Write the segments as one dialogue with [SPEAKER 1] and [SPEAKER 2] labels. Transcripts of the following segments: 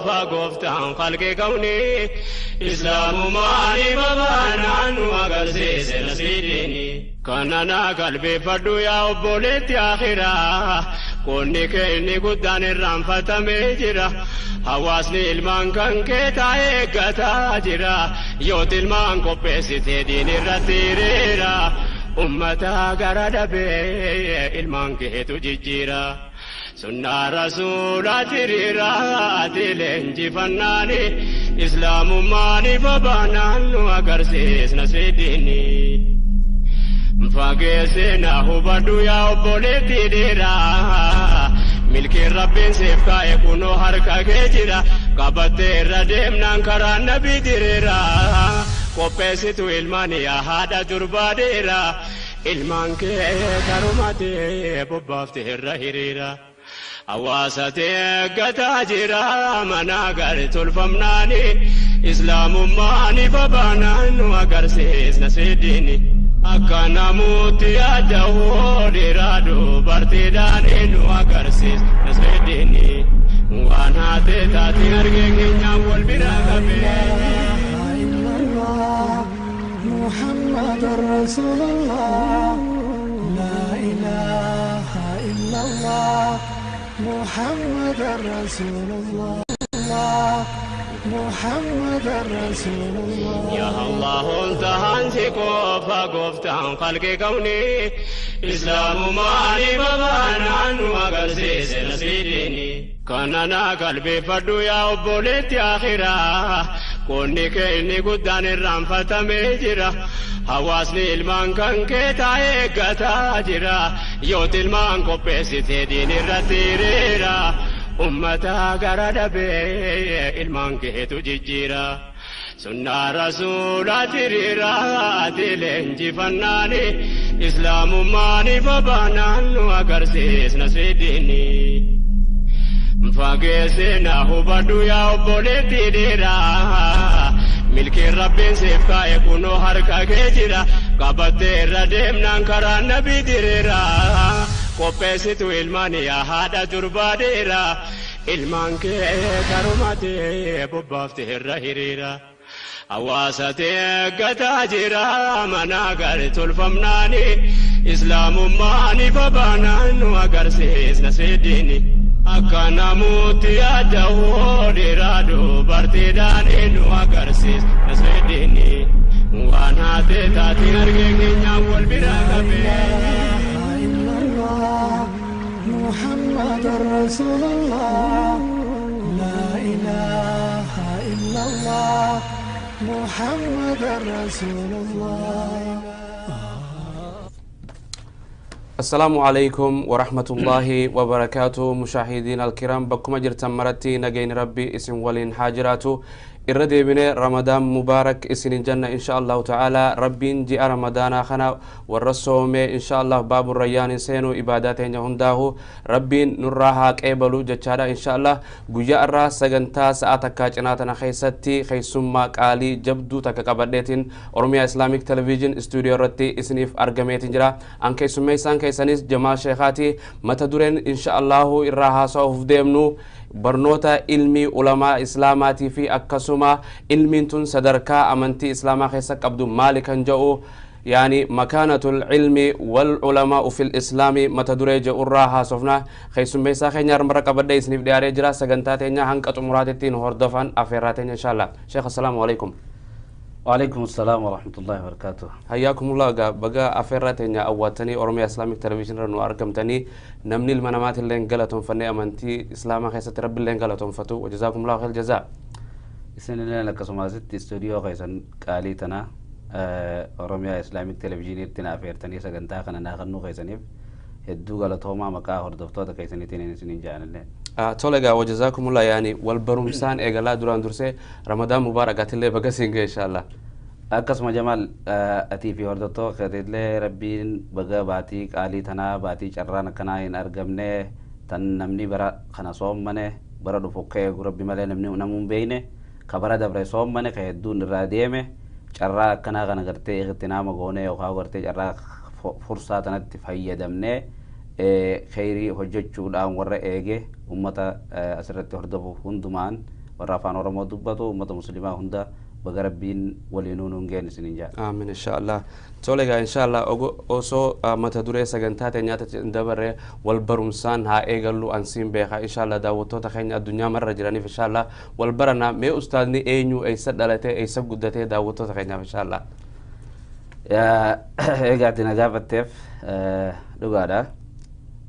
[SPEAKER 1] فقفتان خلق كوني إسلام ماني بابانا وقرسيس نسيديني كاننا قلبي فردو يا أبوليت يا خيرا كوني كيني قدان الرنفة ميجرا حواسني المان كان كيتا إيقاتا جرا يوت المان كوبيسي تدين الرتيريرا أمتا قرد بي المان كيتو جيجيرا سنة رسولة تريرا تلنجي فناني إسلام ماني فبانان وقرسيس نسيديني فاقسنا هبادو يا أبوليتي ديرا ملك ربين سيفكا يكونو حركا كجيرا قبطي رديم نانكرا نبي ديرا قبسيتو إلماني يا هادا دربا ديرا إلمان كي كرماتي ببافتي الرهيريرا أواساتي قتا جيرا مناقر تلفمناني إسلام ماني فبانان وقرسيس نسيديني أكنا موتي أجاو ديرادو برتداني وقرسيس نسيديني وانا تتاتي أرقيني نعول براغبي
[SPEAKER 2] محمد رسول الله لا إله إلا الله محمد رسول الله محمد رسول الله
[SPEAKER 1] يا الله انت هانسكو فقفتان خلق كوني إسلام ماني بابانا وقرسيس نسيديني كاننا قلبي فردو يا أبوليت يا خيرا كوني كيني قدان الرنفة ميجرا حواسني المان كان كيتا إيقاتا جرا يوت المان كوبيسي تدين الرتيريرا أمتا قرد بي المان كيتو جيجيرا سنة رسولة تريرا تلنجي فناني إسلام ماني فبانان وقرسيس نسيديني فاقسنا هبادو يا أبوليتي ديرا ملك ربين سيفكا يكونو حركا كجيرا قبطي رديم نانكرا نبي ديرا قبسيتو إلماني يا هادا دربا ديرا إلمان كي كرماتي ببافتي الرهيريرا أواساتي قتا جيرا مناقر تلفمناني إسلام ماني فبانان وقرسيس نسيديني أكنا موتي أجاو ديرادو برتداني وقرسيس نسيديني وانا تتاتي أرقيني نعول براغبي
[SPEAKER 2] محمد رسول الله لا إله إلا الله محمد رسول الله
[SPEAKER 3] السلام عليكم ورحمة الله وبركاته مشاهدين الكرام بكم جرتم مرتي نجين ربي اسم ولين حاجراته الردي بنا رمضان مبارك اسن الجنة إن شاء الله تعالى ربين جاء رمضان خنا والرسوم إن شاء الله باب الريان سينو إباداتين هنداه ربين نراها كيبلو جتشارا إن شاء الله جاء الراس سجنتا ساعتك كاتناتنا خيستي خيسوما قالي جبدو تككبدتين أرميا إسلاميك تلفزيون استوديو رتي اسنيف أرجميت جرا أن كيسومي سان كيسانيس جماعة شيخاتي متدورين إن شاء الله الراها صوف ديمنو برنوتا علمي علماء إسلاماتي في أكسوما علمي تون صدركا أمنتي إسلاما خيسك عبد مالك جاءو يعني مكانة العلم والعلماء في الإسلام متدرج أراها صفنا خيسوم بيسا خينيار مرق بدأ يسنيف دياري جرا سجنتاتين هنك أتمراتين هردفان أفيراتين إن شاء الله شيخ السلام عليكم
[SPEAKER 4] وعليكم السلام ورحمة الله وبركاته
[SPEAKER 3] حياكم الله بقى أفرتني أوتني أورمي إسلاميك تلفزيون رنو أرقمتني نمني المنامات اللي انقلتهم فني أمانتي إسلاما خيسة رب اللي انقلتهم فتو وجزاكم الله خير الجزاء
[SPEAKER 4] إسن لنا لك سماسة استوديو خيسا قاليتنا أورمي إسلاميك تلفزيون تنا أفرتني سجنتا خنا ناخنو خيسانيف هدو قالتهما مكا هردفتو تكيساني تنين سنين جانا
[SPEAKER 3] تولغا وجزاكم الله يعني والبرمسان إيقالا دوران درسي رمضان مبارك اللي بقى سينجي إن شاء الله
[SPEAKER 4] أكسما جمال أتي في هردتو خدت لي ربين بقى باتي قالي تنا باتي چران كناين أرقمني تن نمني برا خنا صوم منه برا دفوكي ربي مالي نمني ونمون بينه كبرا دبري صوم منه خيدون الراديمه چرا كنا غنا غرتي اغتنام غوني وخا غرتي چرا فرصة تنتفهي دمني خيري حججو دان ور ايغه امتا اسرت هردبو هندمان warra afaan oromoo dubbatu ummata muslimaa hunda baga rabbiin waliinuu nuun geen isinin jaa
[SPEAKER 3] aamin inshaallah tole egaa inshaallah osoo mata duree sagantaa teenyaata dabarre wal barumsaan haa eegallu ansiin beeka inshaallah daawwattoota keenya addunyaa marra jiraniif inshaallah wal baranaa mee ustaadni eenyu eessa dhalatee eessa guddatee daawwattoota keenyaaf inshaallah
[SPEAKER 4] egaa ati na gaafatteef dhugaadha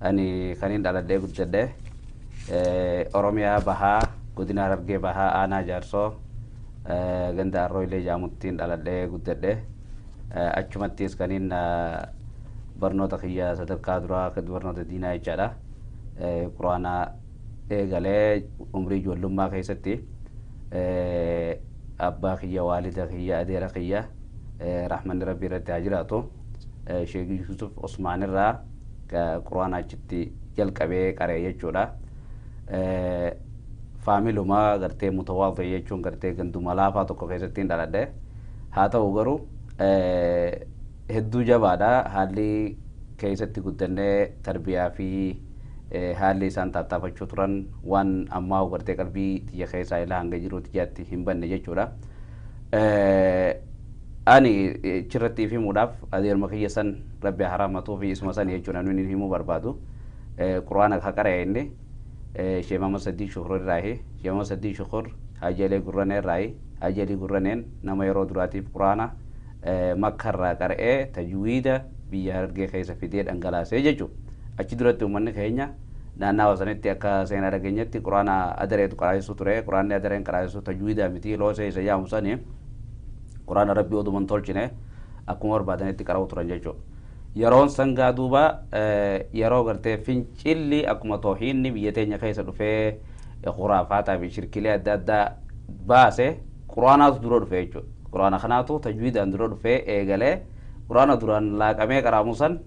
[SPEAKER 4] ani kaniin dhaladhee guddadhe oromiyaa bahaa godina Harargee bahaa aanaa jaarsoo ganda arroilee jaamuttiin dhaladhee guddadhe achumattis kaniin barnoota kiyya sadarkaa duraa barnoota diinaa jechaadha quraana eegalee umrii ijoollummaa keessatti abbaa kiyya waalida kiyya adeera kiyya rahmanni rabbii irratti haa jiraatu Sheekh Yusuf Usmaan irraa quraana achitti jalqabee qaree jechuudha faamiluma gartee mutawaadhi jechuun gartee ganduma laafaa tokko keessatti dhaladhe haa ta'u garuu hedduu jabaadha haalli keessatti guddannee tarbiyaa fi haalli isaan tattaafachuu turan waan ammaa gartee qalbii tiyya keessaa ilaa hanga jiruutti jaatti hin banne jechuudha ani chirratti fi muudhaaf adeerma kiyya san rabbi haramatu fi isma san jechuudha nuni himuu barbaadu quraana ka qaree inni Sheekh Muhammad Sadii Shukur irraahi Sheekh Muhammad Sadii Shukur Hajalee Gurranee irraahi Hajalee Gurraneen nama yeroo duraatiif quraana Makka irraa qaree tajwiida biyya Harargee keessa fidee dhangalaasee jechuudha achi duratti uummanni keenya naannawa sanitti akka seenaa dhageenyatti quraana adareetu qaraasisuu ture quraanni adareen qaraasisuu tajwiida miti loosee isa yaamu sanii quraana rabbii oduman tolchine akkuma barbaadanitti qara'u turan jechuudha yeroon sangaa duuba yeroo gartee fincilli akkuma toohiinni biyya teenya keessa dhufee khuraafataa fi shirkilee adda addaa baase quraanaatu dura dhufe jechuudha quraana kanaatu tajwiidaan dura dhufee eegalee quraana duraan laaqamee qaraamu san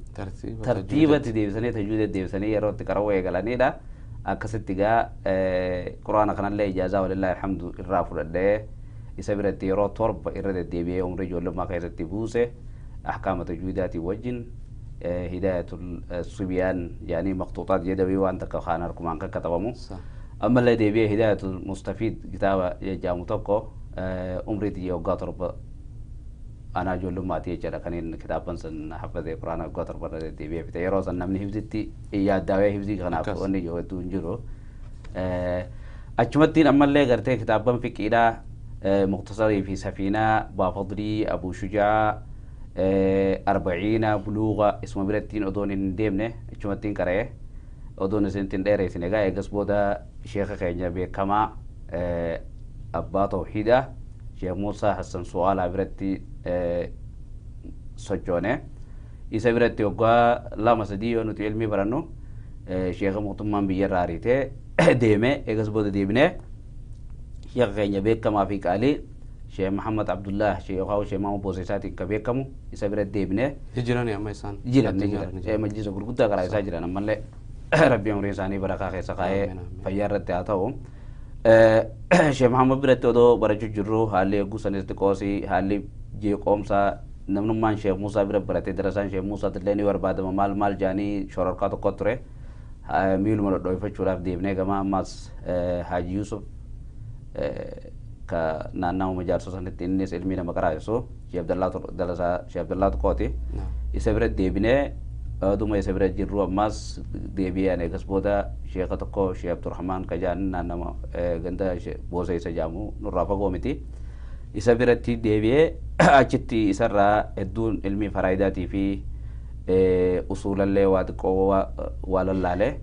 [SPEAKER 4] tartiibatti deebisanii tajwiida deebisanii yeroo itti qara'uu eegalanidha akkasitti gaa quraana kanallee ijaazaa walillahi alhamdu irraa fudhadhee isa biratti yeroo torba irra deddeebi'ee umrii ijoollummaa keessatti buuse أحكام تجويدات وجن هداية الصبيان يعني مخطوطات يدوي وأنت كخانة ركمان كتبمو أما الذي بيه هداية المستفيد كتابة جامو تبقى عمري تيجي وقات رب أنا جل ما تيجي جرا كنين كتاب بنسن حفظ القرآن وقات رب الذي بيه في تيروس أن من حفظتي يا دعوة حفظي خنا فوني جو تونجرو أجمعتين أما اللي قرته كتاب بن في كيدا مختصر في سفينة بافضلي أبو شجاع 40 بلوغة اسمه برتين أدون ديمنه إجمعتين كره أدون سنتين دايرة سنجا إجاز بودا شيخ خيجا بكما أبا توحيدة شيخ موسى حسن سؤال برتي سجونه إذا برتي وقا لا مسديو نتو علمي برانو شيخ مطمئن بيراريته ديمه إجاز بودا ديمنه شيخ خيجا بكما في كالي Sheikh Muhammad Abdullah Sheikh Sheikh Mamu Bosesati kabekamu isa bira deebine
[SPEAKER 3] hijrani amma isan
[SPEAKER 4] jiran majlisa gurguddaa karaa isaa jiran ammallee rabbi umrii isaanii barakaa keessa kaa'ee fayyaa irratti haa ta'u Sheikh Muhammad biratti odoo barachuu jirru haalli eeguu sanitti qoosii haalli jeeqoomsaa namnummaan Sheikh Musaa bira baratee darasaan Sheikh Musaa illee ni barbaadama maal jaanii shororkaa tokko ture miiluma dhodhoofachuudhaaf deebinee gama ammas Haji Yusuf ka naannoo majaarso sanitti innis ilmi nama qaraa'isu Sheikh Abdallaa Tuqooti isa bira deebinee aduma isa bira jirru ammas deebi'ee eegas booda sheekha tokko Sheikh Abdurrahmaan Kajaan naannoo ganda boosee isa jaamu nurraa fagoo miti isa biratti deebi'ee achitti isarraa hedduun ilmi faraayidaatii fi usuulallee waa xiqqoo waa lallaalee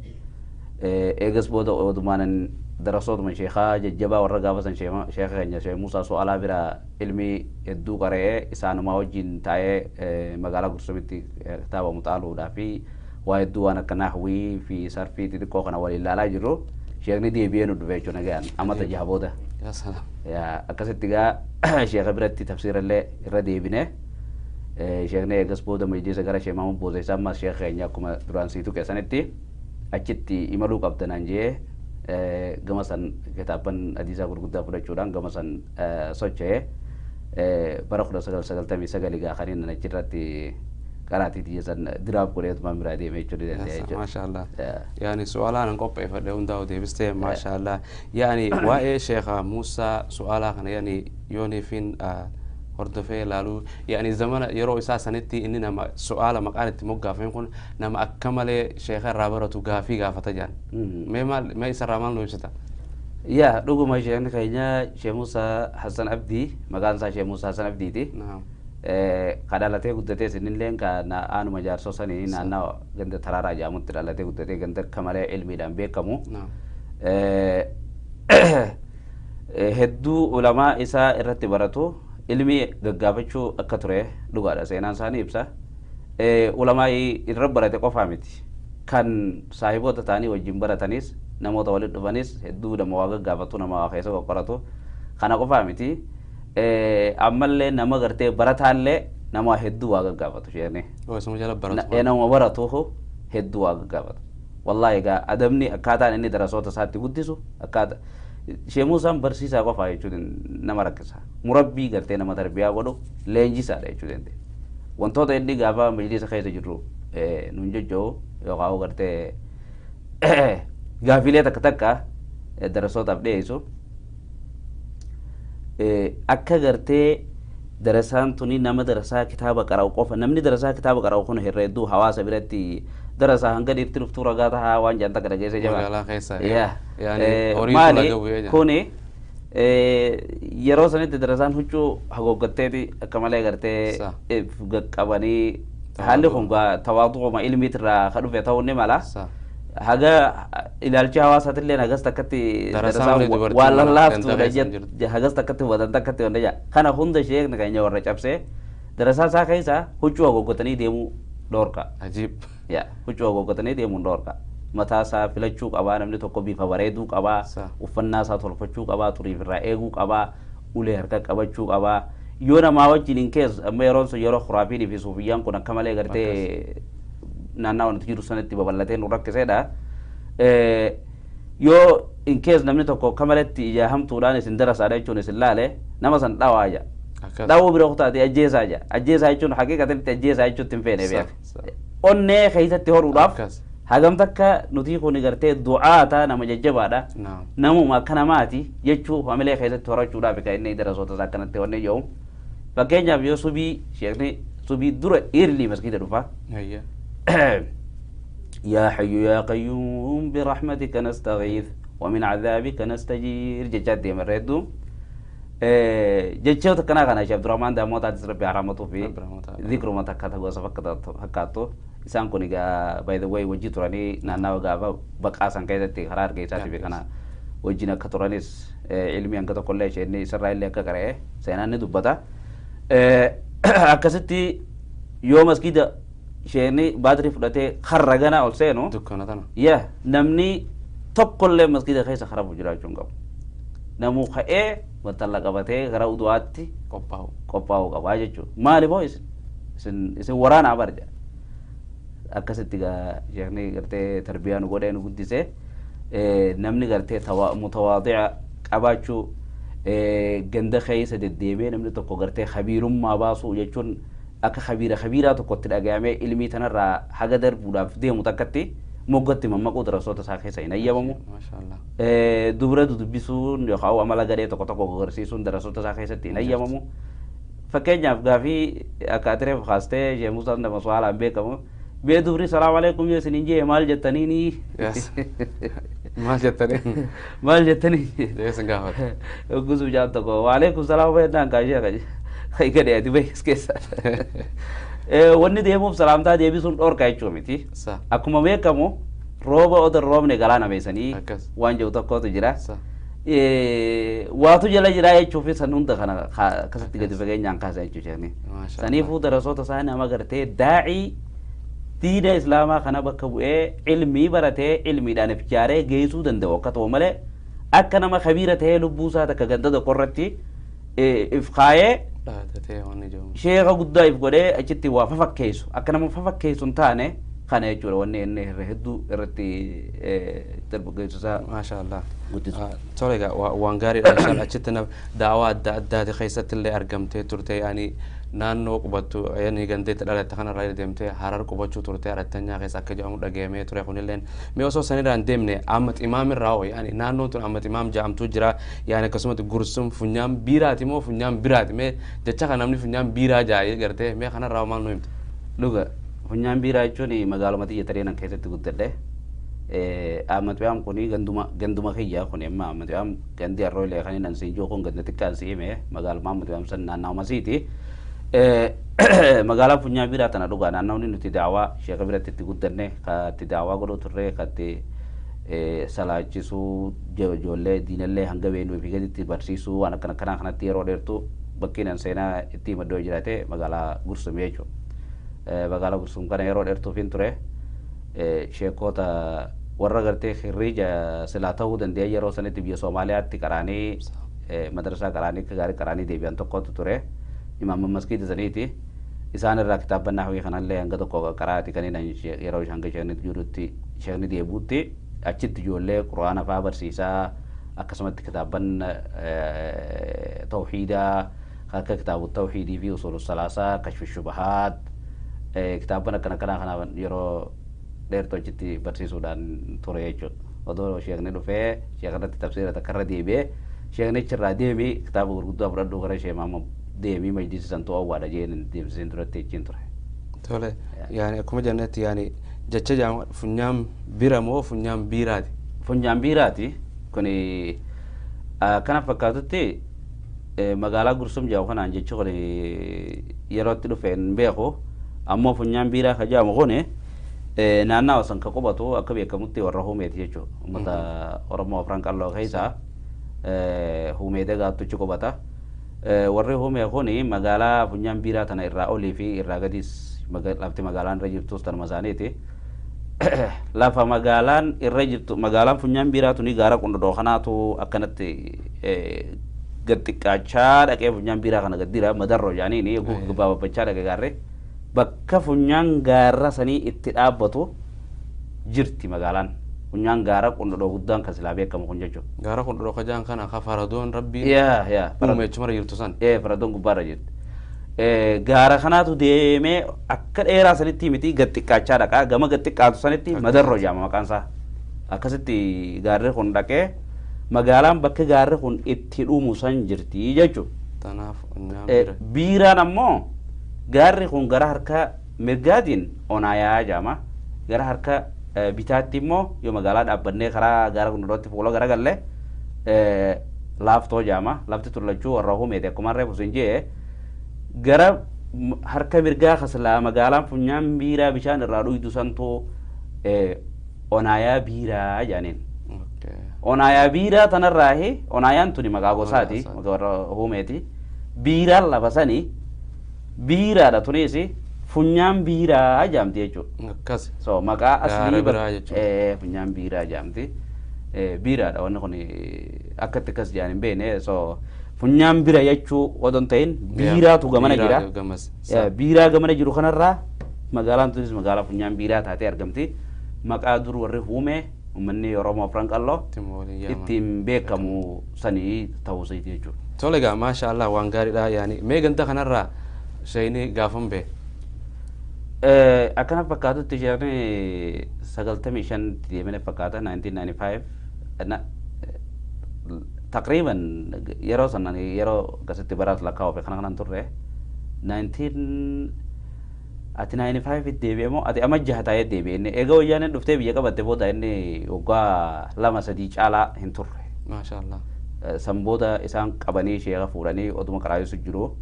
[SPEAKER 4] eegas booda odumaanan darasootuma sheekhaa jajjabaa warra gaafasan sheekha keenya Sheekh Musaa Su'aalaa bira ilmi hedduu qara'ee isaanumaa wajjin taa'ee magaalaa Gursumitti kitaaba muxaaluudhaa fi waa hedduu waan akka naahwii fi sarfii xixiqqoo kana waliin ilaalaa jirru sheekni deebi'ee nu dhufe jechuudha nagaan amata jaha booda akkasitti gaa sheekha biratti tafsiirallee irra deebine sheekni eegas booda majlisa gara Sheekh Maamud Booseessaa ammas sheekha keenya akkuma duraan siitu keessanitti achitti imaluu qabdanaan jee gama san kitaaban hadiisaa gurguddaa fudhachuudhaan gama san socho'ee bara 1999 gaa kaniin achirratti قراتي دي سن دراب كوريت ما مرادي ميجوري ده
[SPEAKER 3] ما شاء الله يعني سؤالان نقطة فدون داود بيستي ما شاء الله يعني واي شيخ موسى سؤالها يعني يوني فين هردفه لالو يعني زمان يرو إسا سنتي إننا سؤال مقالة مقافين كون نما أكمل شيخ رابرة تقافي قافة جان ما يسر رمان لو يشتا
[SPEAKER 4] يا دوغو ما شيخ كاينيا شيخ موسى حسن عبدي مقال سا شيخ موسى حسن عبدي دي
[SPEAKER 3] نعم
[SPEAKER 4] kadalate guddate sinin leen ka na anu majarso sani na na ganda tarara jamu tidalate guddate ganda kamale ilmi dan bekamu heddu ulama isa irratti baratu ilmi gaggafachu akka ture dhugaadha seenaan isaanii ibsa ulama irra barate qofa miti kan saahibota taanii wajjin baratanis namoota walitti dhufanis hedduu nama waa gaggaafatu nama waa keessa qoqqoratu kana qofa miti ammallee nama gartee barataallee nama hedduu waa gaggaafatu sheerne nama baratuuhu hedduu waa gaggaafatu wallahi egaa adabni akkaataan inni darasoota isaatti guddisu akkaata Sheekh Muusaan barsiisaa qofaa jechuun nama rakkisa murabbii gartee nama tarbiyaa godhu leenjisaadha jechuudha wantoota inni gaafa majlisa keessa jirru nuun jechuu yookaan gartee gaafilee takka takka darasootaaf dhiyeessu akka gartee darasaan tuni nama darasaa kitaaba qara'u qofa namni darasaa kitaaba qara'u kun herreedduu hawaasa biratti darasaa hanga dhiirti dhuftuu ragaa tahaa waan janta kana keessa jaba maali kuni yeroo sanitti darasaan huccuu hagooggatteeti akka malee gartee qabanii haalli kun tawaaduma ilmiitirraa ka dhufe ta'uu ni mala haga ilaalchi hawaasatillee hagas takkatti darasaan waan lallaaftu hagas takkatti wadan takkatti wanda jaa kana hunda sheekna keenya warra cabsee darasaa isaa keessa huccuu hagooggatanii deemuu dhoorka ya huccuu hagooggatanii deemuu dhoorka mataa isaa filachuu qabaa namni tokko bifa bareeduu qabaa uffannaa isaa tolfachuu qabaa turiif irraa eeguu qabaa ulee harka qabachuu qabaa yoo namaa wajjin hin kees amma yeroon sun yeroo khuraafiidii fi suufiyyaan kun akka malee gartee naannaa wanti jiru sanatti babal'atee nu rakkiseedha yoo in kees namni tokko akka maletti ijaahamtuudhaan isin darasaadha jechuun isin laale nama san dhawaa ja dhawuu bira kutaate ajjeesaa ja ajjeesaa jechuun haqiiqatatti ajjeesaa jechuutti hin feene beek onnee keessatti horuudhaaf hagam takka nuti kun gartee du'aata nama jajjabaadha namuma akka namaati jechuu hamilee keessatti horachuudhaaf kan inni darasoota isaa akkanatti wanne jedhu fakkeenyaaf yoo subii sheekni subii dura irli masgiida dhufa يا حي يا قيوم برحمتك نستغيث ومن عذابك نستجير ججاد مريدو ججوت كنا كنا شيخ عبد الرحمن داموت عز ربي رحمته في ذكر ما تكاته وصفقته حكاته إنسان كوني by the way وجي تراني نانا وجابا بقى سان كذا تهرار كيسا تبي كنا وجينا كترانيس علمي أنك تقول لي شيء إني إسرائيل لك كره سينا ندوبتا أكستي يوم مسكيدا شيني بادري فلاتي خرجنا أول سنة
[SPEAKER 3] دكانة تنا
[SPEAKER 4] يا نمني تقول لي مسكيدا خيس خراب وجرا جونغام نمو خاء بطلع قبته غرا ودواتي قباو قباجة جو ما لي بويس إسن ورانا عبارة أكست تيجا يعني قرتي تربية نقوله نقول سه نمني قرتي متواضع قباجو جند خيس الديبه نمني تقول قرتي خبير ما باسو يجون أك خبيرة تقطر أجمع علمي تنرى حاجة در بودا فديه متكتي موجودة مما قدر صوت ساخي سينا يومه
[SPEAKER 3] ما شاء الله
[SPEAKER 4] دبرة دبيسون يخاو عملا غري تقطع غرسيسون در صوت ساخي ستينا يومه فكين يفقى في أكاتره خاسته جموسان ده مسؤول عن بيكمو بيدوري السلام عليكم يا سنينجي مال جتنيني مال جتني
[SPEAKER 3] ليش نقاهر
[SPEAKER 4] وقصو جاتكو وعليكم السلام وبيتنا كاجي خي كده يا دبي كيسا wanni deemuuf salaamtaa deebisuun dhorkaa jechuun miti akkuma beekamu rooba oda roobne galaana beesanii waan jiru tokkotu jira waatu jala jira jechuuf san hunda kana akkasitti gadi fageenyaan kaasa jechuudha saniifuu darasoota isaanii nama gartee daa'ii diina islaamaa kana bakka bu'ee ilmii baratee ilmiidhaan if ijaaree geessuu danda'u akka ta'u malee akka nama khabiira ta'ee lubbuu isaa takka ganda tokkorratti if kaayee sheekha guddaa if godhee achitti waa fafakkeessu akka nama fafakkeessu hin taane kana jechuudha wanni inni hedduu irratti dargaggeessaa
[SPEAKER 3] maashaallah
[SPEAKER 4] guddisu.
[SPEAKER 3] Tole egaa waan gaariidha inshallah achitti daawaa adda addaati keessatti illee argamtee turte yaani naannoo qubattu yaani gandeetti dhalatte kanarraa deemtee Harar qubachuu turte Arattanyaa keessa akka jedhamu dhaga'amee ture kunilleen mee osoo sanirraan deemne Ahmad Imaam irraa hoo yaani naannoon tun Ahmad Imaam jedhamtu jira yaani akkasumatti Gursum funyaan biiraati moo funyaan biraati mee jecha kan namni funyaan biiraa jaa'ee gartee mee kanarraa maal nu himte?
[SPEAKER 4] Dhuga funyaan biiraa jechuun magaaluma xiyya tareenan keessatti guddadhe. Ahmad Imaam kuni ganduma kiyya kuni amma Ahmad Imaam gandi arroolee kan nan siinjoo kun ganda xiqqaan siime magaaluma Ahmad Imaam san naannawaa masiiti. Magaalaan funyaan biiraa tana dhugaa naannawni nuti daawaa sheeka biratti itti guddanne ka itti daawaa godhuu turre ka itti salaachisuu ijoollee diinallee hanga beeknuu fi gaditti barsiisuu waan akkana kanatti yeroo dheertuu bakkiin seenaa itti maddoo jiraate magaalaa Gursum jechuudha. Magaalaa Gursum kana yeroo dheertuufiin ture sheekota warra gartee khirriija silaa ta'uu danda'e yeroo sanitti biyya Soomaaliyaatti qaraanii madrasaa qaraanii gaarii qaraanii deebi'an tokkotu ture. Imaam Maskiiti saniiti isaan irraa kitaabannaa hawii kanallee hanga tokko qaraati kaniin yeroo hanga sheekni jirutti sheekni deebuutti achitti ijoollee quraana fa'aa barsiisaa akkasumatti kitaaban tawhiidaa akka kitaabu tawhiidii fi usul salaasaa kashfi shubahaat kitaaban akkana kana yeroo dheertuu achitti barsiisuudhaan ture jechuudha. Odoo sheekni dhufee sheeknatti tafsiira takkarra deebi'ee sheekni achirraa deemi kitaaba gurguddaa fudhadhuu gara sheemaama deemii majlisi santuu awwaadha jeen deemsiseen duratti jechiin ture.
[SPEAKER 3] Tole yaani akkuma jennetti yaani jecha jaama funyaan bira moo funyaan biiraati?
[SPEAKER 4] Funyaan biiraati kuni kana fakkaatutti magaalaa Gursum jedhamu kanaan jecha kun yerootti dhufeen beeku ammoo funyaan biiraa ka jedhamu kun naannawaa san ka qubatu akka beekamutti warra Humeeti jechuudha. Uummata Oromoo Afran Qalloo keessaa Humeetee gaattuchi qubata. Warri Humee kuni magaalaa funyaan biiraa tana irraa olii fi irraa gadis lafti magaalaan irra jirtus tanuma isaaniiti. Lafa magaalaan irra jirtu magaalaan funyaan biiraa tuni gaara qundhodhoo kanaatu akkanatti gad xiqqaachaa dhaqee funyaan biiraa kana gaddira madarroo jaaniini eeguu gabaabbachaa dhaqee gaarree bakka funyaan gaarra sanii itti dhaabbatu jirti magaalaan. Funyaan gaara qundhodhoo guddaan kan silaa beekamu kun jechuudha.
[SPEAKER 3] Gaara qundhodhoo kajaan kana ka faradoon rabbiin uume chumara jirtu san.
[SPEAKER 4] Faradoon gubbaarra jirti. Gaara kanaatu deemee akka dheeraa sanitti miti gad xiqqaachaa dhaqa gama gad xiqqaatu sanitti madarroo jaama maqaan isaa. Akkasitti gaarri kun dhaqee magaalaan bakka gaarri kun itti dhumu san jirti jechuudha.
[SPEAKER 3] Tanaaf
[SPEAKER 4] biiraan ammoo gaarri kun gara harka mirgaatiin onaayaa jaama gara harka bitaatti immoo yoo magaalaa dhaabbannee karaa gaara qundhodhootti fuula gara galle laaftoo jaama lafti tullachuu warra Humeeti akkuma harree fusinjee gara harka mirgaa kaslaa magaalaan funyaan biiraa bishaan irraa dhuydu santuu onaayaa biiraa jaaniin. Onaayaa biiraa tanarraahi onaayaan tuni maqaa gosaati warra Humeeti biiraan lafa sanii biiraadha tunis funyaan biiraa jaamti jechuudha.
[SPEAKER 3] Akkas.
[SPEAKER 4] So maqaa aslii funyaan biiraa jaamti. Biiraadha wanni kun akkatti akkas jaan hin beekne so funyaan bira jechuu odon ta'in biiraatu gamana jira. Biiraa gamana jiru kanarraa magaalaan tunis magaalaa funyaan biiraa taatee argamti. Maqaa dur warri Humee uummanni Oromoo Afran Qalloo ittiin beekamu sanii ta'uu isaati jechuudha.
[SPEAKER 3] Tole egaa maasha Allah waan gaariidha yaani mee ganda kanarraa shayini gaafan bee.
[SPEAKER 4] Akkana fakkaatutti jeerni 95 deemee fakkaata 1995 taqriban yeroo sanan yeroo gasitti baraatu lakkaa'u kana kanan turre 95 deebi'emoo ati amma jaha taa'ee deebi'enne egaa wayyaaneen dhuftee biyya qabatte booda inni waggaa 2-3 caalaa hin turre.
[SPEAKER 3] Maasha Allah.
[SPEAKER 4] San booda isaan qabanii sheeka fuudhanii oduma qaraayisu jiru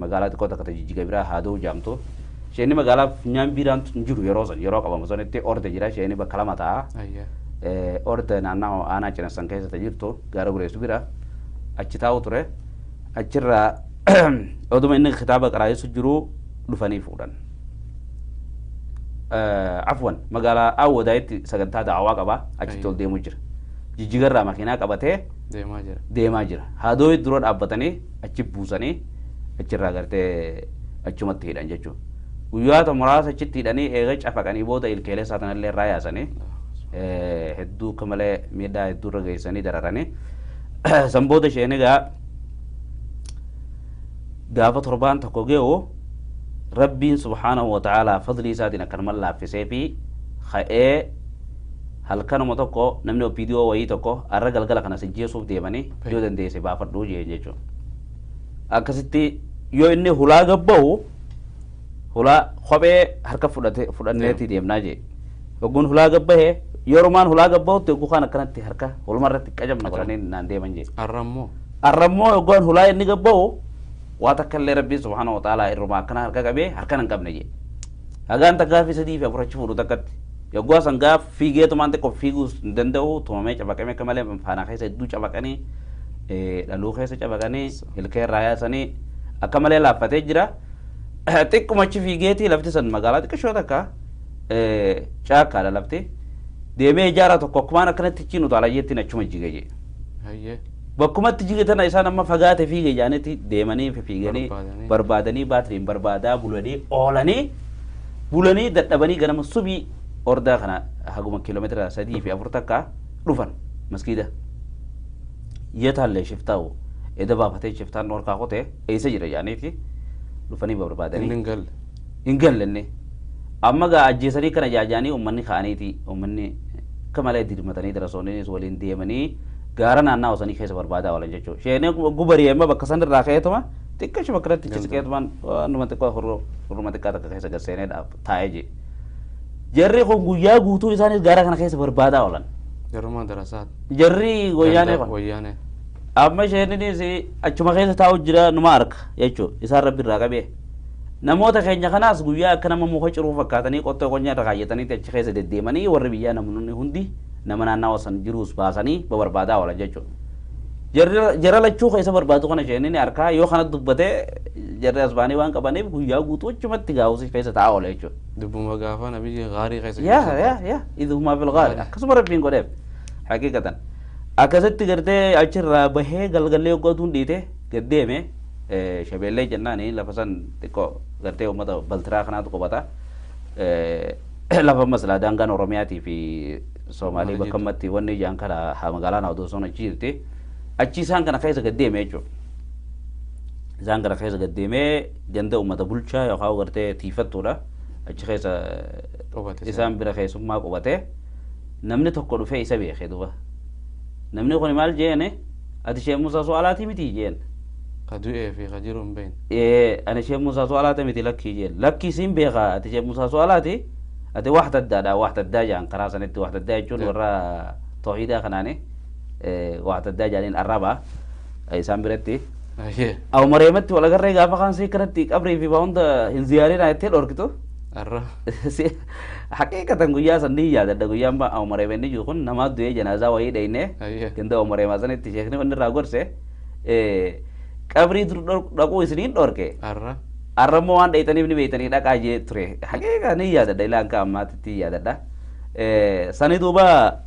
[SPEAKER 4] magaalaa xiqqoo takka Jijjiga biraa haaduu jaamtu. Sheeni magaalaa funyaan biiraan jiru yeroo san yeroo qabamu sanitti orde jira sheeni bakka lama ta'a. Orde naannoo aanaa Cinessan keessa jirtu gaara Gureessu bira achi taa'u ture achirraa oduma inni kitaaba qaraayisu jiru dhufanii fuudhan. Afwan magaalaa Awwadaayitti sagantaa daawwaa qaba achitti ol deemu jira. Jijjigarraa makiinaa qabatee deemaa jira. Haadoo dura dhaabbatanii achi buusanii achirraa gartee achumatti hidhan jechuudha. guyyaata muraasa achitti hidhanii eega cafaqanii booda ilkeelee saatanallee irraa yaasanii hedduu akka malee miidhaa hedduu irra geessanii dararanii san booda isheen egaa gaafa torbaan tokko ge'u rabbiin subhaanahu wa ta'aalaa fadlii isaatiin akkanuma laaffisee fi ka'ee halkanuma tokko namni opiidiyoo wayii tokko arra galgala kana sijjeessuuf deemanii yoo dandeesse baafadhuu jeen jechuudha. Akkasitti yoo inni hulaa gabba'u hulaa kophee harka fudhanneetti deemnaa jee. Yogguun hulaa gabbahee yeromaan hulaa gabba'utti yogguu kaan akkanatti harka walumarratti qajabna godhanii naan deeman jee. Arrammoo yogguun hulaa inni gabba'u waa takka illee rabbiin subhaanahu wa ta'aalaa irrumaa akkana harka qabee harka hin qabne jee. Hagaan taggaaffii sadii fi afurachi fuudhu takkatti. Yogguu san gaaf fiigeetumaan xiqqoo fiiguu hin danda'u tumamee cabaqamee akka malee faana keessa hedduu cabaqanii dhaluu keessa cabaqanii ilkee irraa yaasanii akka malee laaffatee jira. Xiqqumatti fiigeetii lafti san magaalaa xiqqishoo takka caakkaadha lafti deemee ijaara tokko akkumaan akkanatti chiin utaalayyeettiin achuma jige jee. Bakkumatti jige tana isaan amma fagaate fiige jaanitti deemanii fiiganii barbaadanii baatiriin barbaadaa bulanii dadhabanii ganama subii ordaa kana haguma kiiloomeetira 3 fi 4 takka dhufan masgiida yetaallee shiftaa'u eda baafatee shiftaan orkaa qote eessa jira jaaniiti dhufanii barbaadanii hin galle amma gaa ajjeesanii kana jaajaanii ummanni ka'aniiti ummanni kamalee dirmatanii darasoonnis waliin deemanii gaara naannaa osanii keessa barbaadaa oolan jechuudha. Sheenee gubarii amma bakka san irraa ka'eetuma xiqqashi bakka irratti cisiqeetumaan numa xiqqoo hurruma xiqqaa takka keessa gasseenee taa'ee jee. Jarri kun guyyaa guutuu isaanis gaara kana keessa barbaadaa oolan.
[SPEAKER 3] Jarrumaa darasaat.
[SPEAKER 4] Jarri wayyaanee. Amma isheenis achuma keessa taa'u jira numa arka jechuudha isaan rabbi irraa qabee. Namoota keenya kanaas guyyaa akka nama muka ciruu fakkaatanii qottoo qonyaa irra kaayyatanii achi keessa deddeemanii warri biyyaa namoonni hundi nama naannawaa san jiruus baasanii barbaadaa oolan jechuudha. Jara lachuu keessa barbaadu kana isheen arkaa yoo kana dubbatee jarri asbaanii waan qabaniif guyyaa guutuu achumatti gaa'uusi keessa taa'aa oola jechuudha.
[SPEAKER 3] Dubbuma gaafa nabiyyi gaarii keessa
[SPEAKER 4] yaa idhumaa fil gaari akkasuma rabbiin godheef haqiiqatan akkasitti gartee achirraa bahee galgallee yoggaatuun dhiite gaddeeme shabeellee jennaani lafa san xiqqoo gartee uummata baltiraa kanaatu qubata lafa maslaa daangaan oromiyaatii fi soomaalii bakka ammatti wanni ijaan kana magaalaa naa odoo son achi jirti achi isaan kana keessa gaddeeme jechuudha. Isaan kana keessa gaddeemee ganda uummata bulchaa yookaan gartee tiifattuudha. Achi keessa isaan bira keessummaa qubate namni tokko dhufee isa beekee duuba. Namni kun maal jeene ati Sheekh Muusaa Su'aalaatii miti jeen.
[SPEAKER 3] Kadu'ee fi kajiru hin beekne.
[SPEAKER 4] Ani Sheekh Muusaa Su'aalaatii miti lakkii jeen. Lakkii siin beekaa ati Sheekh Muusaa Su'aalaatii ati wahtaddaadha wahtaddaa jaan karaa sanitti wahtaddaa jechuun warra toohidaa kanaani wahtaddaa jaaniin arraba isaan biratti. Aw mareematti wal agarree gaafa kaansi kanatti qabrii fi baa'unda hin ziyaarinaa jettee dhorkitu.
[SPEAKER 3] Arra.
[SPEAKER 4] Haqiiqatan guyyaa san ni yaadadha guyyaan aw mareemenni jiru kun namaa du'ee janaazaa wayii dhayne ganda aw mareemaa sanitti sheekni wanni irraa gorse qabrii dhaquu isiniin dhorke.
[SPEAKER 3] Arra.
[SPEAKER 4] Arrammoo waan dhaytaniif ni beeytanii dhaqaa jee ture. Haqiiqa ni yaadadha ilaan ka ammaatitti yaadadha. Sani duuba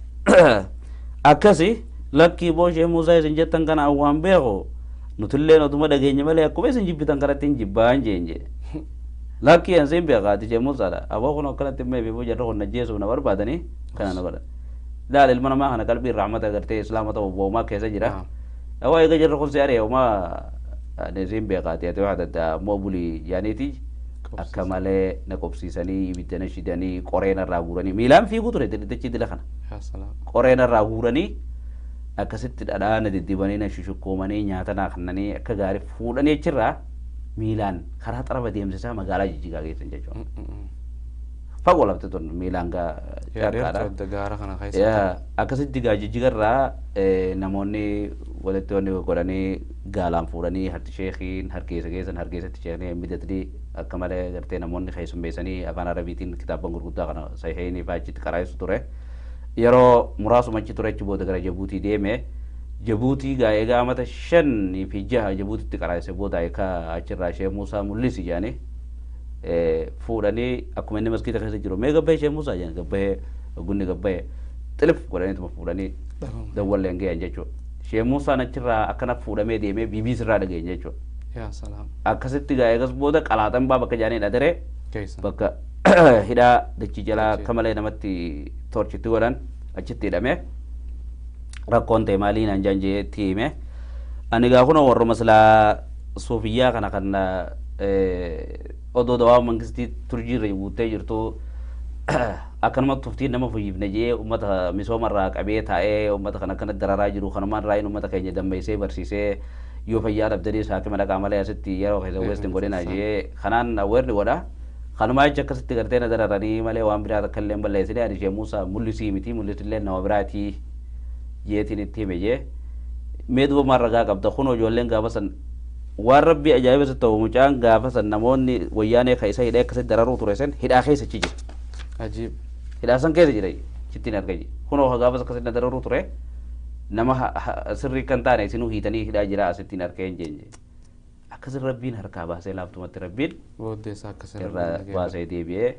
[SPEAKER 4] akkasi lakkii boo Sheekh Muusaa isin jettan kana waan beeku nutilleen otuma dhageenya malee akkuma isin jibbitan kanatti hin jibbaan jeenje. Lakkii an siin beekaati Sheekh Muusaadha. Aboo kun akkanatti mee beekuu jarra kun najjeesuuf na barbaadanii kana na godhan. Laal ilma namaa kana qalbii raaxmata agartee islaama ta'u boomaa keessa jira. Awaa eega jarra kun siyaaree homaa siin beekaati ati waa adda ammoo bulii jaaniiti akka malee na qobsiisanii ibidda na shidanii qoreen irraa guuranii miilaan fiiguu ture diddichi dila kana. Qoreen irraa guuranii akkasitti dhadhaa na diddibanii na shushukkoomanii nyaata naa kannanii akka gaarii fuudhanii achirraa miilaan karaa xaraba deemsisaa magaalaa Jijjigaa geessan jechuudha. Fagoo lafti tun miilaan gaadha. Akkasitti gaa Jijjigarraa namoonni walitti wanni godhanii gaalaan fuudhanii harti sheekiin hargeessa geessan hargeessatti sheekanii midatanii akka malee gartee namoonni keessummeessanii afaan arabiitiin kitaabban gurguddaa kana sahihaynii fa'aa achitti qaraa'isu ture. Yeroo muraasuma achi ture achi booda gara Jabuutii deeme. Jabuutii gaa egaa amata 5 fi 6 Jabuutitti qaraa'ise booda eekaa achirraa Sheekh Muusaa mul'isi jaanii fuudhanii akkuma inni maskiita keessa jiru mee gabbahee Sheekh Muusaa jaanii gabbahee gunni gabbahee xilif godhaniituma fuudhanii dawwalleen gahan jechuudha. Sheekh Muusaan achirraa akkana fuudhamee deemee BBC irraa dhagaye jechuudha. Akkasitti gaa eegas booda qalaaxan baa bakka jaanii dhadare
[SPEAKER 3] keessa
[SPEAKER 4] bakka hidhaa dachi jalaa kamalee namatti torchitti godhan achitti hidhame rakkoon ta'e maaliin anjaan jeetti hime ani gaa kun warra maslaa suufiyyaa kana kan odoo dawaa mangistii turjiirra guutee jirtu akkanumatti tuftiin nama fayyifne jee ummata misoomarraa qabee taa'ee ummata kana akkana dararaa jiru kanumaan raayin ummata keenya dammeessee barsiisee yoo fayyaa dhabdanii saakima dhaqaa malee asitti yeroo keessa westin godhina jee kanaan aweerni godha kanumaa jecha akkasitti gartee na dararanii malee waan biraa akka illee balleessine ani ishee Muusaa mul'isii miti mul'isillee nama biraatii jeetiin itti hime jee mee duuba maal ragaa qabda kun ijoolleen gaafa san waan rabbii ajaa'iba isa ta'u mucaan gaafa san namoonni wayyaanee ka isa hidhee akkasitti dararuu ture sen hidhaa keessa achi jira
[SPEAKER 3] ajiib
[SPEAKER 4] hidhaa san keessa jira chittiin argaji kunoo gaafa akkasitti na dararuu ture nama sirrii kan taane isinuu hiitanii hidhaa jira asittiin arkeen jeenje akkasin rabbiin harkaa baasee laaftumatti rabbiin
[SPEAKER 3] booddeessa akkasin
[SPEAKER 4] irra baasee deebi'ee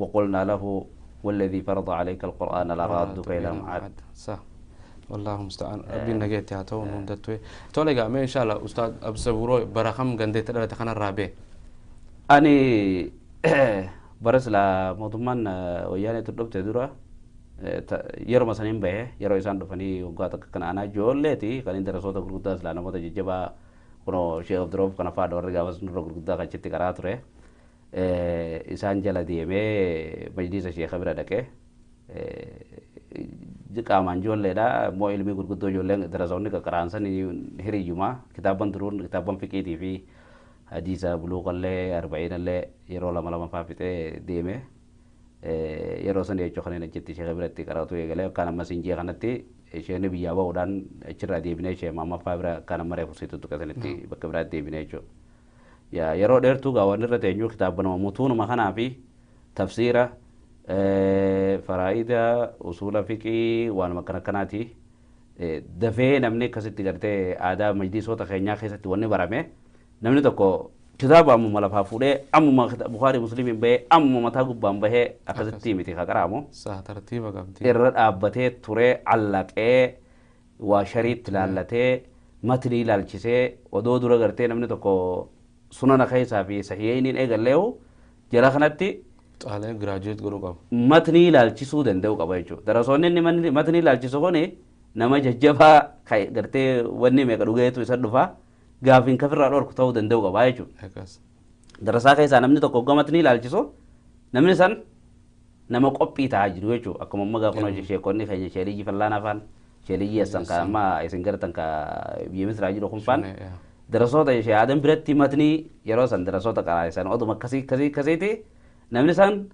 [SPEAKER 4] waqulnaa lahu والذي فرض عليك القرآن لرادك إلى معاد
[SPEAKER 3] صح والله المستعان ربي نجيت يا تو ندتوي تولى جامع إن شاء الله أستاذ أبصبورو برخم جندي ترى تخنا الرابع
[SPEAKER 4] أني برس لا مطمئن وياني تدرب تدورا yeroo masaniin bahe yeroo isaan dhufanii waggaa takka kana anaa ijoolleeti kan inni darasoota gurguddaas laa namoota jajjabaa kunoo Sheekh Abduroof kana faadha warri gaafas nurra gurguddaa kan achitti karaa ture isaan jala deemee majliisa sheekha bira dhaqee qaamaan ijoolleedha immoo ilmii gurguddoo ijoolleen darasoonni qaqqaraansan hiriyyuma kitaaban duruun kitaaban fiqiitii fi hadiisa buluuqallee arba'iinallee yeroo lama lama faafixee deemee yeroo san jechuu kanneen achitti sheekha biratti qaratu eegalee kan ammas injii kanatti isheen biyyaa ba'uudhaan achirraa deebinee ishee mammaffaa bira kan amma reefu situttu qasanitti bakka biraatti deebinee jechuudha. Yeroo dheertuu gaawwan irra teenyuu kitaabbanuma mutuunuma kanaa fi tafsiira faraa'ida usuula fiqii waanuma akkana akkanaati dafee namni akkasitti gartee aadaa majlisoota keenyaa keessatti wanni barame namni tokko kitaaba ammuma lafaa fuudhee ammuma Bukhaarii Musliimiin bahee ammuma mataa gubbaan bahee akkasitti miti ka qaraamu
[SPEAKER 3] tartiiba qabdi
[SPEAKER 4] irra dhaabbatee turee allaqee waa shariitti laallatee matnii ilaalchisee odoo dura gartee namni tokko sunana keessaa fi sahiheeniin eegalleehu jala kanatti
[SPEAKER 3] xaalee giraajuweet godhuu qaba
[SPEAKER 4] matnii ilaalchisuu danda'u qaba jechuudha. Darasoonni inni matnii ilaalchisu kuni nama jajjabaa gartee wanni meeqa dhugeetu isa dhufaa gaafin kafirraa dhorku ta'uu danda'u qaba jechuudha. Darasaa keessaa namni tokko gamatni ilaalchisu namni san nama qophii ta'aa jiru jechuudha. Akkuma amma gaafuma sheekonni keenya sheeliyyi fallaana afaan sheeliyyi essan kan amma isin gartan ka biyya Misraa jiru kun faan darasoota ishee aadan biratti matni yeroo san darasoota qaraa'isan oduma akkasiiti namni san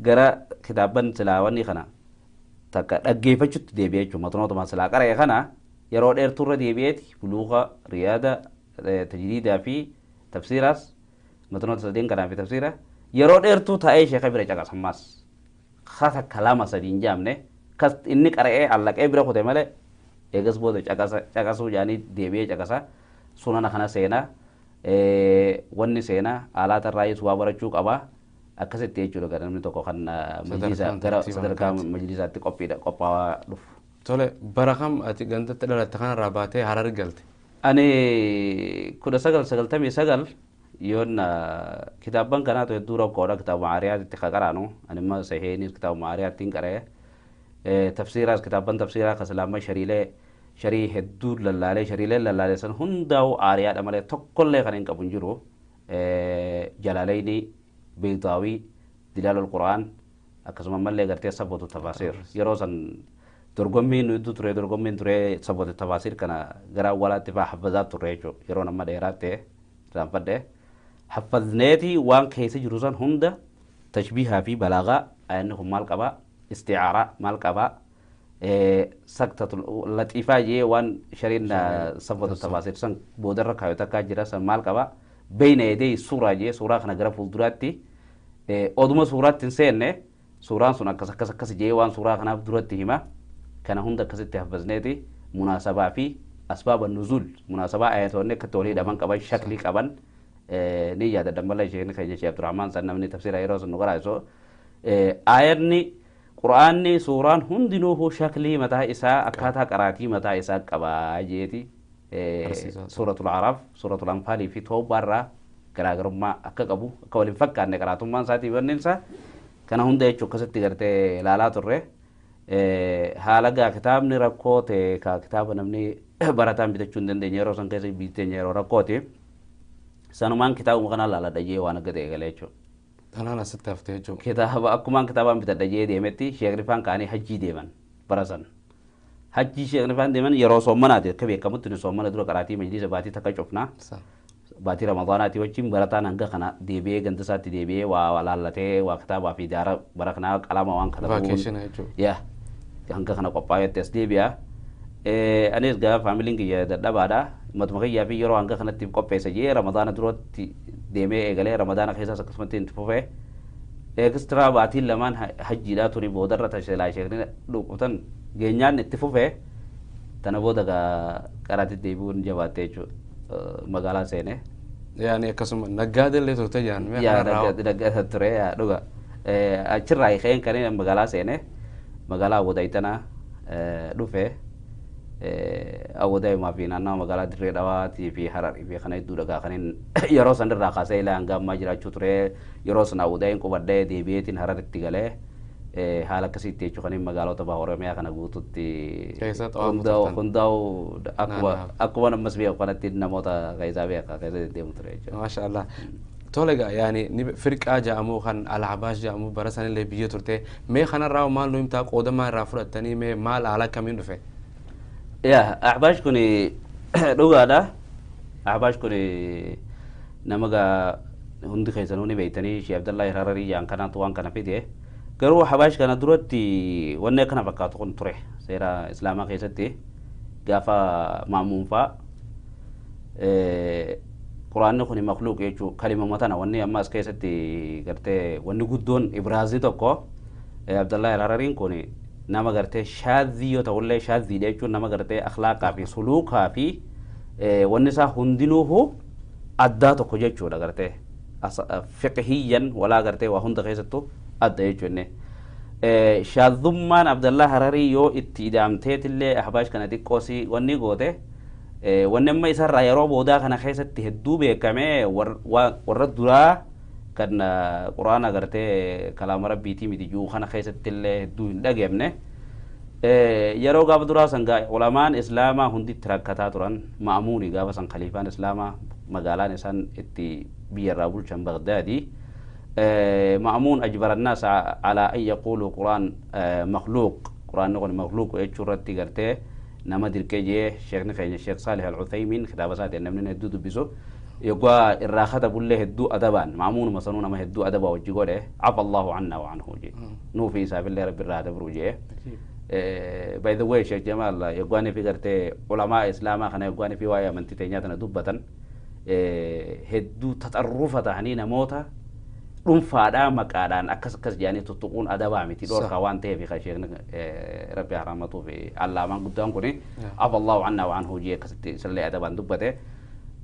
[SPEAKER 4] gara kitaaban silaawanni kana takka dhaggeeffachuutti deebi'ee jechuudha. Matnootuma silaa qara'e kana yeroo dheertuurra deebi'eeti buluuqa riyaada tajriidaa fi tafsiiraas matnoota sadeen kanaa fi tafsiira yeroo dheertuu taa'ee sheekha bira caqasammaas kata kalama sadiin jaamne kas inni qara'ee allaqee bira kute malee eegas booda caqasuu jaanii deebi'ee caqasa sunana kana seenaa wanni seenaa haalaata irraa waa barachuu qabaa akkasitti jechuudha gara namni tokko kan majliisa gara sadarkaa majliisaatti qophaa'aa dhufu.
[SPEAKER 3] Tole barakam ati gandatti dhalatte kanarraa baatee Harar galte.
[SPEAKER 4] Ani 1999 yoon kitaaban kanaa ta'e dura koodha kitaaba Maariyaatti ka qaraanu ani ma saheenis kitaaba Maariyaatti qara'ee tafsiiraas kitaaban tafsiiraa kaslaama sharii hedduu shariilee lallaalee san hundaa'u aariyaadha malee tokkollee kan hin qabu hin jiru Jalaalayni Beeydaawii Dilaalul Qura'aan akkasuma mallee gartee sabbootu tafaasiir yeroo san dorgommiin nuti ture dorgommiin ture sabbootu tafaasiir kana gara awwaalaatti faa haffazaa ture jechuudha yeroo nama dheeraatti raanfadhe haffazneeti waan keessa jiru san hunda tashbiihaa fi balaagaa ayanni kun maal qabaa isti'aaraa maal qabaa saktatul laxiifaa jee waan shariin sabbootu tafaasiir san boodarra kaayota akka jira san maal qabaa beeyna edee suuraa jee suuraa kana gara fuulduraatti oduma suuraatti hin seenne suuraan sun akkas jee waan suuraa kanaaf duratti hima kana hunda akkasitti haffazneeti munaasabaa fi asbaaba nuzul munaasabaa ayatoonni akkatti walii hidhaman qaban shaklii qaban ni yaadadhan mala isheen keenya Sheekh Abdurrahmaan san namni tafsiira yeroo sun nu qaraa'isu ayatni qura'aanni suuraan hundinuufu shaklii mataa isaa akkaataa qaraatii mataa isaa qabaa jeeti suuratul Araaf suuratul Anfaalii fi Tawbaarraa garaagarummaa akka qabu akka waliin fakkaanne qaraatummaan isaatii wanni isaa kana hunda jechuun akkasitti gartee ilaalaa turre haala gaa kitaabni rakkoo ta'e ka kitaaba namni barataan bitachuu hin dandeenye yeroo san keessa biteenya yeroo rakkooti sanumaan kitaabuma kana laaladha jee waan akka ta'e galee jechuudha.
[SPEAKER 3] Tanaan asitti haftee jechuudha.
[SPEAKER 4] Kitaaba akkumaan kitaabaan bitadha jee deemetti Sheek Rifaan kaanii hajjii deeman barasan. Hajjii Sheek Rifaan deeman yeroo soommanaati akka beekamutti ni soommana dura qaraatii majlisa baatii takka cufnaa. Baatii Ramadaanaati wajjin barataan hanga kana deebi'ee ganda isaatti deebi'ee waa laallatee waa kitaabaa fi daara bara kanaa qalama waan kana yaa hanga kana qophaa'etti as deebi'a. Anis gaa faamiliin kiyya dadhabaadha. Matuma kiyyaa fi yeroo hanga kanatti qopheessa jee Ramadaana duratti deemee eegalee Ramadaana keessaas akkasumatti itti fufee ekstiraa baatiin lamaan hajjiidhaa tuni boodarra tasheelaa sheekni dhukkubtan geenyaan itti fufee tana booda qaraatti deebi'uun jabaattee jechuudha magaalaa seenee.
[SPEAKER 3] Yaani akkasuma naggaadillee turte jaan.
[SPEAKER 4] Naggaadha ture dhuga achirraa hiikeen kan magaalaa seenee magaalaa Awwadaytanaa dhufee awwadaa'imaa fi naannoo magaalaa Dirree Dhawaatii fi Hararii fi kana hedduu dhagaa kaniin yeroo san irraa kaasee ilaa hanga ammaa jiraachuu ture yeroo san awwadaa'iin qubadhee deebi'eetiin Hararitti galee haala akkasiitti jechuun kaniin magaalota baha Oromiyaa kana guututti hundaa'u akkuma ammas beeku kanatti namoota keessaa beekaa keessa deemu ture jechuudha.
[SPEAKER 3] Maasha Allah. Tole gaa yaani firqaa jedhamu kan Al-Ahbaash jedhamu bara sanillee biyya turte mee kanarraa maal nu himtaa qoodamaa irraa fudhattanii mee maal haala akkamiin dhufe?
[SPEAKER 4] Ya, Ahbaash kuni dhugaadha. Ahbaash kuni nama gaa hundi keessanuu ni beektanii Sheekh Abdallaa Hararii jaan kanaatu waan kana fide. Garuu Ahbaash kana duratti wanni akkana fakkaatu kun ture seera Islaamaa keessatti gaafa maamuunfaa Quraanni kuni makluuq jechuu kalima matana wanni amma as keessatti gartee wanni guddoon ibraazii tokko Abdallaa Harariin kuni nama gartee shaadhii yoo ta'ullee shaadhiidha jechuun nama gartee akhlaaqaa fi suluukaa fi wanni isaa hundinuuhu addaa tokko jechuudha gartee fiqhiyyan walaa gartee waa hunda keessattu adda jechuunne. Shaadhummaan Abdallaa Hararii yoo itti ida'amteetillee Ahbaash kana xiqqoosi wanni goote wanni amma isarraa yeroo boodaa kana keessatti hedduu beekamee warra duraa kan Quraana gartee kalaama rabbiitii miti juu kana keessatti illee hedduu hin dhageemne yeroo gaafa duraa san ulamaan Islaamaa hundi itti rakkataa turan Ma'muuni gaafa san khaliifaan Islaamaa magaalaan isaan itti biyyarraa bulchan Bagdaadii Ma'muun ajbara annaas alaa an yaquulu Quraan makluuq Quraanni kun makluuq jechuu irratti gartee nama dirqee jee sheekni keenya Sheek Saalih Al-Uthaymiin kitaaba isaatiin namni hedduu dubbisu يقوى الراخة بله هدو أدبان معمون مثلا ما هدو أدبا وجيقوله عفى الله عنا وعنه جي نو في سبيل الله رب الرهاد بروجي by the way شيخ جمال يقواني في قرتي علماء إسلاما خنا يقواني في وايا من تتنياتنا دوبة هدو تتعرفة عنينا موتا رنفادا مكادان أكس كس جاني تطقون أدبا متي دور خوان تيه في خشيخ ربي حرامته في علامة قدام كوني عفى الله عنا وعنه جي كستي سلي أدبان دوبة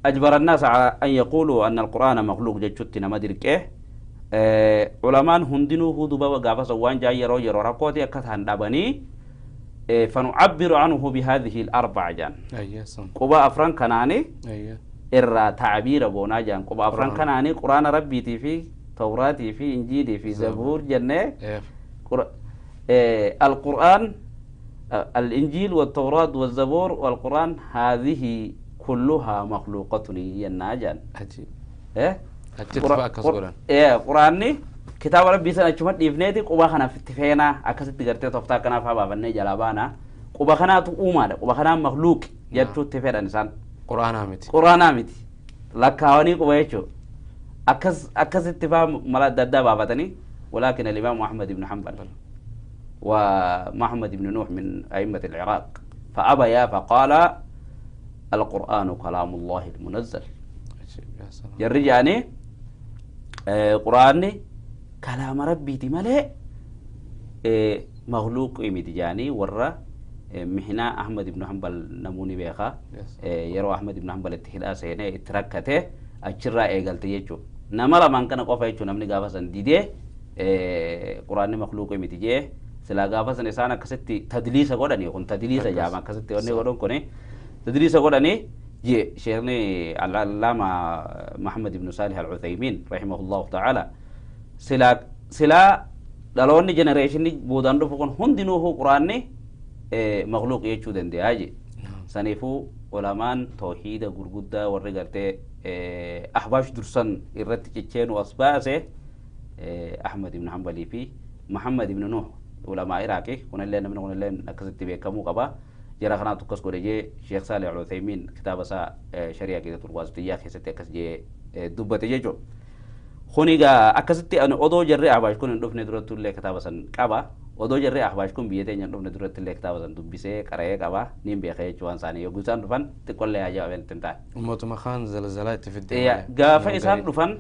[SPEAKER 4] أجبر الناس أن يقولوا أن القرآن مخلوق جتشتنا ما درك علماء هندنو هدوبا وقافا سوان جاي يرو يرو رقوتي أكتان دابني فنعبر عنه بهذه الأربع جان قبا أفران كناني إرى تعبير بونا جان قبا أفران كناني قرآن ربي في توراتي في إنجيلي في زبور جنة القرآن الإنجيل والتوراة والزبور والقرآن هذه كلها مخلوقات يناجان عجيب قرآني كتاب ربي سنة شمت إفنيتي قبا خنا في التفينا أكست تغرتي تفتا كنا فابا بني جلابانا قبا خنا تقوما قبا خنا مخلوق يدتو تفيد إنسان قرآن آمتي لكاوني قبا يشو أكست تفا ملا دادا بابتني ولكن الإمام محمد بن حنبل ومحمد بن نوح من أئمة العراق فأبيا فقال القرآن كلام الله المنزل يرجعني قرآني كلام ربي تملئ مخلوق إمتجاني ورا محنا أحمد بن حنبل نموني بيخا يرو أحمد بن حنبل اتحدا سيني اتركته أجرى إيقلت يجو نمالا من كان قفا يجو نمني غافا ديدي قرآني مخلوق إمتجاه سلا غافا سنسانا كستي تدليس قدني يكون تدليس جاما كستي وني قدن كوني تدريس قراني جي شيخني العلامة محمد بن صالح العثيمين رحمه الله تعالى سلا دالوني جنريشن بودان دو فكون هندينو هو قرآني مخلوق يجو دندي هاجي سنيفو علمان توحيد غرغدا ورغرتي أحباش درسان إرت تشين وأصباسه أحمد بن حنبلي في محمد بن نوح علماء عراقي كنا لنا من كنا لنا أكثر بكمو قبا جرا خنا تقص كورجي شيخ صالح العثيمين كتاب سا شريعة كده الواسطية خيست أكثر دبته يجو خونيغا أكثر أنا أدو جرى أحباش كون ندوف ندرت تولي كتاب سن قبا أدو جرى أحباش كون بيته ندوف ندرت تولي كتاب سن دبسة كرايه قبا نيم بيخي جوان ساني يوجسان دفن تقول لي أجا وين تنتهي
[SPEAKER 3] متمخان زلزلات في الدنيا
[SPEAKER 4] إيه قافة إنسان دفن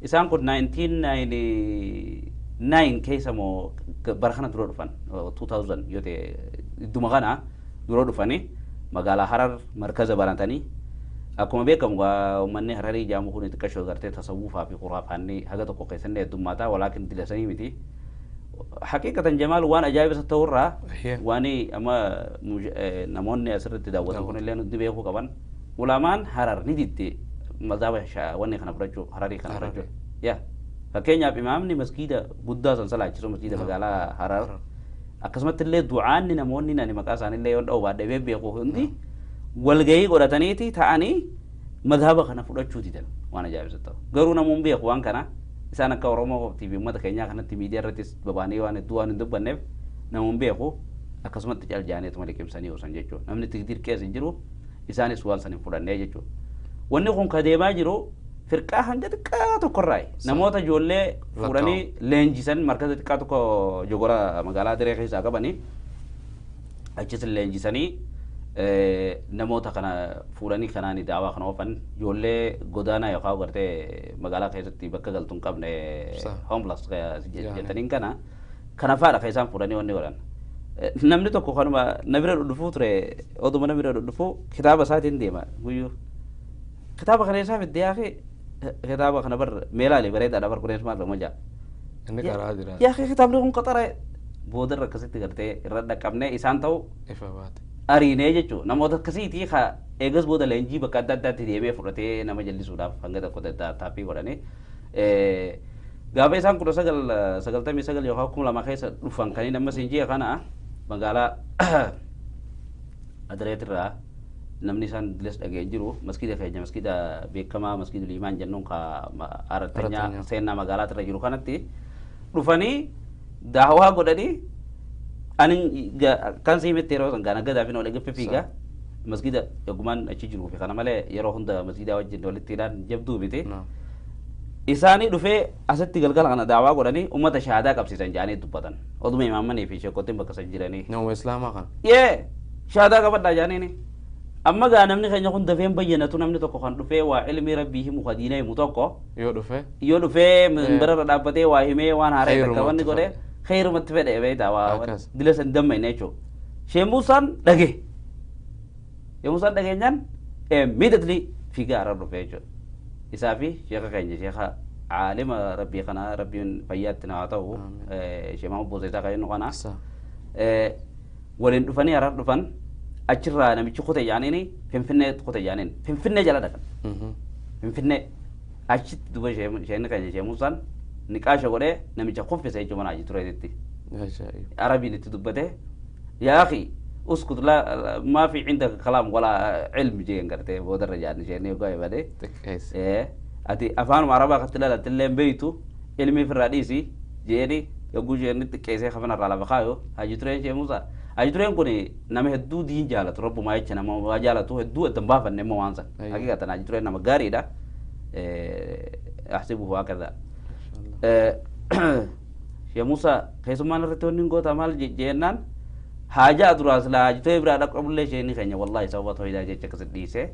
[SPEAKER 4] إنسان كود 1999 كيسا مو برخنا درو دفن 2000 يوتي دمغانا درو دفني مقالة حرر مركز برانتاني أكو مبيكم ومني حرري جامو خوني تكشو غرتي تصوفا في خرافاني حاجة تقو قيسن دماتا ولكن دلساني متي حقيقة جمال وان أجايب ستورا واني أما نموني أسرت تداوت خوني لأنو دبيخو كمان ulamaan harar ni ditte mazhaba wanni kana furacho harari kana furacho ya fakkeenyaaf imaamni masgiida guddaa san salaachisu masgiida magaalaa harar akkasumatti illee du'aan ni namoonni nani maqaa isaanii illee yoo dha'u baadhee beeku hundi walgahii godhataniiti ta'anii mazhaba kana fudhachuu didan waan ajaa'ibsa ta'u garuu namuun beeku waan kana isaan akka oromoo TV uummata keenyaa kanatti miidiyaa irrattis babaanii waan hedduu waan hin dubbanneef namuun beeku akkasumatti caljaaniituma liqimsanii osan jechuudha namni tigdir keessa hin jiru isaanis waan sanin fudhannee jechuudha. Wanni kun kadeemaa jiru firqaa hanga xiqqaa tokkorraayi. Namoota ijoollee fuudhanii leenjisan markaza xiqqaa tokko jogora magaalaa diree keessaa qabanii achis leenjisanii namoota kana fuudhanii kanaan daawaa kana oofan ijoollee godaanaa yookaan gartee magaalaa keessatti bakka galtuun qabne homeless jettaniin kana faadha kan isaan fuudhanii wanni godhan. namni tokko kanuma nabira dhufuu ture oduma nabira dhufuu kitaaba isaatiin deema guyyuu kitaaba kana isaa fidde yaafi kitaaba kana bar meelaali bareedaadha bar kunees maal lama jaa
[SPEAKER 3] inni karaa jira
[SPEAKER 4] yaafi kitaabni kun qaxara boodarra akkasitti gartee irra dhaqqabnee isaan ta'u
[SPEAKER 3] ifa baate
[SPEAKER 4] ariinee jechuu namoota akkasiitii ka eegas booda leenjii bakka adda addaatti deemee fudhatee nama jallisuudhaaf hanga tokko taappii godhanii gaafa isaan 1999 yookaan 2000 keessa dhufan kan inni amma siinjii kana magaalaa Adireetirraa namni isaan diles dhagee jiru masgiida keenya masgiida beekamaa masgiidul imaan jennuun ka arattanyaa seenaa magaalaatirra jiru kanatti dhufanii daawaa godhanii ani kan siimette yeroo san gaana gadaa fi na waliin fiiga masgiida egumaan achi jiru fi kana malee yeroo hunda masgiidaa wajjin walittiidhaan jabduu miti isaanii dhufee asitti galgala kana daawaa godhanii ummata shahaadaa qabsiisan jedhanii dubbatan oduma imaamanii fi sheekottiin bakka san jiranii
[SPEAKER 3] nama islaamaa kan
[SPEAKER 4] yee shahaadaa qabadhaa jedhanii amma gaa namni keenya kun dafeen bayyanatu namni tokko kan dhufee waa ilmi rabbii himu ka diina himu tokko yoo dhufee birarra dhaabbatee waa himee waan haaree takka wanni godhee khayrumatti fedhe beeyta waa dila san dammayne jechuudha Sheekh Muusaan dhage Muusaan dhageenyaan immediately fiigaa harar dhufee jechuudha isaa fi sheekha keenya sheekha caalima rabbii kana rabbiin fayyaatti na haa ta'u Sheekh Mahamud Boosaisaa kan jennu kana waliin dhufanii harar dhufan achirraa namichi kute yaaniini Finfinnee kute yaaniin Finfinnee jala dhaqan Finfinnee achitti duba sheenni keenya Sheekh Muusaan niqaasha godhee namicha kuffise jechuun mana achi tureetti arabiin itti dubbate yaa akhi اسكت لا ما في عندك كلام ولا علم جين قرتي بودر رجال شيني قوي بدي اتي افان عربا قتلا تلين بيتو علمي في الرئيسي جيني يقول جيني تكيسي خفنا على بخايو هاجي ترين شي موسى هاجي ترين كوني نما هدو دين جالت رب ما يچنا ما جالت هدو تنبا فن ما وانسا حقيقه هاجي ترين نما غاري دا احسبه هكذا يا موسى كيسما نرتون نغو تمال جينان حاجة أدراس لا جتوي برادك قبل شيء نخيني والله سوى تويدا جت كسديسه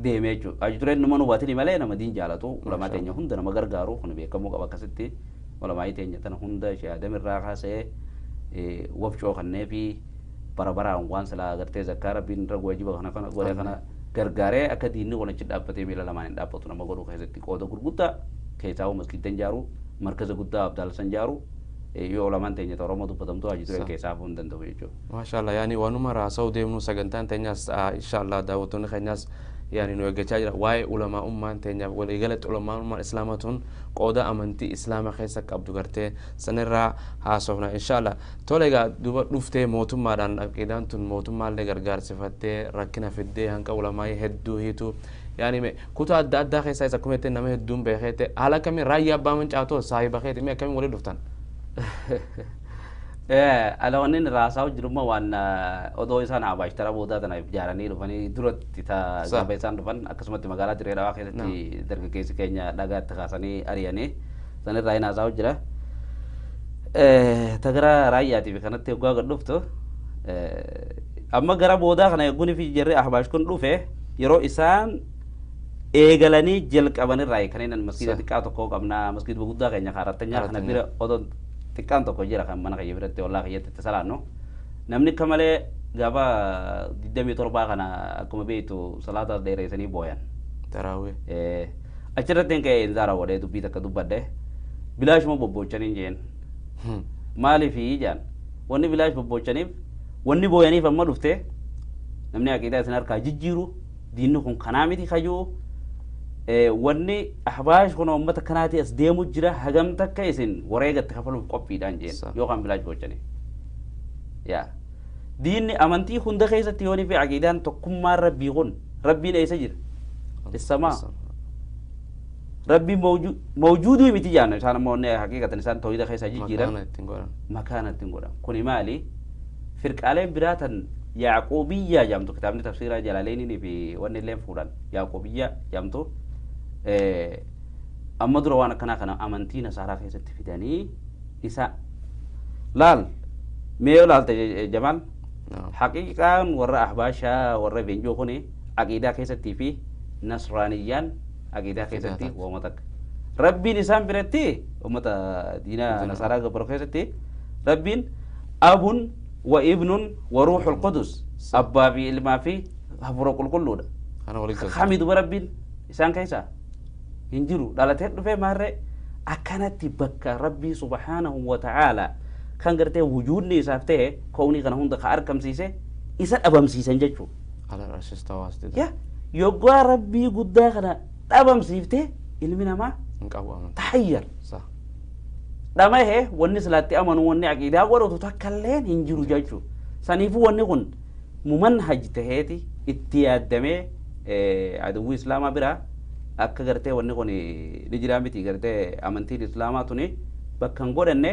[SPEAKER 4] ديمجو أجتورين نمانو باتني ماله نما دين جالتو ولا ما تيجي هندا نما غرغارو خن بيكمو كبا كسدي ولا ما يتيجي تنا هندا شيء هذا من راحة سه وفشو خنّي في برا وان سلا أغرتي زكارة بين رغوي جبا خنا خنا غوري خنا غرغارة أكديني ولا شيء دابتي ميلا لما ندابتو نما غورو كسدي كودا غرغوتا كيساو مسكين تنجارو مركز غودا عبدال سنجارو yoo ulamaan teenya Oromoo dubbatamtu hajii ture keessaa fuun danda'u jechuudha.
[SPEAKER 3] Maashaallah yaani waanuma raasa'u deemnu sagantaan teenyas inshaallah daawwattoonni keenyas yaani nu eeggachaa jira waa'ee ulamaa ummaan teenyaaf waliigalatti ulamaa ummaan islaamaa tun qooda amantii islaama keessa qabdu gartee sanirraa haasofna inshaallah. Tole egaa duuba dhuftee mootummaadhaan aqiidaan tun mootummaallee gargaarsifattee rakkina fiddee hanqa ulamaa hedduu hiitu yaani kutaa adda addaa keessaa isa kumette nama hedduun beekete haala kamiin raayyaa abbaa mancaatoo saahiba keeti mee akkamiin walii dhuftan?
[SPEAKER 4] Alawannin raasaa jirummaa waan odoo isaan habaashtara boodaa tana ijaaranii dhufanii duratti gaafa isaan dhufan akkasumatti magaalaa Dirree Dhawaa keessatti dargaggeessi keenya dhagaatti kaasanii ari'anii sanirraa hin haasa'u jira. Tagara raayyaatiif kanatti eeguu gad dhuftu amma gara boodaa kana eeguun fi jirri ahbaash kun dhufe yeroo isaan eegalanii jalqabanirraa kanneen masjiida xiqqaa tokko qabna masjiida guddaa keenya kaarattanyaa kana bira odoo xiqqaan tokko jira kan mana kiyya biratti wallaa kiyyatti itti salaannu namni akka malee gaafa 27 kana akkuma beektu salaata dheereessanii booyan
[SPEAKER 3] taraawee
[SPEAKER 4] achirratti hin ka'e inzaara godhee dubbii takka dubbadde bilaashuma bobboochanii jeen maaliifi jaan wanni bilaash bobboochaniif wanni booyaniif amma dhufte namni aqiidaa isin harkaa jijjiiru diinni kun kanaa miti kayyuu wanni ahbaash kun uummata kanaati as deemu jira hagam takka isin wareegatti kafaluuf qophiidhaan jeen yookaan bilaash bobboochanii yaa diinni amantii hunda keessatti yoonii fi aqiidaan tokkummaan rabbii kun rabbiin eessa jira issamaa rabbi mawjuuduu miti jaanna isaan ammoo haqiiqatan isaan tawhiida keessa jijjiiran makaana ittiin godhan kuni maali firqaaleen biraatan yaaqoobiyyaa jaamtu kitaabni tafsiiraa jalaaleenii fi wanni illee fuudhan yaaqoobiyyaa jaamtu amma dura waan akkanaa kana amantii nasaaraa keessatti fidanii isa laal mee laalte jamaal haqiiqaan warra ahbaashaa warra beenjoo kuni aqiidaa keessattii fi nasraaniyyaan aqiidaa keessatti ummata rabbiin isaan biratti ummata diina nasaaraa gabbaroo keessatti rabbiin abun wa ibnun wa ruuxul qudus abbaa fi ilmaa fi hafuura qulqulluudha hamidu rabbiin isaan keessa hin jiru dhalatee dhufee maarree akkanatti bakka rabbii subhaanahu wa ta'aalaa kan gartee wujuudni isaaf ta'e kownii kana hunda ka argamsiise isa dhabamsiisan jechuudha yoggaa rabbii guddaa kana dhabamsiifte ilmi namaa tahayyar dhamahe wanni silaatti amanu wanni aqiidaa godhatu takkalleen hin jiru jechuudha saniifuu wanni kun mumanhaj taheeti itti yaaddamee aduwwii islaamaa biraa akka gartee wanni kun ni jiraa miti gartee amantiin islaamaa tuni bakka hin godhanne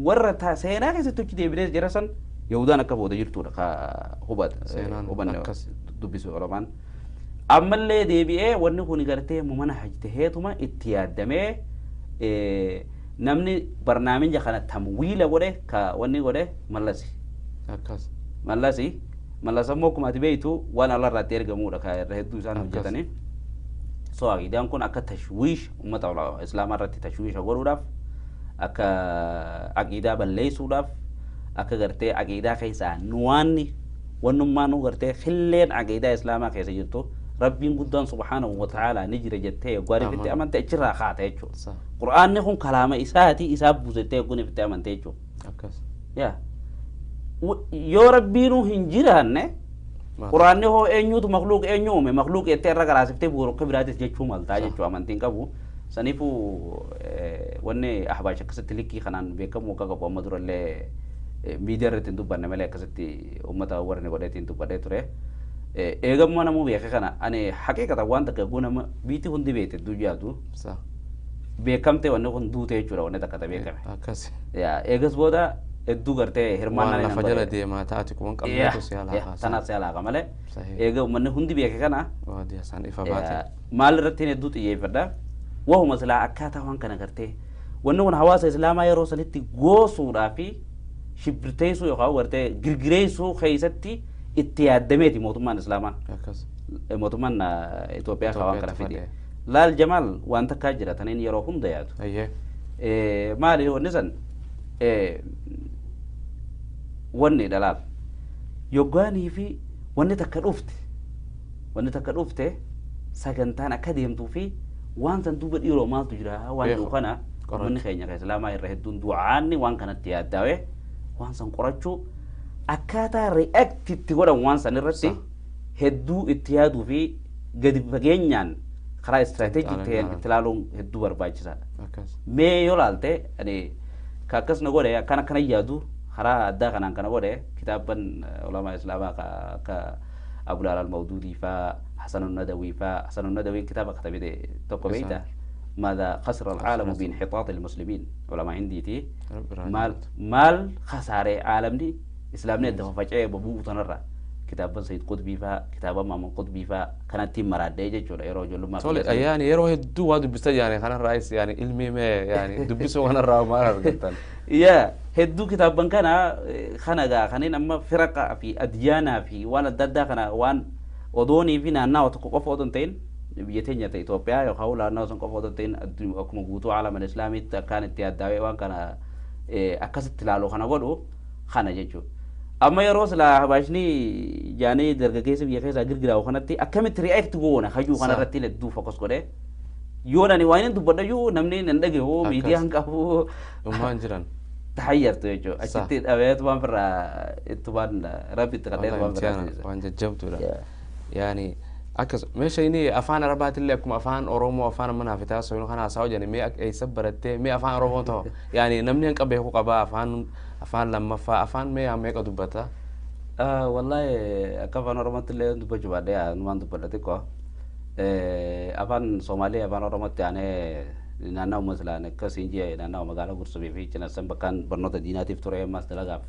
[SPEAKER 4] warra seenaa keessatti hojii deebinees jira san yahudaan akka booda jirtuudha ka hubanne dubbisu oromaan ammallee deebi'ee wanni kun gartee mumanhaj taheetuma itti yaaddamee namni barnaamija kana tamwiila godhe ka wanni godhe mallasi mallas ammoo akkuma ati beektu waan Allah irratti ergamuudha ka irra hedduu isaan hojjetanii so aqiidaan kun akka tashwiish ummata islaamaa irratti tashwiisha godhuudhaaf akka aqiidaa balleessuudhaaf akka gartee aqiidaa keessaa nuwaanni wannummaa nu gartee khilleen aqiidaa islaamaa keessa jirtu rabbiin guddaan subhaanahu wa ta'aalaa ni jira jettee gwaariif itti amante achirraa kaata jechuudha qur'aanni kun kalaama isaati isaa buusettee guniif itti amante jechuudha yoo rabbiinuu hin jiraanne qur'aanni hoo eenyuutu makluuq eenyu uume makluuq jettee irra garaasiftee bu'uura biraatis jechuu maltaa jechuu amantiin qabu saniifuu wanni ahbaash akkasitti likkii kanaan beekamu akka qabu amma durallee miidiyaa irratti hin dubbanne malee akkasitti uummata warri godheetiin dubbadhee ture eegamuma namuu beeke kana ani haqiiqatan waan takka gunama biitii hundi beekte duyyaatu beekamte wanni kun duute jechuudha wanni takka ta beekame eegas booda hedduu gartee hirmaannaa
[SPEAKER 3] lafa jala deemaa taati kun qabneetu si alaaqa
[SPEAKER 4] tanaaf si alaaqa malee eega uummanni hundi beeke kana maal irratti hedduu xiyyeeffadha wahuma silaa akkaataa waan kana gartee wanni kun hawaasa islaamaa yeroo sanitti goosuudhaa fi shibbirteessuu yookaan gartee girgireessuu keessatti itti yaaddameeti mootummaan islaamaa mootummaan Itoophiyaa kan waan kana fide laal jamaal waan takkaa jira taniin yeroo hunda yaadu maali wanni san wanni dhalaal yoggaanii fi wanni takka dhufte sagantaan akka deemtuu fi waan san duuba dhiiroo maaltu jira waan jiru kana ummanni keenya ka islaamaa irra hedduun du'aanni waan kanatti yaaddawe waan san qorachuu akkaataa react itti godhan waan san irratti hedduu itti yaaduu fi gadi fageenyaan karaa istiraatiijii ta'een itti ilaaluun hedduu barbaachisaadha. Mee yoo laalte ka akkas na godhe akkana kana yaadu karaa addaa kanaan kana godhe kitaaban ulamaa islaamaa ka Abul Ala al-Mawdudi faa Hasan al-Nadawi faa Hasan al-Nadawi kitaaba katabite tokko beeyta ماذا خسر العالم بانحطاط المسلمين علماء هنديتي مال خسارة عالم دي إسلامنا ده فجأة ببوء تنرى كتاب سيد قطبي فا كتاب مام قطبي فا كانت تيم مراد ديجا جولا يروح جلو ما
[SPEAKER 3] يعني يروح الدو هذا بس يعني خان الرئيس يعني علمي ما يعني دبسوا خان الرأو ما أعرف
[SPEAKER 4] يا هدو كتاب بنكنا خنا خانين أما فرقة في أديانا في وانا ددا خنا وان ودوني فينا ناو تقف ودنتين بيتين يا إثيوبيا يخاول أنا أصلا كفوتين أكمل جوتو عالم الإسلامي كانت تياداوي وان كان أكست تلالو خنا قولو خنا جيجو أما يروس لا باشني يعني درجة كيس بيخيس أجر جراو خنا تي أكمل رياكت جونا خجو خنا رتيل الدو فوكس كده يونا نيوانين تبدا يو نمني نندقي هو ميديا هنكافو
[SPEAKER 3] ومانجران
[SPEAKER 4] تحيرت يجو أشتيت أبيت وان فرا تبان رابط كده وان فرا
[SPEAKER 3] وان جبتو يعني أكس مش إني أفان ربات اللي أكم أفان أورومو أفان منها في تاسو إنه خنا ساوي يعني مي أي سبرت مي أفان أورومو تو يعني نمني إنك أبيه قبا أفان لما أفان مي هم يك أدوبتا
[SPEAKER 4] والله أكفان أورومو اللي دبجوا بعدها نمان دبلتي كوا أفان سومالي أفان أورومو يعني نانا مثلا كسينجي نانا مقالة قرصبي في كنا سبكان برنوت ديناتي في توري ماس تلاقى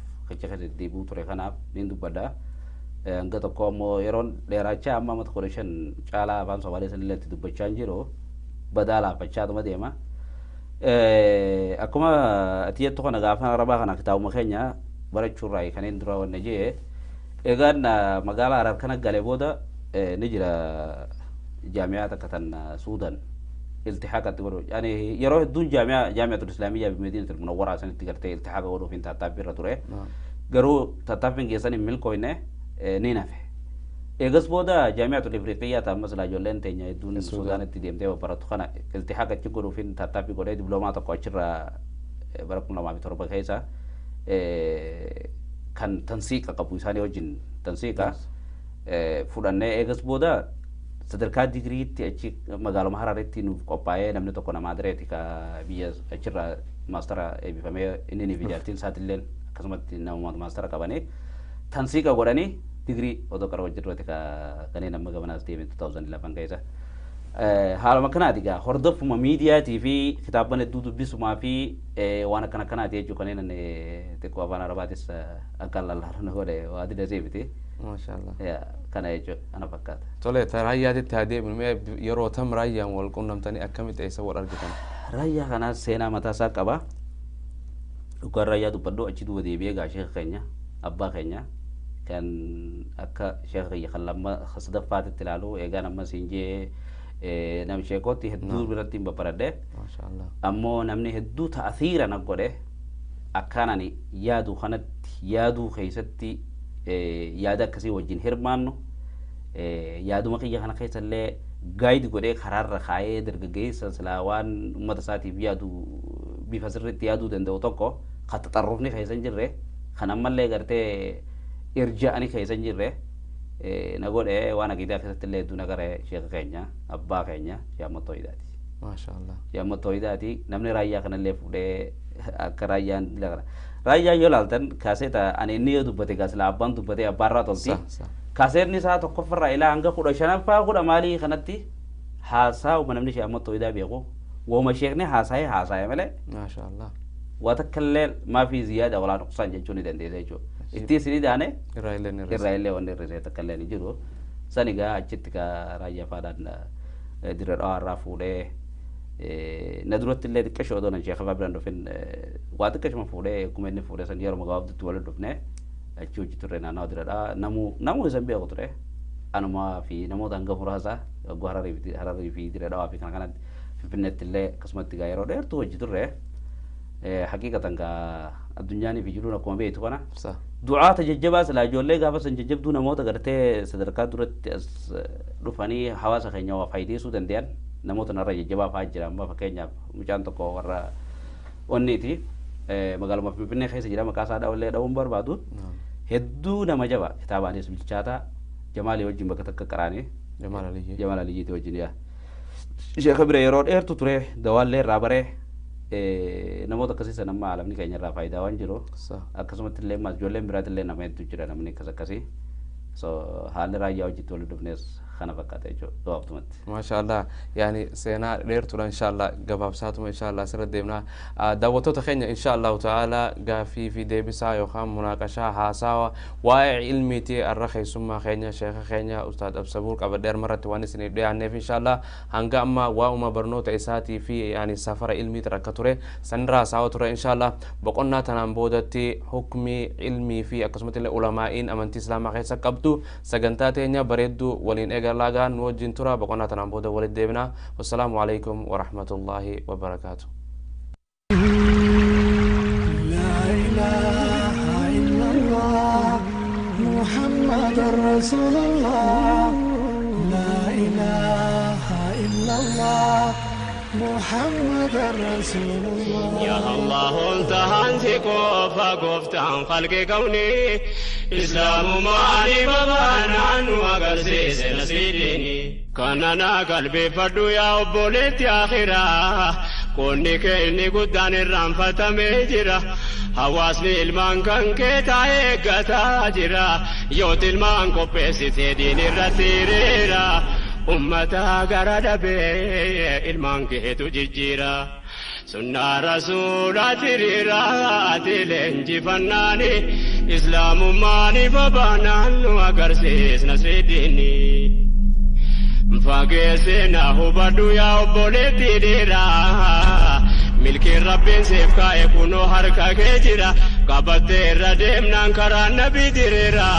[SPEAKER 4] كذا ديبو توري خنا نين دبدا enggak toko mo yeron daerah cama mat korection cala ban so wale senile tu bachanjiro badala pachat ma dema akuma atiya to kana gafa raba kana kitabu makenya bara churai kanin dura wonne je egan magala arar kana gale boda nijira jami'at katan Sudan التحاقات تقولوا يعني يروح دون جامعة الإسلامية بمدينة المنورة عشان تقدر التحاق ورو فين تعتبر ترى قرو تعتبر جيسان ملكوينه نينافه إيجاز بودا جامعة الإفريقية تام مثلا جولين تيجي دون السودان تديم تيجي برا تخنا التحاق تقولوا فين تعتبر قولي دبلومات كوتشرا برا كنا ما بيتورب كيسا كان تنسيق كابوساني وجن تنسيقا فلان إيجاز بودا sadarkaa digriitti achi magaaluma Hararitti nuuf qophaa'ee namni tokko nama adireeti ka biyya achirraa maastara eebbifamee inni viidiyaartiin saatilleen akkasumatti nama maastara qabanii tansiiqa godhanii digrii odoo qaroo jirrooti ka kanneen amma gabanaas deeme 2011 keessa haaluma kanaati gaa hordofuma miidiyaatii fi kitaabban hedduu dubbisumaa fi waan akkana kanaati jechuu kanneen xiqqoo afaan arabaatis akka lallaaran godhe waa dida seebiti.
[SPEAKER 3] MashaAllah.
[SPEAKER 4] Ya, kana jechuudha ana fakkaata.
[SPEAKER 3] Tole raayyaatti itti adeemnu yeroo tam raayyaan wal qunnamtanii akkamitti eessa wal argitan?
[SPEAKER 4] Raayyaa kana seenaa mataa isaa qaba. Dhugaan raayyaa dubbadhu achi duuba deebi'ee gaa sheekha keenya abbaa keenya kan akka sheekha kiyya kan lamma sadaffaatitti ilaalu eegaan amma siinjee nam sheekootti hedduu biratti hin babbaradde.
[SPEAKER 3] MashaAllah.
[SPEAKER 4] Ammoo namni hedduu ta'athiira na godhe akkaanani yaadu kanatti yaaduu keessatti yaada akkasii wajjin hirmaannu yaaduma kiyya kana keessallee gaayidi godhee karaarra kaayee dargaggeessa silaa waan uummata isaatiif yaadu bifa sirriitti yaaduu danda'u tokko kan xaxarrufni keessa hin jirre kan ammallee gartee irja'anii keessa hin jirre na godhee waan aqiidaa keessatti illee hedduu nagara sheekha keenya abbaa keenya Shaammat Tooyidaati.
[SPEAKER 3] MashaAllah.
[SPEAKER 4] Shaammat Tooyidaati namni raayyaa kanallee fuudhee akka raayyaan raayyaa yoo laaltan kaaseeta ani inni yoo dubbate gaasila abbaan dubbate abbaarraa tolti kaaseetni isaa tokkoffarraa ilaa hanga 15ffaa 10 maalii kanatti haasaa'uma namni Shaammat Tooyidaa beeku wooma sheekni haasa'e malee
[SPEAKER 3] MashaAllah.
[SPEAKER 4] waa takkallee maafii ziyaada walaa nuqsaan jechuu ni dandeessa jechuudha itti isinii daane irraa illee wanni irrisee takkallee ni jiru san egaa achitti ka raayyaa faadhaan dira dhawaarraa fuudhee na duratti illee xiqqashoo odoo nan sheekha biraan dhufin waa xiqqashuma fuudhee akkuma inni fuudhee san yeroo gabaabduutti waliin dhufne achi hojii turre naannoo diradhaa namuu isan beeku ture anumaa fi namoota hanga muraasa waggoo hararii fi diradhaa fi kana kanatti finfinneetti illee akkasumatti gaa yeroo dheertuu hojii turre haqiiqatan gaa addunyaanii fi jiruun akkuma beektu kana du'aata jajjabaa silaa ijoollee gaafa san jajjabduu namoota gartee sadarkaa duratti as dhufanii hawaasa keenya waa faayideessuu danda'an namoota narra jajjabaa fa'aa jira amma fakkeenyaaf mucaan tokko warra onniti magaaluma Finfinnee keessa jira maqaa isaa dhawallee dhawuun barbaadu hedduu nama jaba kitaabaanis bilchaata Jamaali wajjin bakka takka qaraane Jamaal Aliyyiiti wajjin yaa Sheekh bira yeroo dheertu ture dawaallee irraa baree namoota akkasii sana amma alamni keenya irraa faayidaa waan jiru akkasumatti illee mas ijoolleen biraatillee nama hedduu jira namni akkas akkasii so haalli raayyaa wajjitti wal dhufnes kana fakkaata jechuudha gabaabtumatti.
[SPEAKER 3] Maashaallah yaani seenaa dheertuudha inshaallah gabaabsaatuma inshaallah asirra deemna daawwattoota keenya inshaallah ta'ala gaafii fi deebisaa yookaan munaaqashaa haasawa waa'ee ilmiitii arra keessummaa keenya sheekha keenya ustaad Absabuur qabadheer marratti waan isiniif dhiyaanneef inshaallah hanga amma waa'uma barnoota isaatii fi yaani safara ilmiitti rakka ture sanirraa haasawa ture inshaallah boqonnaa tanaan boodatti hukmii ilmii fi akkasumatti illee ulamaa'iin amantii islaamaa keessa qabdu sagantaa teenya bareedduu waliin eegallagaan nu wajjin tura boqonnaa tanaan booda walitti deebina wassalaamu alaikum warahmatullaahi wabarakaatu.
[SPEAKER 2] لا إله إلا الله محمد رسول الله لا إله إلا الله محمد رسول الله
[SPEAKER 1] يا الله انت هانتي كوفا كفتان خلق كوني إسلام مالي بابان عنه وقرسيس نسيديني كاننا قلبي فردو يا أبوليت يا خيرا كوني كيني قدان الرنفة ميجرا حواسني المان كان كيتا إيقاتا جرا يوت المان كوبيسي تيدين الرسيريرا أمتا قرد بي المان كيتو جيجيرا سنة رسولات ريرات لنجي فناني إسلام ماني فبانان وقرسيس نسيديني فاقسنا هبادو يا أبوليتي ديرا ملكي ربي سيفكا يكونو حركا كيجيرا قبضي رديم نانكرا نبي ديرا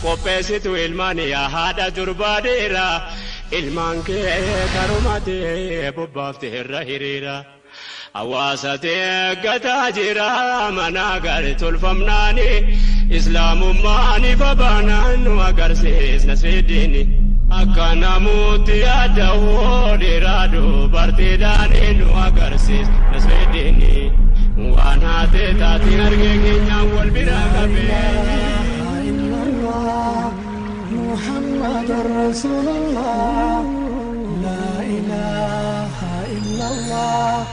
[SPEAKER 1] قبسيتو الماني يا هادا دربا ديرا المان كي كاروماتي ببافتي الرهيريرا أواساتي قتاجرا مناقر تلفمناني إسلام ماني فبانان وقرسيس نسيديني أكنا موتي أدهو ديرادو برتداني وقرسيس نسيديني وانا تتاتي نرقيني ناول براقبي
[SPEAKER 2] إلا الله محمد رسول الله لا إله إلا الله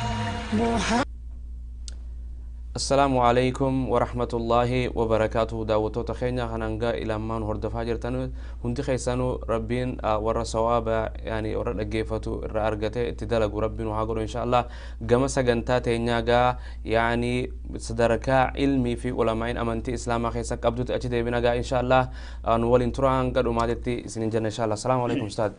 [SPEAKER 2] محمد
[SPEAKER 3] السلام عليكم ورحمة الله وبركاته دعوتو تخينا هننجا إلى من هردفا جرتانو هنتي خيسانو ربين ورا صوابا يعني ورا الجيفتو الرأرجته اتدلق ربين وهاجر إن شاء الله جمع سجنتات ينجا يعني صدركا علمي في علماء أمانتي إسلام خيسك أبدو تأتي بنجا إن شاء الله نولين تران قد ومادتي سنجنا إن شاء الله السلام عليكم أستاذ.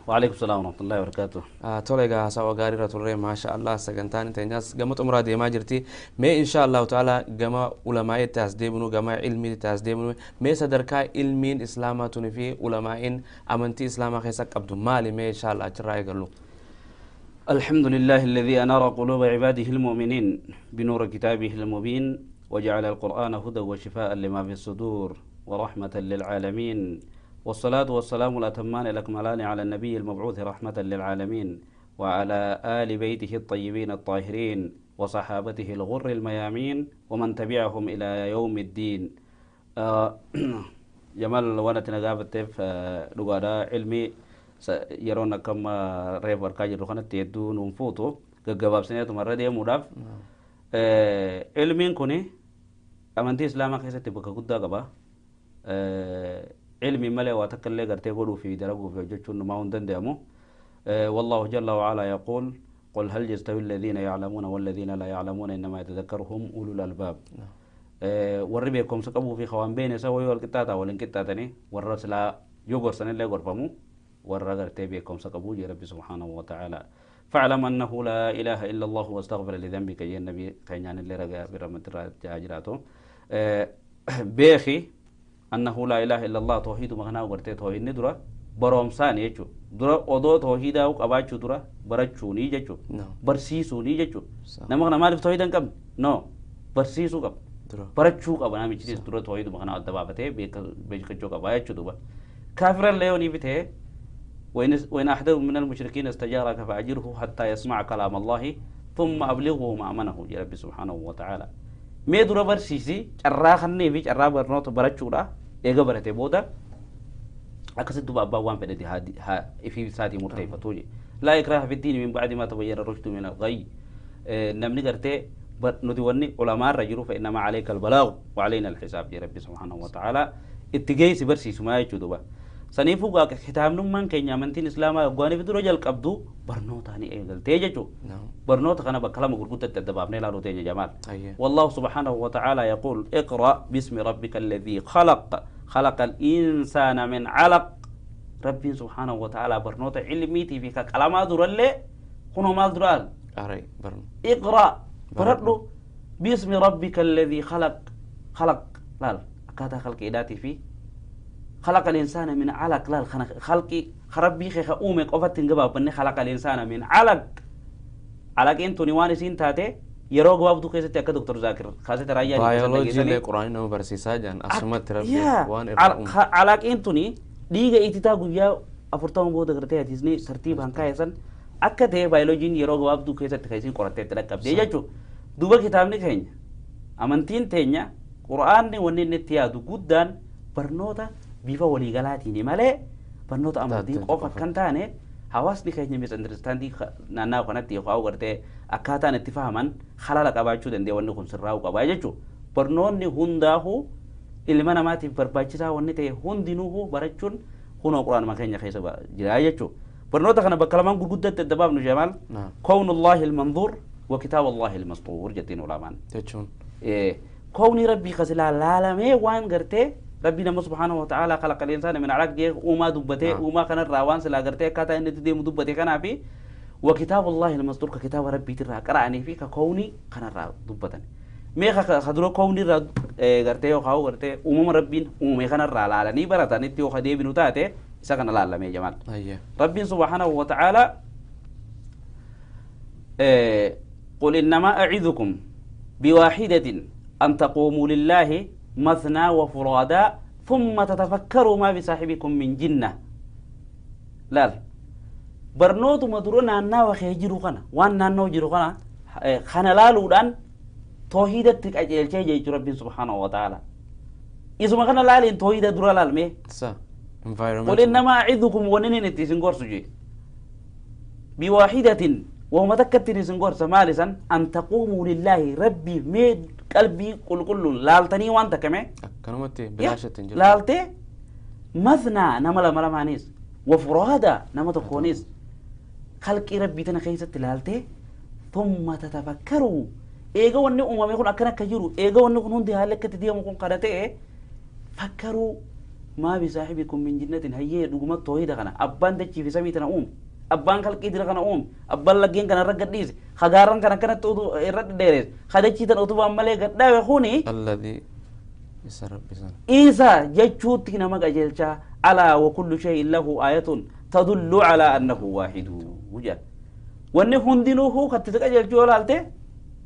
[SPEAKER 4] وعليكم السلام ورحمة الله وبركاته.
[SPEAKER 3] توليغا سوا غاري رتولري ما شاء الله سجنتان تنجاس جمع أمراض ما جرتي ما إن شاء الله تعالى جمع علماء تاسديبنو جمع علمي تاسديبنو ما صدركا علمي إسلاماتون في علماء أمانتي إسلام خيسك عبد مالي ما إن شاء الله أجرى يقولوا.
[SPEAKER 4] الحمد لله الذي أنار قلوب عباده المؤمنين بنور كتابه المبين وجعل القرآن هدى وشفاء لما في الصدور ورحمة للعالمين والصلاة والسلام الأتمان الأكملان على النبي المبعوث رحمة للعالمين وعلى آل بيته الطيبين الطاهرين وصحابته الغر الميامين ومن تبعهم إلى يوم الدين. جمال وانا تنقابت تف لغادا علمي يرونا كما ريف وركاجر رخانة تيدون ونفوتو قباب سنة مرة دي مداف علمين كوني أمانتي إسلاما خيسة تبقى قد قبا علمي ملأ واتكلم قرتي قولوا في درجة في جتشون ما هندن دامو والله جل وعلا يقول قل هل يستوي الذين يعلمون والذين لا يعلمون إنما يتذكرهم أولو الألباب وربيكم سكبوا في خوان بين سوي والكتاتا والانكتاتني والرسل يوغر سنة اللي غرفمو والرغرتي بيكم سكبوا يا ربي سبحانه وتعالى فاعلم أنه لا إله إلا الله واستغفر لذنبك يا النبي كينان اللي رجع برحمة جاجراته بيخي أنه لا إله إلا الله توحيد مغنى ورتي توحيد ندرة برومسان يجو درا أدو توحيد أو أباجو درا برجو نيجو برسيسو نيجو نمغنا ما توحيد كم نو برسيسو كم برجو كم أنا ميجي درا توحيد مغنى الدبابته بيجو كم بايجو دوبا كافر الليوني بته وإن أحد من المشركين استجارك فأجره حتى يسمع كلام الله ثم أبلغه مأمنه يا رب سبحانه وتعالى ما دور برسيسي جرا خني في جرا برنوت برچورا إيجا برته بودا أكسد دب أبا وان بدي هادي في ساتي مرتفع توجي لا إكراه في الدين من بعد ما تبين الرشد من الغي نمني قرتي ندوني علماء رجلوا فإنما عليك البلاغ وعلينا الحساب يا رب سبحانه وتعالى اتجاه سبرسي سما يجودوا سنيفو قاك ختام نمان كينيا منتين إسلاما غاني في درجة القبضو برنوت هني إيجل تيجو برنوت خنا بكلام قرقوت التدبابني لا روتين جمال والله سبحانه وتعالى يقول اقرأ باسم ربك الذي خلق الإنسان من علق ربي سبحانه وتعالى برنوت علميتي في كلامات درلة كنو مال درال اقرأ برضو باسم ربك الذي خلق لا أكاد خلق إداتي فيه خلق الإنسان من علق لا خلقي خربي خي أمك أفتن جباب بني خلق الإنسان من علق إنتو نواني سين تاتي يروق وابدو كيسة تأكد دكتور زاكر خاصة رأيي
[SPEAKER 3] بيولوجي لقرآن نو برسيسا جان أسمت ربي وان
[SPEAKER 4] علق إنتو ني ديجا إتتاقو يا أفرطان بودا كرتي هتيزني ترتيب هنكا يسن أكده بيولوجي يروق وابدو كيسة تكيسين قرأتي تلقب ديجا دوبا كتابني كينيا أمانتين تينيا قرآن ني وني نتيادو قدان برنوتا بيفا وليغالاتيني مالي برنوتا أمانتين قوفا كنتاني hawaasni keenya misunderstanding naannaa kanatti yoo gartee akkaataan itti fahaman halala qabaachuu danda'e wanni kun sirraa'uu qaba jechuudha. Barnoonni hundaahu ilma namaatiif barbaachisaa wanni ta'e hundinuu barachuun kunoo quraanuma keenya keessa jira jechuudha. Barnoota kana bakka lamaan gurguddatti adda baafnu Jamaal kawnullaahi ilmanzuur wa kitaabullaahi ilmasxuur jettiin ulamaan.
[SPEAKER 3] Jechuun.
[SPEAKER 4] Kawni rabbii kasilaa laalamee waan gartee ربنا سبحانه وتعالى خلق الإنسان من علق ديه وما دبته وما كان الروان سلا قرته كاتا إن تدي مدبته كان في وكتاب الله المصدر ككتاب ربي ترى قرأني فيه ككوني كان الرا دبتني ميخا خدرو كوني را قرته وخاو قرته ربين كان الرا لا ني برتاني تيو خدي بنوتاته سكن الله لما يا جمال ربي سبحانه وتعالى قل إنما أعذكم بواحدة أن تقوموا لله مثنى وفرادا ثم تتفكروا ما بصاحبكم من جنة لا برنوت مدرونا أننا وخيجرو خنا وأننا نوجرو خنا خنا لا لودان توحيدتك أجل شيء رب سبحانه وتعالى إذا ما خنا لا لين توحيد درا لالمي قل إنما أعذكم ونني نتيسنغور سجي بواحدة وهم تكتني سنغور سمالسا أن تقوموا لله ربي ميد قلبي كل لالتني وانت كمي
[SPEAKER 3] كنمتي بلاشة تنجل
[SPEAKER 4] لالتي مثنى نملا ملا مانيس وفرادا نمت خونيس خلق ربي تنا خيست لالتي ثم تتفكروا ايغا وني امامي كون اكنا كجرو ايغا وني كون هندي حالك تديم كون قدته فكروا ما بصاحبكم من جنة هي دغما توحيد كنا ابان دچي في سميتنا أبان خلق إدرا كنا أبان لجين كنا رجع ديس خجارن كنا تو رد ديرس خدا شيء تنو تو بامله قد وخوني
[SPEAKER 3] الذي يسر بسان
[SPEAKER 4] إيسا جشوت كنا ما جالشا على وكل شيء له آية تدل على أنه واحد وجد وأنه هندينه هو كتير جالشوا ولا ألته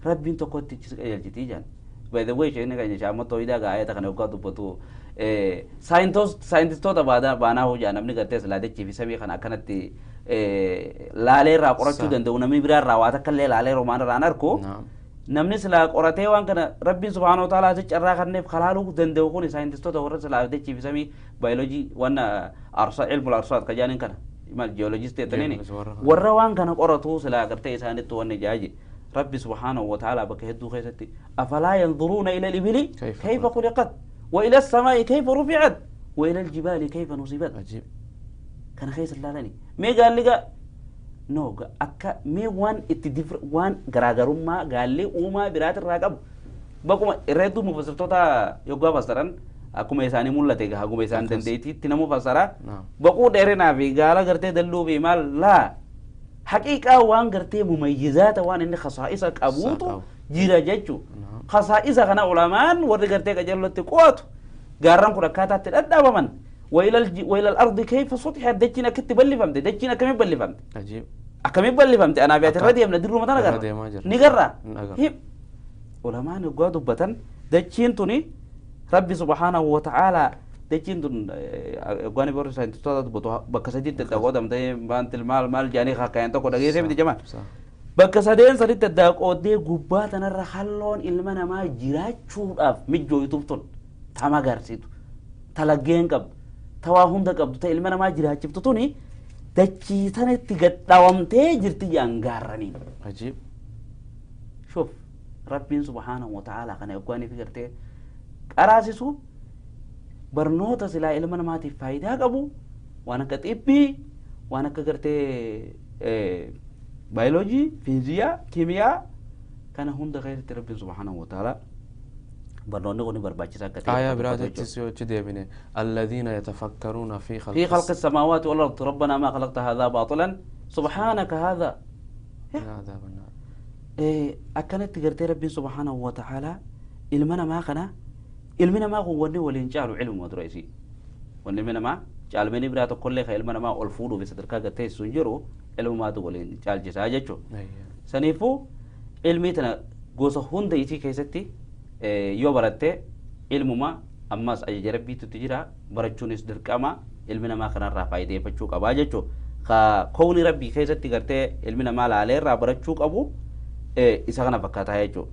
[SPEAKER 4] ربي أنت كنت تيجي جالشي تيجان by the way شيء نكاين شامو تويدا كاية تكنا وكاتو بتو ساينتست تو تبادا بانا هو جانا من قرتة سلادة كيف سامي خنا كانت لالي راقورة دندو نمني برا راواتا كله لالي رومان رانر كو نمني سلا قرته وان كنا ربي سبحانه وتعالى تجرا خنّي خلالو دندو كوني ساينتستو تورا سلادة كيف سامي بيولوجي وانا أرصاد علم الأرصاد كجانين كنا مال جيولوجيست تنيني ورا وان كنا قرته سلا قرته ساينتستو وانا جاجي ربي سبحانه وتعالى بكهدو خيستي أفلا ينظرون إلى الإبل كيف خلقت وإلى السماء كيف رفعت وإلى الجبال كيف نصبت عجيب كان خيس اللالني مي قال لي نو أكا مي وان اتدفر وان غراغرون ما قال لي وما برات الراقب بقوم إردو مفسرتوتا يوغا فسران أكو ميساني مولتك أكو ميسان تنديتي تنمو فسرا بقو ديرنا في قالا قرتي دلو بمال لا حقيقة وان قرتي مميزات وان إن خصائصك أبوتو جيرا جيتشو خصائص خنا علماء ورد قرتي كجلو تقواتو قارن كنا كاتا تلدى من وإلى الأرض كيف سطحت دجينا كنت بلي فهمت دجينا كم بلي فهمت
[SPEAKER 3] عجيب
[SPEAKER 4] كم بلي فهمت أنا بيت الردي من الدرو متى نقرأ نقرأ هيب علماء نقعدوا بتن دجين توني ربي سبحانه وتعالى دجين تون قاني بورس أنت تطلع بتوه بكسديد تتقعد أمتى بانت المال جاني خاكين تقعد أجي سيف دجمان bakka sadeen saditti daaqoodee gubbaa tanarra halloon ilma namaa jiraachuudhaaf mijjooytuuf tun tama agarsiitu talaggeen qabdu tawaa hunda qabdu ta ilma namaa jiraachiftu tuni dachii sanatti gadhaawamtee jirti jaan gaarranii
[SPEAKER 3] ajiib
[SPEAKER 4] shuf rabbiin subhaanahu wa ta'aalaa kana eegwaanii fi gartee qaraasisu barnoota silaa ilma namaatiif faayidaa qabu waan akka xibbii waan akka gartee baayoloojii fiiziyaa kiimiyaa kana hunda keessatti rabbiin subhaanahu wa ta'aalaa برنامج كوني برباچي ساكتي
[SPEAKER 3] آية براتي تسيو تشدي بني الذين يتفكرون في
[SPEAKER 4] خلق السماوات والأرض ربنا ما خلقت هذا باطلا سبحانك هذا
[SPEAKER 3] عذاب النار
[SPEAKER 4] أكنت تقرتي ربي سبحانه وتعالى علمنا ما خنا علمنا ما هو وني ولين جعلوا علم مدرسي ونمنا ما جعل مني برات كل خير علمنا ما الفود بستركا قتي سنجرو علم ما تقولين جعل جساجتشو سنيفو علمي تنا جوز هون دايتي كيستي yoo baratte ilmuma ammas ajaja rabbiitu jira barachuunis dirqama ilmi namaa kanarraa faayideeffachuu qabaa jechuu ka kowni rabbii keessatti gartee ilmi namaa laaleerraa barachuu qabu isa kana fakkaataa jechuu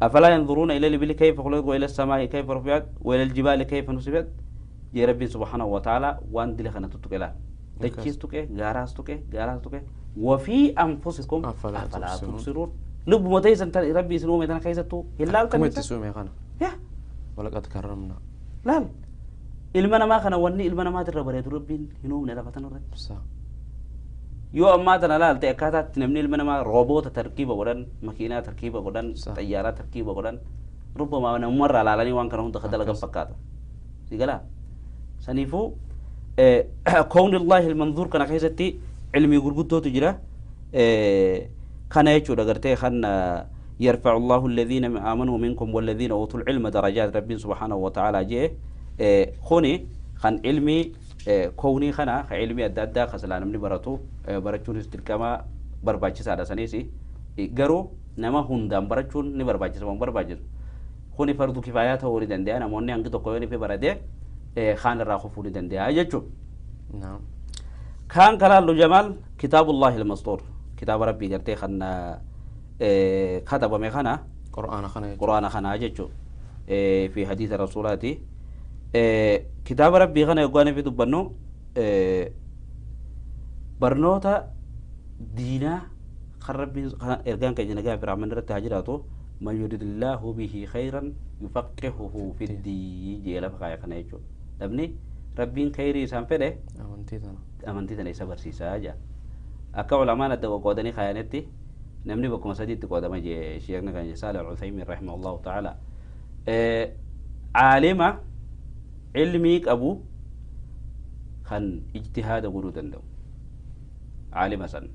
[SPEAKER 4] afalaa yanzuruuna ila libili kayfa khuliqat wa ila samaa'i kayfa rufi'at wa ila aljibaali kayfa nusibat jee rabbiin subhaanahu wa ta'aalaa waan dila kana tuttuqe laal dachiis tuqe gaaraas tuqe wa fi anfusikum afalaa tubsiruun لب متيس أنت ربي سنوم أنا كيستو هلال
[SPEAKER 3] كم تسوم يا خنا
[SPEAKER 4] يا
[SPEAKER 3] ولقد كرمنا
[SPEAKER 4] لا المنا ما خنا وني المنا ما ترى بريد ربي هنوم نلا فتنو رد
[SPEAKER 3] صح
[SPEAKER 4] يو أما تنا لا تأكادات نمني المنا ما روبوت تركيبه قدان ماكينة تركيبه قدان طيارة تركيبه قدان ربما أنا مرة على لاني وان كانوا تخدل لكم فكاتا سيقلا سنيفو كون الله المنظور كنا كيستي علمي قرقودو تجرا كان يجود أجرته خن يرفع الله الذين آمنوا منكم والذين أوتوا العلم درجات رب سبحانه وتعالى جه خوني خن علمي كوني خنا علمي الدادا خسلان من براتو براتون استلكما برباجي سادة سنيسي جرو نما هندام براتون نبرباجي سبحان برباجي خوني فرض كفايات هو ردندي أنا موني أنك تقولي في برادة خان الراخو فولي دندي أجتشو
[SPEAKER 3] نعم
[SPEAKER 4] كان كلام جمال كتاب الله المسطور كتاب ربي جرتي خنا كتب مخنا قرآن خنا أجتشو في حديث رسولاتي كتاب ربي خنا يقول في دبنو برنوتا دينا خرب إرجان كجنا جاء في رحمن رت هجراته ما يريد الله به خيرا يفقهه في الدين جيلا فقايا خنا يجو تبني ربين خيري سامفده أمانتي تنا يسبر سيساجا أكا علماء ندوا قودني خيانتي نمني بكم سديد قودة ما جي شيخنا كان صالح العثيمين رحمه الله تعالى عالمة علميك أبو خن اجتهاد قرودا دو عالمة سن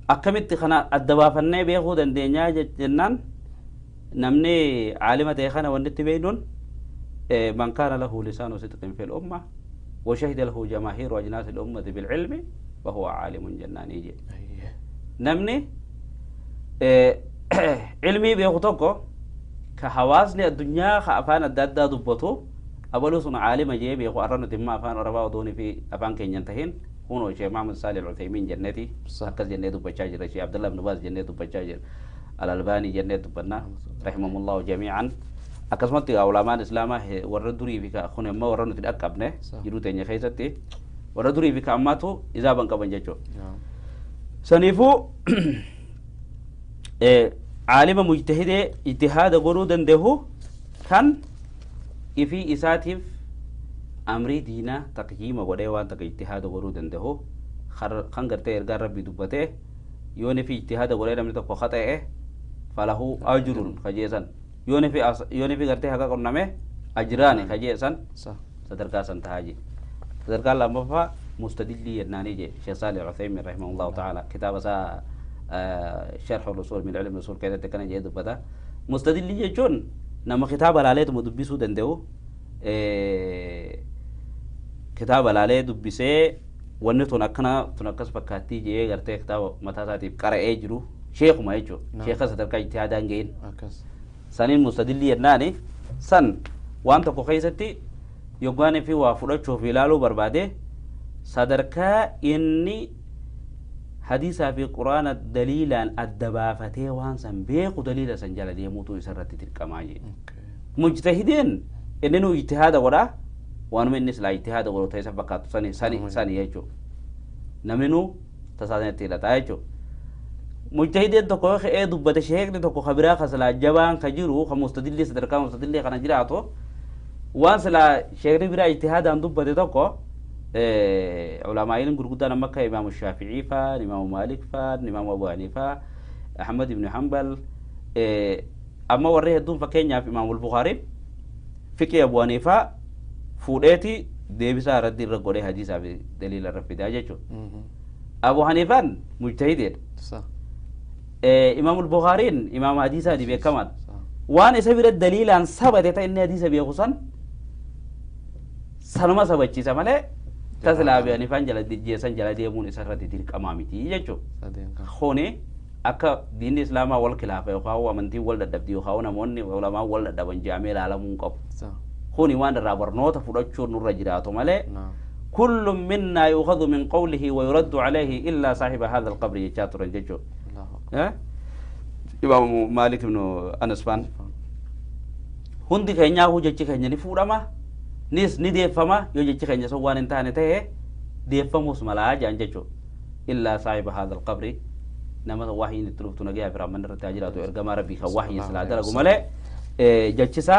[SPEAKER 4] أكملت خنا الدوافنة بيخود الدنيا جنان نمني عالمة خنا ونت بينون من كان له لسان صدق في الأمة وشهد له جماهير وأجناس الأمة بالعلم وهو عالم جناني نمني علمي بيخوتوكو كحواسني الدنيا خافان الدادا دبتو أبلو سن عالم جي بيخو أرنو تما أفان ورباو دوني في أفان كي ينتهين هونو شيخ محمد صالح العثيمين جنتي أكس جنتو بشاجر شيخ عبد الله بن باز جنتو بشاجر الألباني جنتو بنا رحمهم الله جميعا أكسمت علماء الإسلام وردوري فيك أخونا ما ورنو تدأكبنه جلو تاني خيستي وردوري فيك أماتو إذا بنك بنجتو سنيفو عالم مجتهد اجتهاد قرودا دهو كان إفي إساتيف أمري دينا تقييم وديوان تك اجتهاد قرودا دهو خان قرتي إرقار ربي دبته يوني في اجتهاد قرودا من تقو خطأه فله أجر خجيسا يوني في قرتي حقا قرنامه أجراني خجيسا صدركا سنتهاجي صدركا لما فا مستدلي يدناني جي شيخ صالح العثيمين رحمه الله تعالى كتاب شرح الرسول من علم الرسول كذا تكنا جيد بدا مستدل يجون نما كتاب على مدبسو دندو كتاب على دبسه ونتو نكنا تنكس فكاتي جي غرتي كتاب متاساتي قرأ اجرو شيخ ما يجو شيخ صدر كاي اجتهادان جين سنين مستدل يدناني سن وانت كو خيستي يوغاني في وافدچو في لالو برباده صدركا اني حديثا في قرآن دليلا الدبافتي وانسا بيق دليلا سنجل ديموتو يسرت تلك ماجي مجتهدين إنه اجتهاد ولا وأنا من الناس لا اجتهاد ولا تيسا فقط سني يجو نمنو تساعدين تيلا تايجو مجتهدين تكو إيه دبته شيخ تكو خبرة خسلا جبان خجرو خمستدلي صدركا مستدلي خنا جراتو وانسلا شيخ برا اجتهاد عن دبته تكو علماء علم قرقودان مكة إمام الشافعي فان إمام مالك فان إمام أبو حنيفة أحمد بن حنبل أما وريه الدون فكينيا في إمام البخاري فكي أبو حنيفة فوديتي ديبسا ردي الرقوري حديثا بدليل الرفي داجة أبو حنيفة مجتهدين إمام البخاري إمام حديثا دي بيكمل وان إسابير الدليل عن ثبتت إن حديثا بيخصن سنما سبتشي سمالي تسلا بياني فان جلد جيسان جلد يمون إسرات تلك أمامتي يجو خوني أكا دين الإسلام والخلافة يخاو ومنتي ولد دبدي يخاو نموني وعلماء ولد دبن جامع العالم منقب خوني وان رابر نوتا فرشور نور رجراتو مالي كل منا يؤخذ من قوله ويرد عليه إلا صاحب هذا القبر يجاتر ججو إمام مالك بن أنس فان هندي كينيا هو جتشي كينيا نفورما نيس ندي فما يوجد كينيا سوان انتهى تيه دي فموس ملاج أنجتشو إلا صاحب هذا القبر نما وحي نتلوف تنجيها في رمضان التاجرات وإرجام ربي خوحي سلا درجة ملأ جتشسا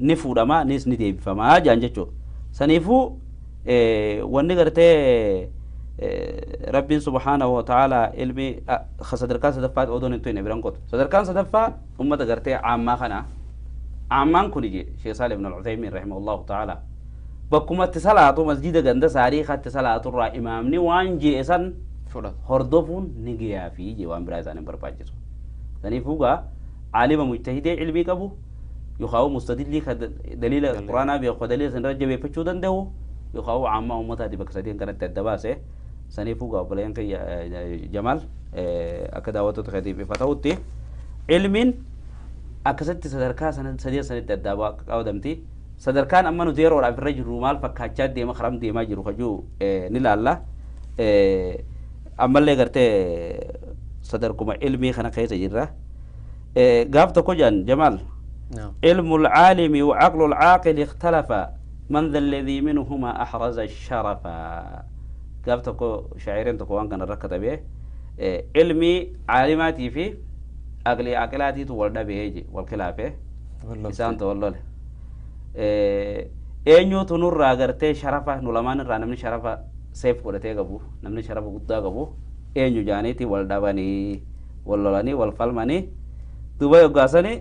[SPEAKER 4] نفورما نيس ندي فما أنجتشو سنيفو ونقرته ربي سبحانه وتعالى علمي خصدر كان صدفات أودون انتوين برانكوت صدر كان صدفة أمة قرته عامة خنا عمان كونيجي شيخ صالح بن العثيمين رحمه الله تعالى بكم اتصالات مسجد جند ساريخ اتصالات الرا إمامني وانجي إسان هردوفون نجيا في جوان برازان برباجر ثاني فوقا عالم مجتهد علمي كبو يخاو مستدلي دليل القرآن بيأخذ دليل سنرجع بيفتشودن ده يخاو عامة أمة هذه بكسرين كانت تدباسه ثاني فوقا بلين كي جمال أكداوته تخدي بفتاوتي علمين أكثر صدركان سنة الدعوة أو دمتي صدركان أما ندير ولا في الرجل رومال فكاتشات دي مخرم دي ما جرو خجو نلا الله أما اللي قرت صدركم علمي خنا كيس جرا قافت كوجان جمال علم العالم وعقل العاقل اختلف من ذا الذي منهما أحرز الشرف قافت كو شاعرين تكوان كان الركض به علمي عالماتي فيه أغلي أكلاتي تولد بيجي والخلافة إنسان تولد أنيو تنور راغرتة شرفة نلمان رانمني شرفة سيف قرتة قبو نمني شرفة قدا قبو أنيو جاني تي ولد بني واللولاني والفلماني تبا يقاسني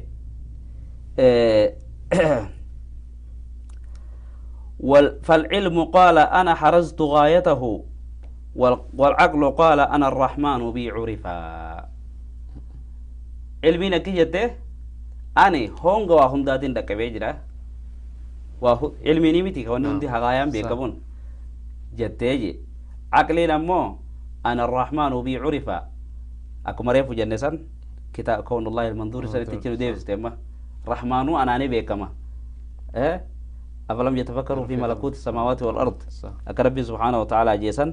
[SPEAKER 4] فالعلم قال أنا حرزت غايته والعقل قال أنا الرحمن بي عرفا علمي نكيجته أني هونغ وهنداتين دكبيجرا علمي نيمتي كوني هندي حقايام بيكبون جتيجي عقلي نمو أنا الرحمن بي عرفا أكو مريفو جنسان كتاب كون الله المنظور سنة تجنو ديفس تيما رحمانو أنا أني بيكما أفلم يتفكروا في ملكوت السماوات والأرض أكربي سبحانه وتعالى جيسان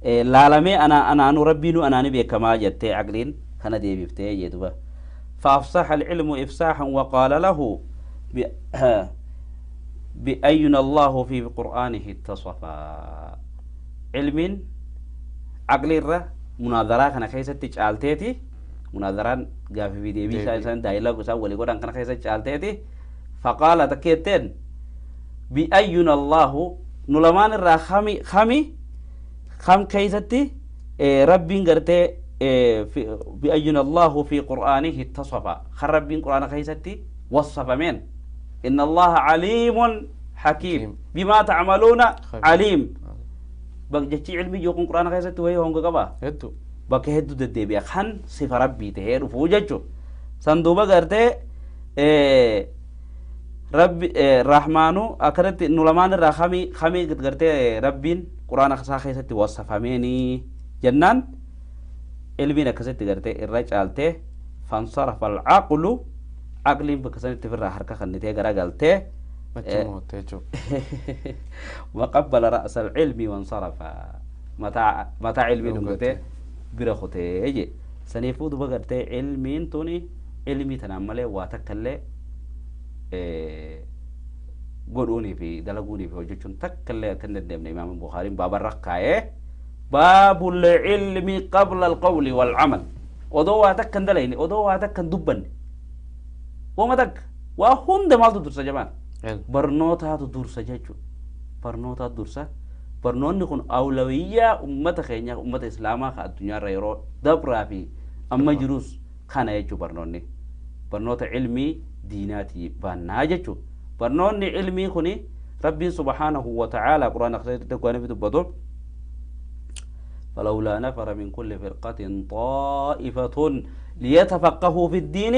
[SPEAKER 4] لا لمي أنا ربينو أنا أني بيكما جتي عقلين خنا دي بيفتي يدوبا فأفصح العلم إفساحا وقال له بأين الله في قرآنه اتصفا علم عقل الرا مناظرة كان خيسة تجعلتي مناظرة جاء في فيديو بيسا إنسان دايلوج وسوى لقرآن كان خيسة تجعلتي فقال تكيتين بأين الله نلمان الرا خم خيسة ربي قرتي بأين الله في قرآنه اتصف خرب قرآن خيستي وصف من إن الله عليم حكيم بما تعملون عليم بجتي علمي يكون قرآن خيستي وهي هونغ قبا هدو بك هدو ددبي خان صف ربي تهير فوججو صندوبة قرتي ربي رحمانو أكرت نلمان الرحمي خمي قرتي ربين قرآن خيستي وصف مني جنان علمنا كسرت قرتي الرجالته فانصرف العقل عقل بكسرت في الرحركة خنتي قرقلته وقبل رأس العلم وانصرف متى علمي نقطة bira khotee je saniifuu duba gartee ilmiin tuni ilmii tanaan malee waa takka illee godhuunii fi dalaguunii fi hojjechuun takka illee akka hin dandeemne imaam Bukhariin baaba rakkaa'ee baabul ilmi qabla alqawli wal amal odoo waa takka hin dalayne odoo waa takka hin dubbanne wama takka waa hunda maaltu dursa jamaan barnootaatu dursa jechuudha barnootaatu dursa barnoonni kun awlawiyyaa ummata keenya ummata islaamaa ka addunyaarra yeroo dabraa fi amma jirus kana jechuudha barnoonni barnoota ilmii diinaatii baannaa jechuudha barnoonni ilmii kuni rabbiin subhaanahu wa ta'ala quraana keessatti dubbatee fi dubbatu فلولا نفر من كل فرقة طائفة ليتفقهوا في الدين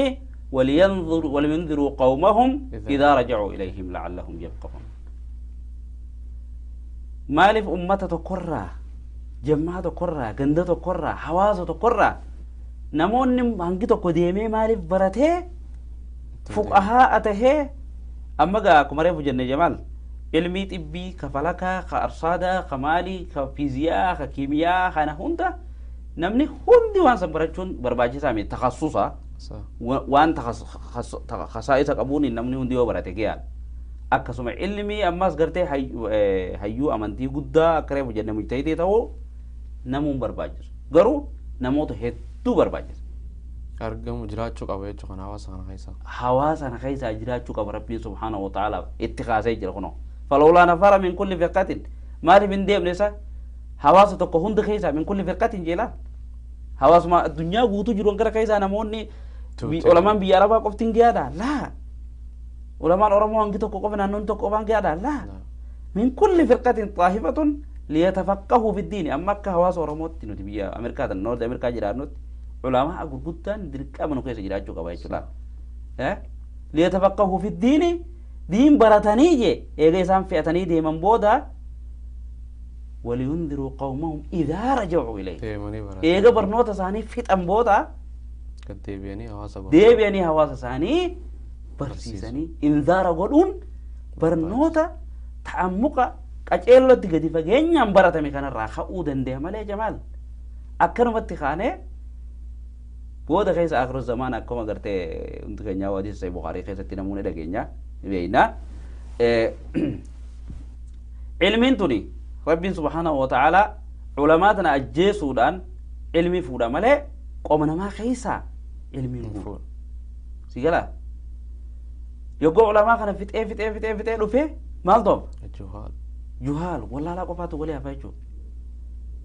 [SPEAKER 4] ولينذروا قومهم إذا رجعوا إليهم لعلهم يفقهون مالف أمة تقرى جماعة تقرى قندة تقرى حواس تقرى نمون هنجي تقديمي مالف برته فقهاء أته أما جا كمرة فجنة جمال علمي طبي كفلكا كأرصادا كمالي كفيزياء ككيمياء كنا هوندا نمني هوندي وان سبرتشون برباجي سامي تخصصا وان خصائص كابوني نمني هوندي وبرتكيان أكسم علمي أماس قرتي هيو أمانتي قدا كريم جنة مجتهدي تاو نمون برباجر قرو نموت هتو برباجر
[SPEAKER 3] أرجم جراتشو كابوي تشو كنا
[SPEAKER 4] حواس أنا خيسا جراتشو كاب ربي سبحانه وتعالى اتخاذي جرخنو فلولا نفر من كل فرقة ما لي من ديم لسا حواس تكون خيسا من كل فرقة جيلا حواس ما الدنيا قوتو جرون كرا خيسا نموني علماء بياربا قفتين جيادا لا علماء أورمو أنجتو كوفنا ننتو كوفان جيادا لا من كل فرقة طائفة ليتفقهوا في الدين أما كحواس أورمو تنو تبيا أمريكا النورد أمريكا جيرانوت علماء أقول قدان دركا منو كيسا جيراتشو كباي شلا ليتفقهوا في الدين دين براتاني جي إيجي سام فئتاني دي من بودا ولينذروا قومهم إذا رجعوا إليه إيجي برنوتا ساني فيت أم بودا ديبياني هواسا ساني برسيساني إنذار قدون برنوتا تعمقا قجيلو تيجي فجينيا براتامي كان راخا أودن دي مالي جمال أكرم اتخاني بودا خيس آخر الزمان أكو ما قرتي أنت كنيا وادي سي بخاري خيس تنامونه دكينيا بينا علمين توني ربي سبحانه وتعالى علماءنا الجيسودان علمي فودا ماله قومنا ما خيسا علمي فود سيجلا يقول علماء كنا فت لو في مال دوب جهال والله لا قفاتو ولا فايجو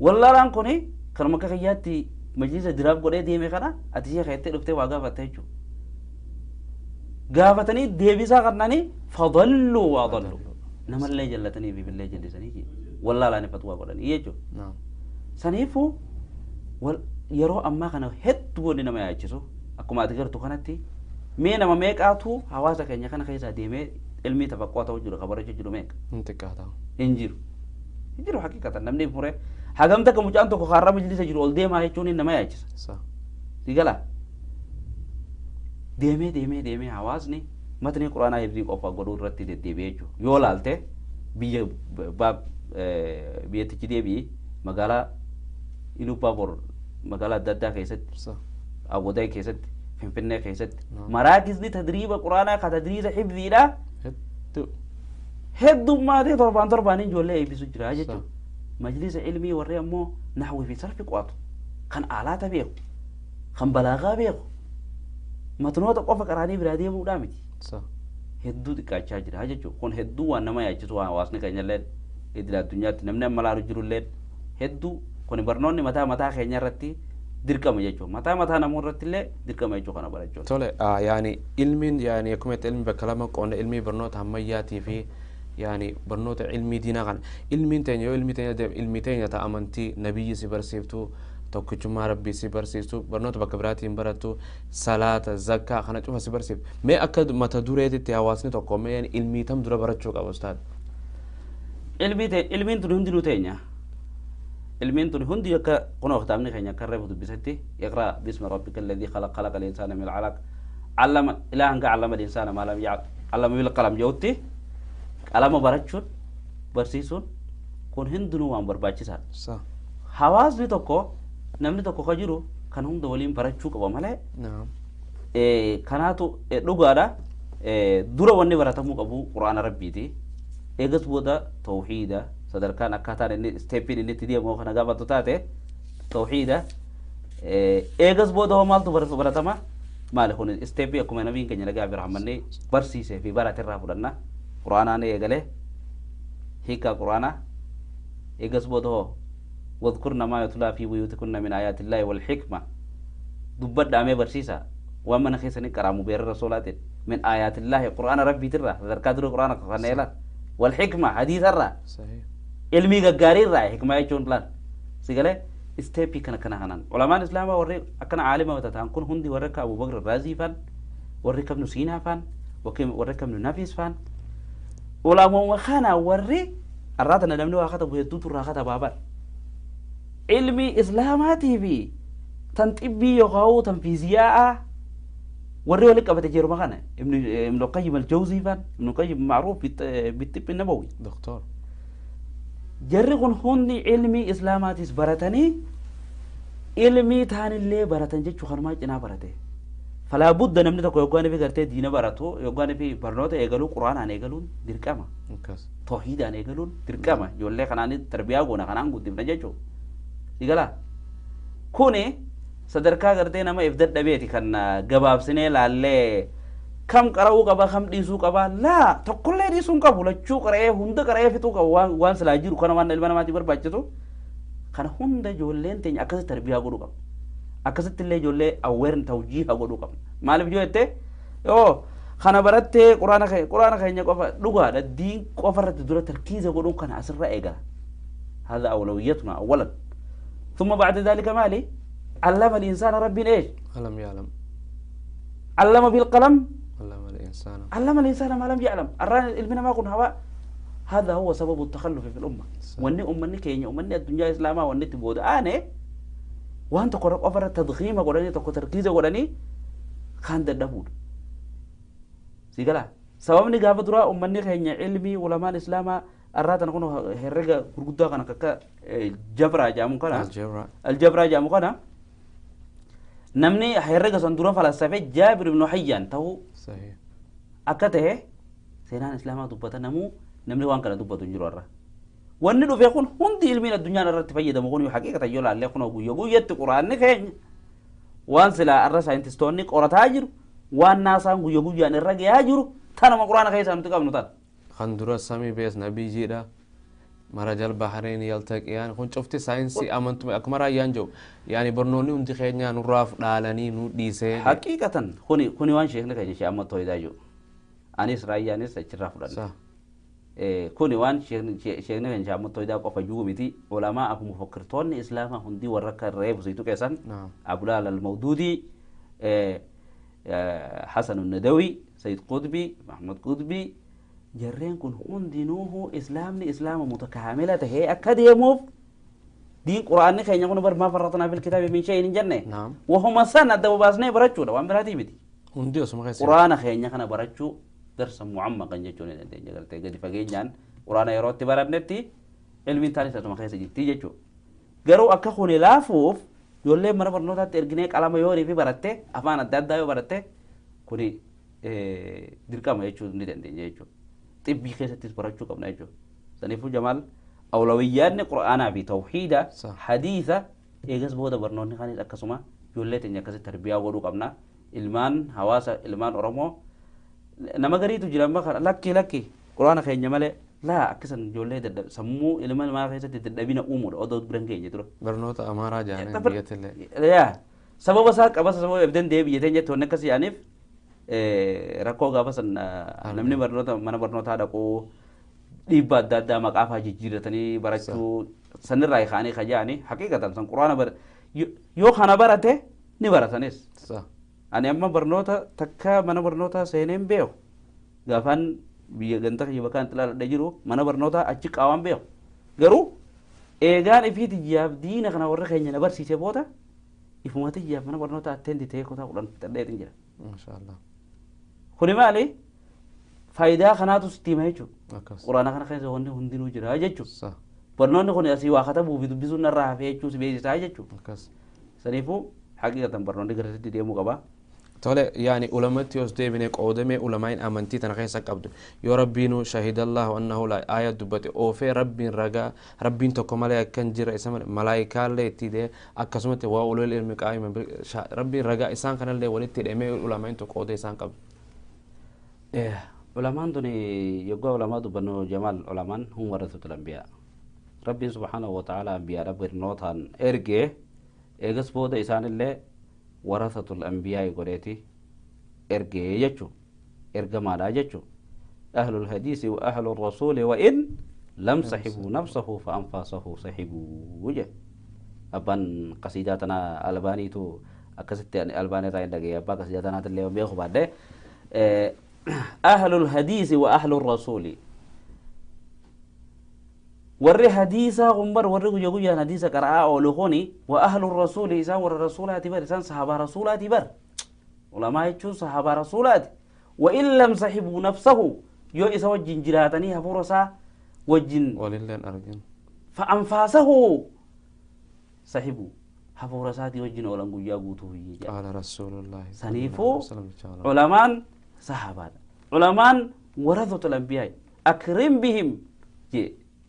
[SPEAKER 4] والله ران كوني كرمك خياتي مجلس دراب قولي ديمي خنا أتيجي خيتي لفتي واقع فتيجو قافتني ديبيسا قرناني فضلوا وأضلوا نما اللي جلتني في بالله جل سنيجي والله لا نفتوا قولني يجو سنيفو يرو أما خنا هتو نما يجسو أكو ما تقدر تخنتي مين ما ميك أتو حواسا كنيا خنا خيسا ديمي علمي تفقوات وجلو خبره جلو ميك
[SPEAKER 3] انت كهذا
[SPEAKER 4] يجرو حقيقة نمني فوري حقمتك مجانتو خارا مجلس جرو ول ديما هيچوني نما يجس
[SPEAKER 3] صح
[SPEAKER 4] ديغلا ديمي حواسني متني قرآن يبدي قفا غدور رتي ديبيجو يولالته بي باب بيتكدي بي مغالا إلو بابور مغالا دادا كيست
[SPEAKER 3] صح
[SPEAKER 4] أبوداي كيست فنفنة كيست مراكز دي تدريب قرآن كتدريس حفظي لا هدو ما دي طربانين جولي يبسو جراجتو مجلس علمي وري أمو نحوي في صرف قواته كان آلات بيخو كان بلاغا بيخو متنوات قوفا قراني برادية مودامي
[SPEAKER 3] صح
[SPEAKER 4] هدو دي كاچا جراجتو كون هدو وانما يجتو واسني كان يلين إدلا الدنيا تنمنا ملارو جرو لين هدو كون برنوني متا خينيا رتي dirqama jechuun mataa namoota irratti illee dirqama jechuu kana barachuun.
[SPEAKER 3] Tole yaani ilmiin yaani akkuma ilmi bakka lama qoonna ilmii barnoota ammayyaatii fi yaani barnoota ilmii diinaa kana ilmiin teenya yoo ilmii teenya ta'a amantii nabiyyi si barsiiftu tokkichummaa rabbii si barsiiftu barnoota bakka biraatiin barattu salaata zakkaa kana cufa si barsiiftu mee akka mata dureetitti hawaasni tokko mee yaani ilmii tam dura barachuu qaba ustaad.
[SPEAKER 4] Ilmiin tun hundinuu teenya. علمين تون هندي يك قنوة ختامني خينيا كرب بسنتي يقرأ باسم ربك الذي خلق الإنسان من العلق علم إله أنك علم الإنسان ما لم يعلم علم بالقلم جوتي علم برشون برسيسون كون هندنو وان برباچي صح حواس بتوكو namni tokko ka jiru kan hunda waliin barachuu qaba malee
[SPEAKER 3] نعم
[SPEAKER 4] kanaatu dhugaadha dura wanni baratamuu qabu quraana rabbiiti eegas booda tawhiida sadarkaan akkaataan inni steeppiin inni itti deemu kana gaafatu taate tawhiida eegas booda hoo maaltu baratama maali kun steeppii akkuma nabiin keenya nagaa birahmanne barsiisee fi baratirraa fudhanna quraanaan eegale hiika quraana eegas booda hoo واذكرن ما يتلى في بيوتكن من آيات الله والحكمة دبت دامي برسيسا ومن خيسني كرامو بير رسولات من آيات الله القرآن ربي ترى ذكر القرآن قرآن والحكمة حديث الرا
[SPEAKER 3] صحيح
[SPEAKER 4] علمي غاري الرا حكمة يجون بلان سيقله استيبي كنا هنان علماء الإسلام وري أكن عالم وتتان كن هندي ورك أبو بكر الرازي فان ورك ابن سينا فان ورك ابن نفيس فان علماء وخانا وري الراتنا لمنو أخذ أبو يدوت الراخة بابر علمي إسلاماتي في تنطبي يقاو تنفيزياء وريه لك أبدا جيرو مغانا ابن القيم الجوزي فان ابن القيم معروف بالطب النبوي
[SPEAKER 3] دكتور
[SPEAKER 4] جرقون هوني علمي إسلاماتي برتني علمي تاني اللي برتن جيتشو خرماج انا برته فلا بد نمني تكو يقواني في غرتي دين براتو يقواني في برنوت ايقلو قرآن عن ايقلون درقاما توحيد عن ايقلون درقاما يقول لي خناني تربية قونا خنان قد ابن جيتشو يقلا كوني صدركا غرتي نما افدد دبيتي كان قباب سنة لالي كم قرأو قبا كم ديسو قبا لا تقول لي ديسو قبو لچو قرأي هند قرأي فتو قبا وان سلاجيرو كان وان البانا ماتي برباچتو كان هند جولين تين أكاسي تربية قدو قبا أكاسي تلي جولي أويرن توجيه قدو قبا مالي بجو يتي خانا برات قرآن خي نقوفا لغا الدين قوفا رتدورة تركيز قدو كان أسر رأيقا هذا أولويتنا أولا ثم بعد ذلك مالي علم الإنسان ربي إيش
[SPEAKER 3] ألم يعلم
[SPEAKER 4] علم بالقلم
[SPEAKER 3] علم
[SPEAKER 4] الإنسان ما لم يعلم الران المنا ما كن هواء هذا هو سبب التخلف في الأمة واني أمني كينيا ومني الدنيا إسلاما واني تبود وانت قرب أفر التضخيم قراني تقو تركيز قراني خان دبود سيقلا سببني قابل درا أمني كينيا علمي علماء الإسلام الرات نكون هرجع برجودا كنا كك جبرا جامو كنا الجبرا جامو كنا نمني هرجع صندورة فلسفة جابر بن حيان تهو
[SPEAKER 3] صحيح
[SPEAKER 4] أكته سينان إسلام تبتة نمني وان كنا تبتة جرورة وانو في يكون هندي علمي الدنيا نرت فيدا مكون يحقق تجول عليه كنا يقول يت القرآن نكين وان سلا الرأس ساينتستونيك أورا تاجر وان ناسان يقول يعني الرجع ياجر ثانا ما القرآن خيس هم تكمل نطال
[SPEAKER 3] خندرة سامي بيس نبي جيدا مرج البحرين يلتقيان كون شفتي ساينسي أمانتم أكمرا يانجو يعني برنوني أنت خيرنا نراف دالاني نوديسه
[SPEAKER 4] حقيقة خوني وان شيخ نكاي شيء أما توي دايو أنيس رأي أنيس تشرف لنا
[SPEAKER 3] صح
[SPEAKER 4] خوني وان شيخ نكاي شيء أما توي دا كوفا جوجو ميتي علماء أبو مفكرتون إسلام هندي ورك الرئيب زيتو كيسان
[SPEAKER 3] نعم
[SPEAKER 4] أبلال المودودي حسن الندوي سيد قطبي محمد قطبي جرين كن هندينوه إسلام متكاملة هي أكاديموف دين قرآن خير يكون ما فرطنا في الكتاب من شيء الجنة
[SPEAKER 3] نعم
[SPEAKER 4] وهم سنة دو باسنة برجو ده وان براتي بدي
[SPEAKER 3] هندي اسمه كيس
[SPEAKER 4] قرآن خير يكون برجو درس معمق جنجون ده جعل تيجي فجين جان قرآن يروت تبارد نتي علمي تاني ساتو ما خير سجى تيجي جو جرو أكخوني لافوف يقول لي مرة برنوتا ترجنيك على ما يوري في براتة أفان الداد ده براتة كوني دركا ما يجوا ندين يجوا طبي خيستي برجو قبنا يجوا سنفو جمال أولويات القرآن في توحيدا حديثة إيجاز بودا برنوني خاني أكسوما يولي تنيا كسي تربية ودو قبنا إلمان حواسا إلمان أرمو نما غري تجرم بخر لكي قرآن خير جمالي لا أكسن يولي سمو إلمان ما خيستي تدبينا أمور أو برنكي جترو
[SPEAKER 3] برنوتا أمارا جانا بيتله
[SPEAKER 4] يا سبب ساك أبى سبب إبدان ده بيجتني تونا كسي أنيف rakkoo gaafa san namni mana barnoota haadha koo dhiibba adda addaa maqaa fa'aa jijjiirratanii barachuu sanirraa kaanii kajaani haqiiqatan san quraana yoo kana barate ni baratanis ani amma barnoota takka mana barnoota seeneen beeku gaafaan biyya ganta kiyya bakka ilaaladha jiru mana barnoota achi qaawaan beeku garuu eegaan ifii tiyyaaf diina kana warra keenya na barsiise booda ifuma tiyyaaf mana barnoota atteenti ta'ee kutaa kudhan fixadheetin jira.
[SPEAKER 3] Mashaallah.
[SPEAKER 4] Kuni maali faayidaa kanaatu sitti hima jechuudha. Quraana kana keessa wanti hundinuu jira jechuudha. Barnoonni kun asii waa katabuuf dubbisuun narraa hafee jechuus beeksisaa jechuudha. سنيفو حقيقة برنامج قررت دي مقابا
[SPEAKER 3] tole yani ulamatti os deebine qoodame ulamaa'in amantii tana keessa qabdu yoo rabbiinu shahida allahu annahu la aya dubbate oofee rabbiin tokko malee akkan jira isa malaayikaallee itti dee akkasumatti waa ulul ilmi qaa'ima rabbiin ragaa isaan kanallee walitti hidhamee ulamaa'in tokko qoodee isaan qabdu
[SPEAKER 4] ulamaan tuni yoggaa ulamaa dubbannu jamaal ulamaan hum warrathatul anbiyaa rabbiin subhaanahu wa ta'ala anbiyaadha birnootaan ergee eegas booda isaanillee ورثة الأنبياء قريتي إرجع يجو إرجع ما لا يجو أهل الحديث وأهل الرسول وإن لم صحبوا نفسه فأنفاسه صحبوا وجه أبان قصيداتنا ألباني تو أكست ألباني راين دقي أبا قصيداتنا تلي بيخو بعد أهل الحديث وأهل الرسول ورّي حديثا غمبر ورّي جوجو يا حديثا قراءة أولوخوني وأهل الرسول إسان ور الرسولات بر إسان صحابة رسولات بر علماء يجو صحابة رسولات وإن لم صحبوا نفسه يو إسا وجن جراتني هفورسا وجن
[SPEAKER 3] ولله أرجن
[SPEAKER 4] فأنفاسه صحبوا هفورسات وجن أولان قويا قوتو
[SPEAKER 3] قال رسول الله
[SPEAKER 4] سنيفو علمان صحابات علمان ورثة الأنبياء أكرم بهم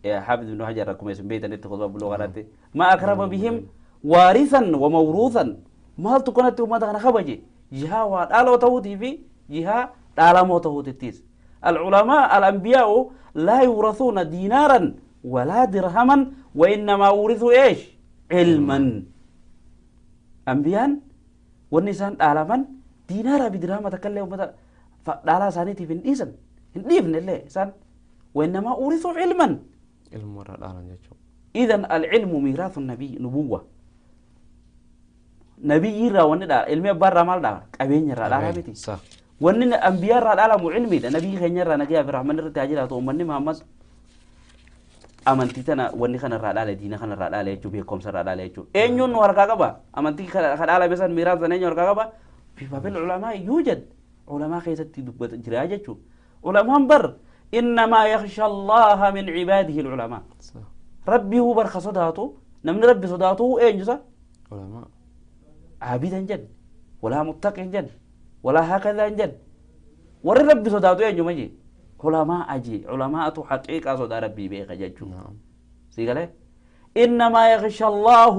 [SPEAKER 4] يا حافظ بن حجر ركم اسم بيت أن تخذوا بلغة ما أقرب بهم وارثا وموروثا ما تكون ما تكون خبجي جها وعلى توتي في جها على موت توتيس العلماء الأنبياء لا يورثون دينارا ولا درهما وإنما ورثوا إيش علما أنبياء والنسان علما دينارا بدرهم تكلم ومتى فعلى سانيتي في الإنسان الإبن الله إنسان وإنما ورثوا علما إذا العلم ميراث النبي نبوة نبي يرى وندا علمي برا مال دا أبين يرى لا رابطي ونن أنبياء رى العالم علمي دا نبي خير يرى نجيا في رحمن الرتاجر أو من محمد أمانتي تنا وني خنا رى العالم دينا خنا رى العالم يجوا بيكم سر العالم يجوا إنيون ورقة كبا أمانتي خنا العالم بس ميراث زنين ورقة كبا في باب العلماء يوجد علماء خير تدبت جراجة شو علماء بر إنما يخشى الله من عباده العلماء ربي هو برخ صداته نمن ربي صداته إيه جزا
[SPEAKER 3] علماء
[SPEAKER 4] عابدا جد ولا متقي جد ولا هكذا جد ور ربي صداته إيه جمجي علماء أجي علماء حقيقة صدا ربي بيخ جدّو سيقاله إنما يخشى الله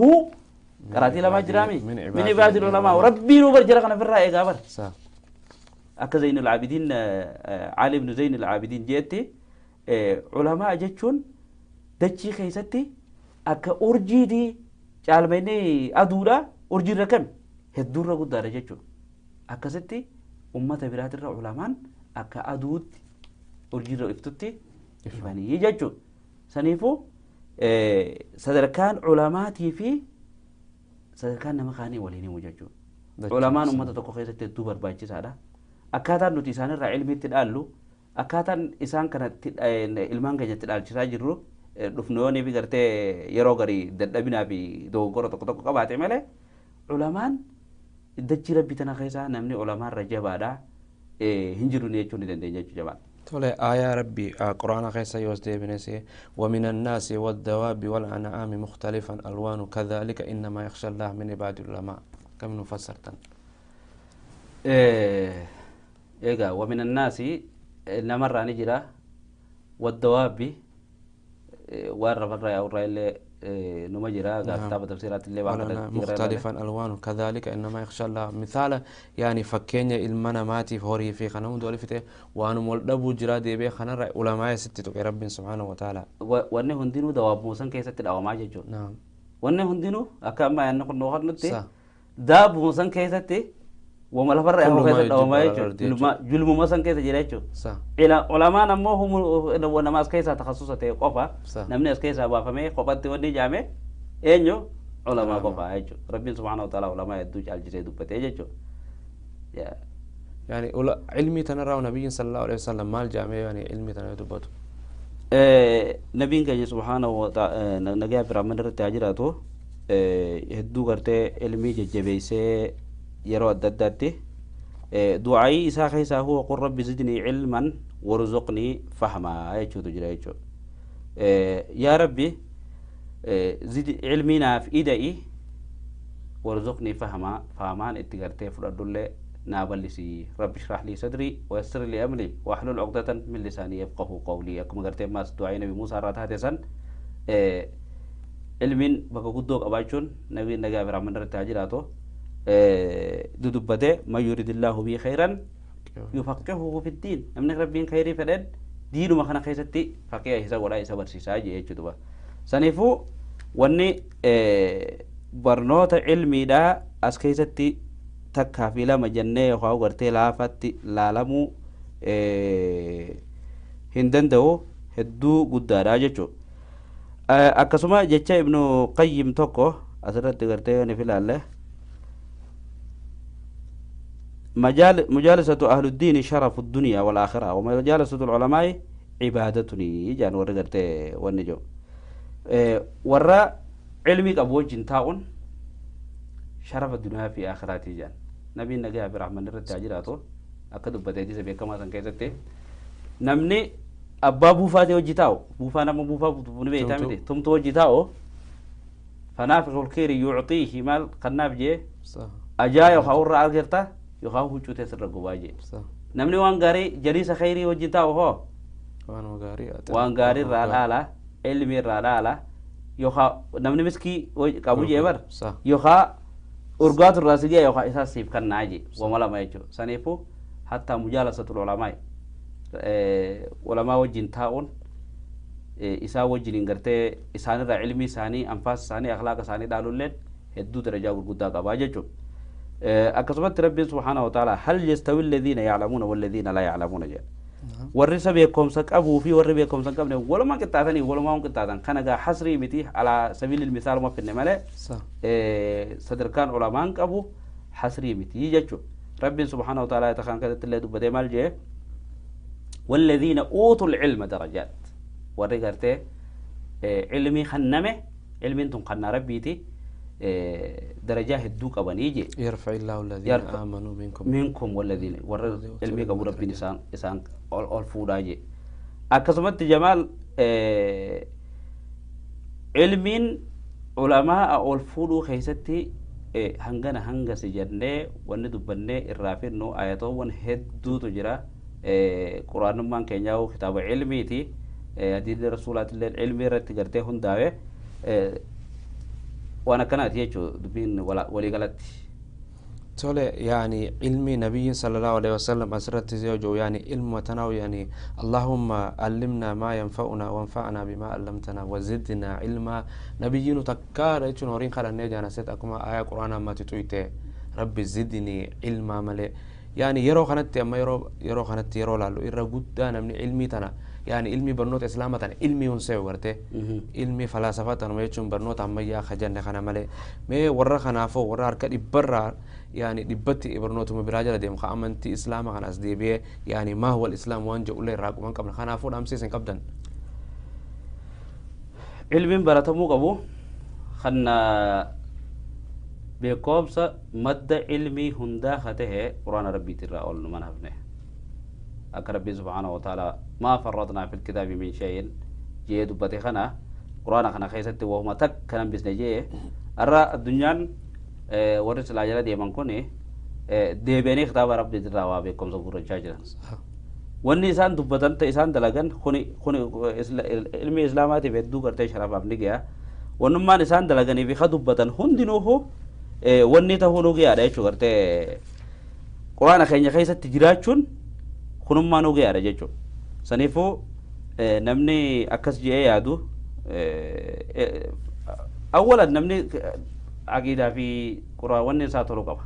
[SPEAKER 4] قراتي لما جرامي من عباد العلماء ربي هو برجرقنا في الرأي قابر أكا زين العابدين علي بن زين العابدين جيتي علماء جتشون دجي خيستي أكا أرجي دي جالبيني أدورا أرجي ركم هدورا قد دارا جتشون أكا ستي أمة برات العلماء أكا أدود أرجي رفتتي إفاني جتشون سنيفو صدركان علماء في صدركان نمخاني وليني مجتشون علماء أمة تقو خيستي دوبر باجي سادا akkaataan nuti isaan irraa ilmiitti dhaallu akkaataan isaan kana ilmaan keenyatti dhaalchisaa jirru dhufnoonni fi gartee yeroo garii dadhabinaa fi dogoggora tokko tokko qabaate malee ulamaan dachii rabbii tana keessaa namni ulamaan irra jabaadha hin jiru jechuun ni dandeenya jechuu jabaan.
[SPEAKER 3] tole aayaa rabbii quraana keessa yoos deebinese ومن الناس والدواب والأنعام مختلفا ألوان كذلك إنما يخشى الله من عباد العلماء كم نفسرتن
[SPEAKER 4] إيجا ومن الناس نمر نجرا والدواب والرفق أو رأي نمجرا كتاب تفسيرات اللي
[SPEAKER 3] مختلفا ألوان كذلك إنما يخشى الله مثال يعني فكينيا المنا ماتي فوري في خنوم دولي فته وأنا مولدبو جرا دي بي خنا علماء ستة رب سبحانه وتعالى
[SPEAKER 4] وأنه هندينو دواب موسى كيسة الأوام جيجو
[SPEAKER 3] نعم
[SPEAKER 4] وأنه هندينو أكمل أنه كنا نقول نتي داب موسى كيسة وما لفر أهو كذا دوما يجو جلم مسان كذا جريتشو إلى علماء نمو هم ونماز كذا تخصصة تقفا نمني أس كذا بافمي قبض تودي جامع إنيو علماء قفا يجو ربنا سبحانه وتعالى علماء يدوج على الجزء دوبته يجو
[SPEAKER 3] يعني علمي تنرى نبي صلى الله عليه وسلم مال جامع يعني علمي تنرى دوبته
[SPEAKER 4] نبي كذا سبحانه وتعالى نجا في رمضان التاجراتو هدو كرته علمي جبيسه يرى الدداتي دعائي إسا خيسا هو قل رب زدني علما ورزقني فهما يجو تجرى يجو يا ربي زد علمنا في إيدائي warzuqni fahamaan itti gartee fudhadhullee naa bal'isii rabbi shrah lii sadrii wayassir lii amrii wahlul uqdatan min lisaanii yafqahu qawlii akkuma gartee maas du'aa'ii nabi Muusaa irraa taate san ilmiin bakka guddoo qabaachuun nabiin nagaa fi rahmanni irratti haa jiraatu dudubbatee man yuridillaahu bii khayran yufaqihuhu fiddiin namni rabbiin khayrii fedhen diinuma kana keessatti faqiya isa godhaa isa barsiisaa jee jechuudha. Saniifuu wanni barnoota ilmiidhaa as keessatti takkaa fi lama jennee yookaan gartee laafatti laalamuu hin danda'u hedduu guddaadha jechuudha. Akkasuma jecha Ibnu Qayyim tokko asirratti gartee ni filaalle مجالسة أهل الدين شرف الدنيا والآخرة ومجالسة العلماء عبادتني جان ورقرت والنجو ورا علمي أبو جنتاون شرف الدنيا في آخراتي جان نبي نجاه برحمن الرجاجراته أكيد بدأتي سبيه كما سنكيسته نمني أبا بوفا تيو جتاو بوفا نما بوفا بنبي تامدي ثم تو جتاو فنافق الخير يعطيه مال قناب جي أجاي وخاور أرجرته يخاف وجود تسر الجواجي نمني وانغاري جريس خيري وجتا وهو وانغاري رالا علمي رالا يخا نمني مسكي كابو جبر يخا أرجات الراسية يخا إساس سيف كان ناجي وملا ما يجو سنيفو حتى مجالسة العلماء علماء وجنتاون إسا وجنين غرتي إسان را علمي ساني أنفاس ساني أخلاق ساني دالولين هدو درجة وجودا كاباجو أكسبت ربي سبحانه وتعالى هل يستوي الذين يعلمون والذين لا يعلمون جاء والرسب يكون سك أبو في والرب يكون سك أبنه ولا ما كتاتني ولا ما كتاتن كان جا حصري متي على سبيل المثال ما في النملة صدر كان علماء أبو حصري متي يجوا ربي سبحانه وتعالى يتخان كذا تلاد بدمال جاء والذين أوتوا العلم درجات والرجالته علمي خنمه علمي تون خنا ربيتي درجات الدوك أبنيجي
[SPEAKER 3] يرفع الله الذين آمنوا
[SPEAKER 4] منكم والذين ورد علمي قبول ربي إنسان الفوداجي أكسمت جمال علمين علماء الفودو خيستي هنگا سجنة وندبنة الرافين نو آياته ون هدو تجرا قرآن من كنياو كتاب علمي تي حديث رسولات الله علمي رتجرته هنداوي وانا كانت يجو دبين ولي غلط
[SPEAKER 3] تولي يعني علمي نبي صلى الله عليه وسلم أسرت زوجه يعني علم وتناو يعني اللهم علمنا ما ينفعنا وانفعنا بما علمتنا وزدنا علما نبيين تكار يجو نورين خلا نيجا نسيت أكما آية قرآن ما تتويته ربي زدني علما ملي يعني يرو خنت أما يرو خنت يرو لالو إرى قدانا من علمي تنا يعني علمي برنوت إسلامة علمي ونسيو ورته علمي فلسفة ما يجون برنوت أما يا خجان خنا ملء ما ورا خنا فو ورا أركض برا يعني دبتي برنوت مبراجة لديم خامنتي إسلام خنا أسديبيه يعني ما هو الإسلام وانجو ولا يراق وان قبل خنا فو أمسي سن قبضن
[SPEAKER 4] علمي براتمو قبو خنا بيكوبس مد علمي هندا خته قرآن ربي ترى أول من هبنه أكربي سبحانه وتعالى ما فرطنا في الكتاب من شيء جيد بتخنا قرآن خنا خيست وهم تك كلام بس نجيه أرى الدنيا ورث العجلة دي من كونه دي بيني خطاب ربي ترى وابيكم سبورة جاجرا والنسان دبتن تيسان دلعن خوني علمي إسلاماتي بدو كرتة شراب أبني كيا ونما نسان دلعن يبي خدبتن هندينه هو وني تهونو كيا ده شو كرتة قرآن خيني خيست تجراتشون خنوم ما نوجي على جيجو سنيفو نمني أكس جي يادو أولا نمني عقيدة في قرآن ونساء تروقها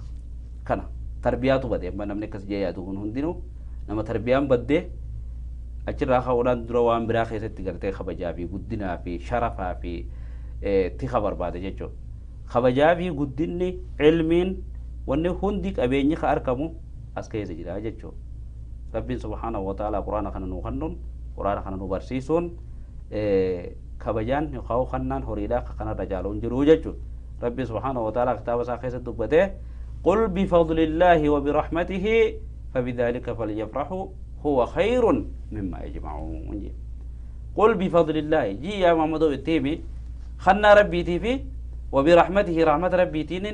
[SPEAKER 4] كنا تربياتو بدي ما نمني كس جي يادو هندينو نما تربيان بدي أشر راخا وران دروان براخي ستقرتي خبجا في قدنا في شرفا في تخبر بعد جيجو خبجا في قدني علمين وني هنديك أبيني خاركمو أسكي سجلا جيجو ربي سبحانه وتعالى قرآن خنا نوخنون قرآن خنا نبرسيسون كبجان يخاو خنان هريدا خنا رجالون جروججو ربي سبحانه وتعالى كتاب ساخيس الدبته قل بفضل الله وبرحمته فبذلك فليفرحوا هو خير مما يجمعون قل بفضل الله جي يا محمد التيمي خنا ربي تيفي وبرحمته رحمة ربي تين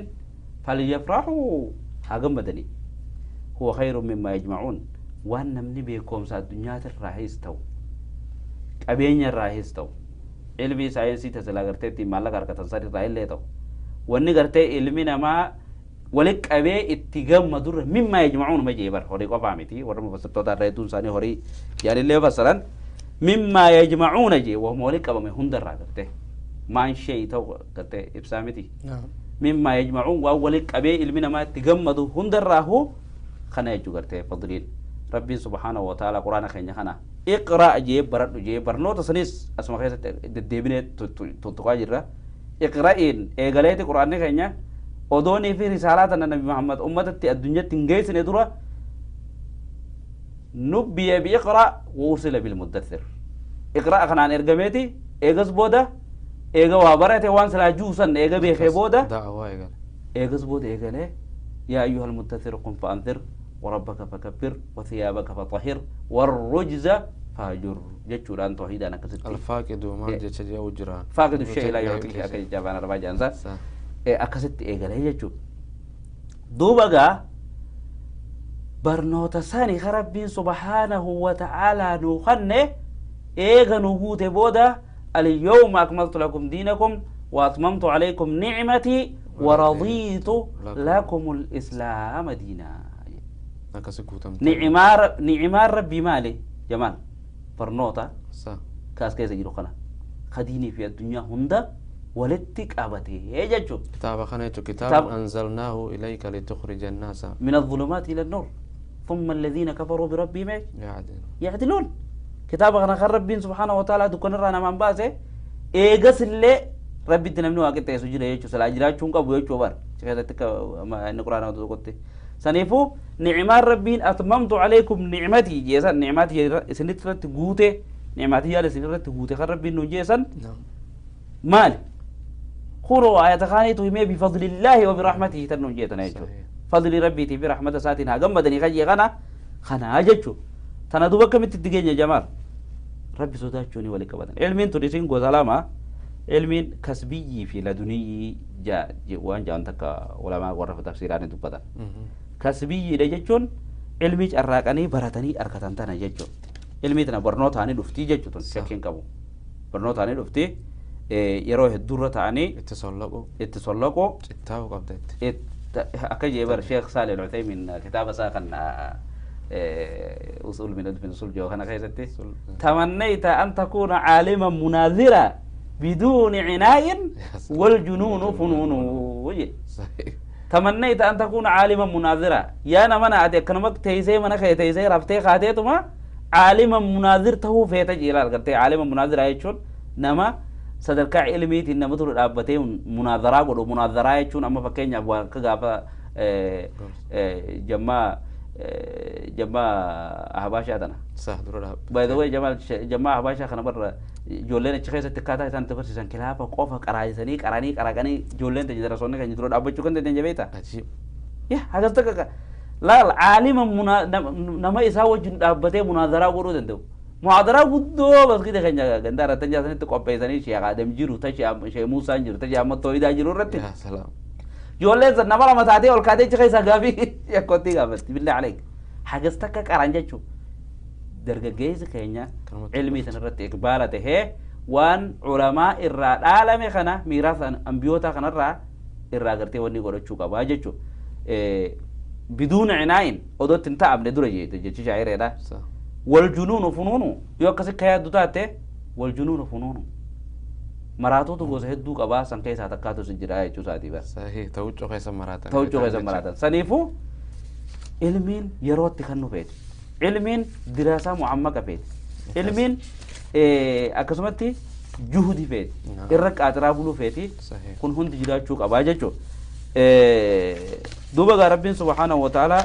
[SPEAKER 4] فليفرحوا هاجم مدني هو خير مما يجمعون وان من بيكم سا الدنيا الراهيس تو أبين الراهيس تو علمي ساينسي تسلا غرتي مالا غركتن ساري راهيل له تو واني غرتي علمي نما ولك أبي اتجام مدور مما يجمعون ما جيبر هوري قبا ميتي ورم بس تودا ريتون ساني هوري يعني اللي مثلا مما يجمعون جي وهم ولك أبا مهندر راغرتي ما شيء تو غرتي إبسامتي مما يجمعون وولك أبي علمي نما اتجام مدور هندر راهو خنا يجو غرتي فضلين ربي سبحانه وتعالى قرآن خيني خنا اقرأ جيب برنو تسنيس اسمع خيسة الدبنة تتقاجرة اقرأين اقليت قرآن خيني ودوني في رسالات النبي محمد أمة الدنيا تنجيس ندرة نبي بيقرأ ووصل بالمدثر اقرأ خنان ارقميتي اقص بودا اقا وابرات وان سلا جوسا اقا بيخي بودا اقص بودا اقا يا أيها المدثر قم فأنذر وربك فكبر وثيابك فطهر والرجز فهجر جتشو لان توحيد أنا كسرت
[SPEAKER 3] الفاقد وما جتشي أوجرا
[SPEAKER 4] فاقد الشيء لا يعطيه أكي جابانا ربا جانسا أكسرت إيقال هي جتشو دوبا برنوتا ساني خربين سبحانه وتعالى نوخنه إيغا نوبوت بودا اليوم أكملت لكم دينكم وأتممت عليكم نعمتي ورضيت لكم الإسلام دينا نعمار ربي مالي جمال فرنوتا كاس كيس يجرو خنا خديني في الدنيا هندا ولتك أبتي يجتشو
[SPEAKER 3] كتاب خنيتو كتاب أنزلناه إليك لتخرج الناس
[SPEAKER 4] من الظلمات إلى النور ثم الذين كفروا بربهم يعدلون كتاب خنا خرب بين سبحانه وتعالى دكان رانا من باسه إيجاس اللي ربي تنمنو أكيد تيسوجي يجتشو سلاجرا چونكا بويجتشو بار شكله تك ما نقرأنا وتو قلت سنيفو نعمار ربين أتممت عليكم نعمتي جيسان نعمتي سنترت غوته نعمتي يا سنترت غوته خربين نو جيسان مال خورو آيات خانيتو يمي بفضل الله وبرحمته تنو جيتنا يجو فضل ربي تي برحمة ساتنا غمدني خجي خنا اجچو تنادو بكم تدغين يا جمال ربي سوداچوني ولك بدن علمين تريسين غزلاما علمين كسبي في لدني جا وان جان تك علماء ورف تفسيران دبدا كسبي دجچون علمي عراقني براتني اركتنتنا جچو علمي تنا برنوتاني دفتي جچو تن شكين كبو برنوتاني دفتي يرو هدوره تاني اتصلقو
[SPEAKER 3] اتاو قبدت
[SPEAKER 4] اكجي بر شيخ صالح العثيمين كتاب ساخن اصول من اصول جو انا خيستي تمنيت ان تكون عالما مناظرا بدون عناء والجنون فنون صحيح تمنيت أن تكون عالما مناظرا يا نمنا أديك كنمك تيسي منا خي تيسي رفتي خاتيتما عالما مناظر تهو فيتا جيلال قرتي عالما مناظر أيشون نما صدرك علميت إن مثل الأبتي مناظرة ولو مناظرة أيشون أما فكين أبوان كغافا جماعة أحباشا دنا
[SPEAKER 3] صح درو
[SPEAKER 4] باي ذا واي جماعة أحباشا خنا برا جولين تشخيص تكاتا إنسان تفرس إنسان كلابا قوفا قرايساني قراني جولين تجدر سونة كان يدرون أبو شو كنت تنجبيتا
[SPEAKER 3] عجيب
[SPEAKER 4] يا هذا تك لا العالم نما يساوي جند أبتي مناظرة ورود عنده محاضرة بدو بس كده كان جندارة تنجا سنة تقبل سنة شيء قادم جيرو شيء موسى جيرو تجي أما تويدا جيرو رتي
[SPEAKER 3] يا سلام
[SPEAKER 4] جولين نما لما تعدي أول كده تشخيص غافي يا كوتي غافت بالله عليك حاجة تك قرانجة شو درجة جيز كينيا علمي سنرت إقبالته وان علماء الرا العالم خنا ميراث أنبيوتا خنا الرا الرا قرتي وني قرأ شو كباجة بدون عناين أدوت تنتعب ندرجة تجي شاعر هذا والجنون فنون يوكسي كيا دوتاته والجنون فنون مراتو تو جوز هدو كبا سانكي ساتكاتو سجراي شو ساتي بس
[SPEAKER 3] صحيح توجه كيسا مراتن
[SPEAKER 4] سنيفو علمين يروت تخنو بيت علمين دراسة معمقة بيت علمين أكسمتي جهودي بيت الرك أترابلو فيتي كن هند جدا شوك أباجة شو دوبا ربنا سبحانه وتعالى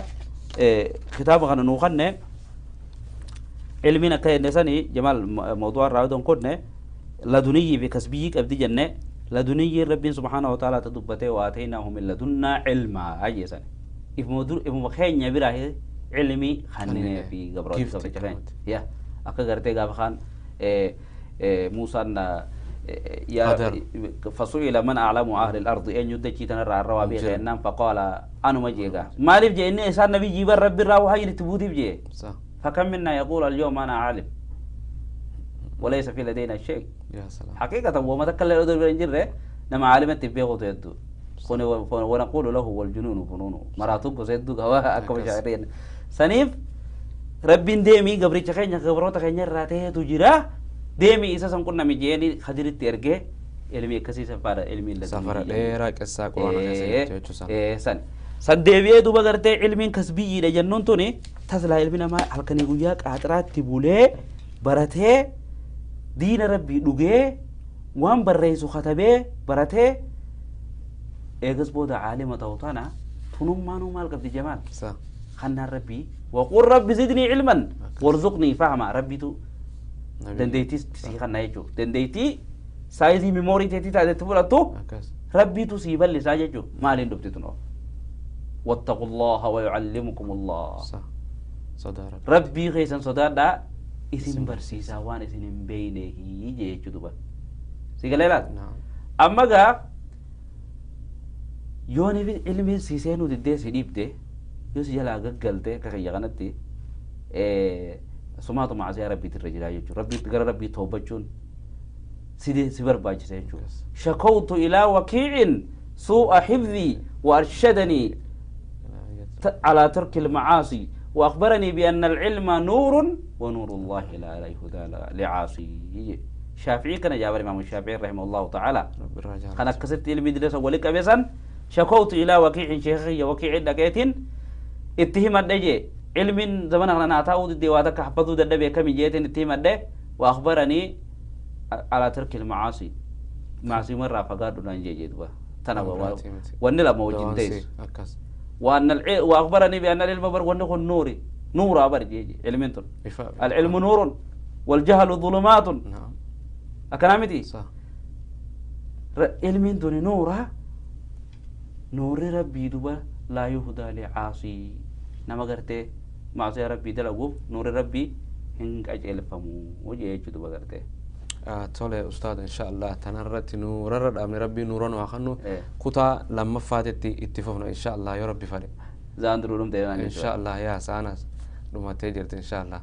[SPEAKER 4] خطاب غنا نوخنة علمنا كأي نساني جمال موضوع راودون كودنا لدنيا بكسبيك أبدي جنة لدنيا ربنا سبحانه وتعالى تدبته وآتيناهم من لدنا علما أي سنة إف مخين يبراه علمي خانني في قبرات كيف يا أكا قرتي قاب خان موسى يا
[SPEAKER 3] قدر.
[SPEAKER 4] فسئل من أعلم أهل الأرض أن يدكي تنرى الروابي غيرنام فقال أنا مجيغا ما لف جي إني إسان نبي جيبر ربي راو هاي تبوتي بجي
[SPEAKER 3] صح
[SPEAKER 4] فكم منا يقول اليوم أنا عالم وليس في لدينا شيء
[SPEAKER 3] يا سلام
[SPEAKER 4] حقيقة وما تكلم لدى الجرة نما عالمة تبيغو تيدو ونقول له والجنون فنون مراتوك سيدو هوا أكو شعرين سنيف ربي ديمي قبري تخيني قبرو تخيني راته تجرا ديمي إسا سنكون مجيني خدر الترقى علمي كسي سفارة علمي اللي
[SPEAKER 3] سفر ديرا كسا قرآن كسا
[SPEAKER 4] san deebi'ee duba gartee ilmiin kasbiyyiidha jennuun tuni tasla ilmi namaa halkanii guyyaa qaaxiraatti bulee baratee diina rabbii dhugee waan barreessu katabee baratee eegas booda caalima ta'u tana tunummaanuu maal qabdi jamaal kannaan rabbii waqul rabbi zidnii ilman warzuqnii fahma rabbitu dandeettii sii kannaa jechuu dandeettii saayizii memoorii teetii taatetti fudhattu rabbitu sii bal'isaa jechuu maaliin dhufti tunoo واتقوا الله ويعلمكم الله
[SPEAKER 3] صدار
[SPEAKER 4] ربي خيسن صدار دا اسم برسيسا وان اسم بينه يجي جدوبا سيقال
[SPEAKER 3] نعم
[SPEAKER 4] أما قا يوني في علم سيسينو دي سيديب دي يوسي جلا قلت كخي غنتي سمعتو مع زي ربي ترجلا يجو ربي تقر ربي توبجون سيدي سبر باج سيجو شكوت إلى وكيع سوء حفظي وأرشدني على ترك المعاصي وأخبرني بأن العلم نور ونور الله لا يهدى لعاصي شافعي كان جابر الإمام الشافعي رحمه الله تعالى أنا كسبت علمي درس ولك أبيسا شكوت إلى وكيع شيخي وكيع دكيت اتهم الدجي علم زمان أنا أتاود الدوادك حفظوا الدبي كم جيت اتهم الدجي وأخبرني على ترك المعاصي معصي مرة فقاد ونجي جدوا تنبوا ونلا موجين تيس وأن وأخبرني بأن العلم بر ونه النوري نور أبر جيجي علمتون العلم نور والجهل ظلمات
[SPEAKER 3] نعم
[SPEAKER 4] أكلامتي
[SPEAKER 3] صح
[SPEAKER 4] علمتون نورا نور ربي دوبا لا يهدى لعاصي نما قرتي معصية ربي دلقوف نور ربي هنك أجل فمو وجيجي دوبا قرتي
[SPEAKER 3] تولي أستاذ إن شاء الله تنرت نورر أمن ربي نوران وأخنو كتا لما فاتت اتفقنا إن شاء الله يا ربي فرق
[SPEAKER 4] زاندرو لهم تيوان
[SPEAKER 3] إن شاء الله يا سانس لما تجرت إن شاء الله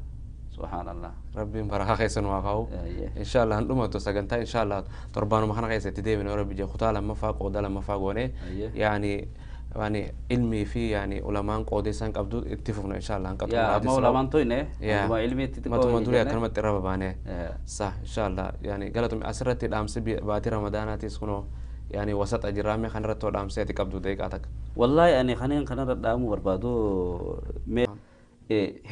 [SPEAKER 4] سبحان الله
[SPEAKER 3] ربي مبارك خيسن واقعو إن شاء الله لما تسجنتا إن شاء الله تربانو مخنا خيس تدي من ربي جا كتا لما فاق ودا لما فاقونه يعني علمي في يعني علماء قوديسان قبضو اتفقنا إن شاء الله أنك
[SPEAKER 4] يا مولا مانتوينه
[SPEAKER 3] ما
[SPEAKER 4] علمي
[SPEAKER 3] ما تمدولي كلمة ربا بانه صح إن شاء الله يعني قالتم أسرت الأمس باتي رمضان تسكنو يعني وسط أجرامي خنرتو الأمس تقبضو ديقاتك
[SPEAKER 4] والله يعني خنرت دامو بربادو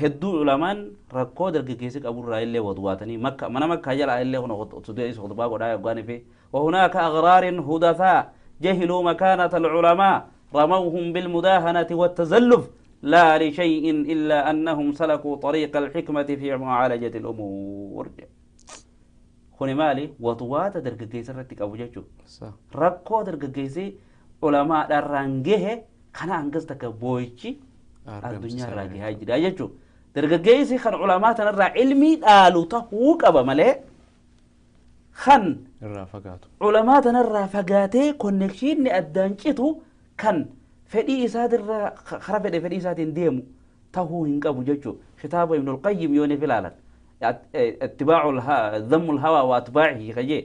[SPEAKER 4] هدو علماء ركو درجة كيسك أبو رايله ودواتني مكة مكة جل رايله هنا تدرس خطبة قراءة يقاني فيه وهناك أغرار هدفاء جهلوا مكانة العلماء رموهم بالمداهنة والتزلف لا لشيء إلا أنهم سلكوا طريق الحكمة في معالجة الأمور خوني مالي وطوات درجة كيسة رتك أبو جيشو ركو درجة كيسة علماء الرانجه خنا أنقذتك بويتشي الدنيا راجي هاي جدا جيشو درجة كيسة خن علماء تنرى علمي آلو تهوك أبا ملي خن علماء تنرى فقاتي كونكشين أدانشيتو كان فدي إساد خرف فدي إساد ديمو تهو هنك أبو جيشو كتاب ابن القيم يوني فلالا اتباع ذم الهوى واتباعه خجي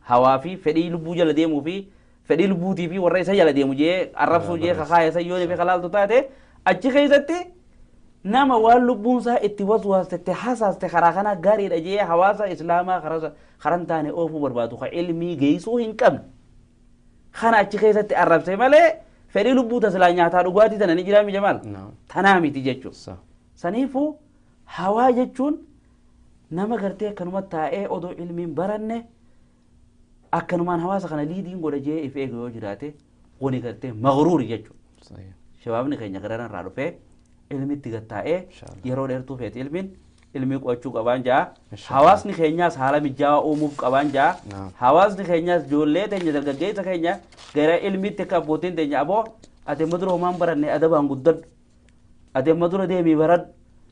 [SPEAKER 4] هوا في فدي لبو جل ديمو في فدي لبو تي في والرئيس جل ديمو جي الرفسو جي خخايا سيوني في خلال تطاتي أجي خيزتي نما واللبون سا اتوزوا ستحاسا استخراخنا غاري رجي حواسا إسلاما خرانتاني أوفو بربادو خا علمي جيسو هنكم خانا أجي خيزتي الرب سيمالي فدي لبو تسلانيا تارغواتي تناني جرامي جمال تنامي تجيشو سنيفو هوا جيشون نما غرتي كنما تاء أدو علمي برنة أكنمان حواسا خنا ليدين قد جي إفئة جراتي قوني غرتي مغرور جيشو
[SPEAKER 3] صحيح
[SPEAKER 4] شبابنا كينيا غرارا رادو فيه ilmi tigattaa'e yeroo dheertuu feeti ilmi qo'achuu qabaan jaa hawaasni keenyaas haala mijaawaa uumuuf qabaan jaa hawaasni keenyaas ijoollee teenya dargaggeessa keenya gara ilmiitti akka abbootiin teenya aboo ati amma dura homaan baranne adabaan guddadhu ati amma dura deemii baradhu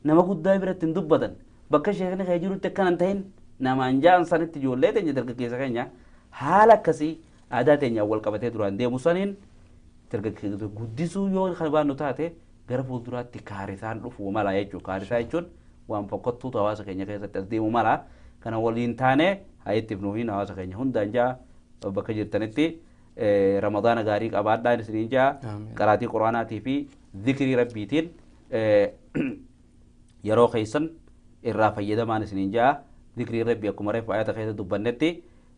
[SPEAKER 4] nama guddaa biratti hin dubbatan bakka sheekni kee jirutti akkan hin ta'in namaan jaan sanitti ijoollee teenya dargaggeessa keenya haala akkasii aadaa teenya wal qabatee duraan deemu saniin dargaggeessa guddisuu yoo kan baannu taate gara fuulduraatti kaarisaan dhufuu mala jechuudha. Kaarisaa jechuun waan fokkottuutu hawaasa keenya keessatti as deemu mala kana waliin taane haa itti fufnuufiin hawaasa keenya hundaan jaa bakka jirtanitti ramadaana gaarii qabaadhaan isiniin jaa qaraatii quraanaatii fi zikrii rabbiitiin yeroo keessan irraa fayyadamaan isiniin jaa zikrii rabbii akkuma reefu ayata keessa dubbannetti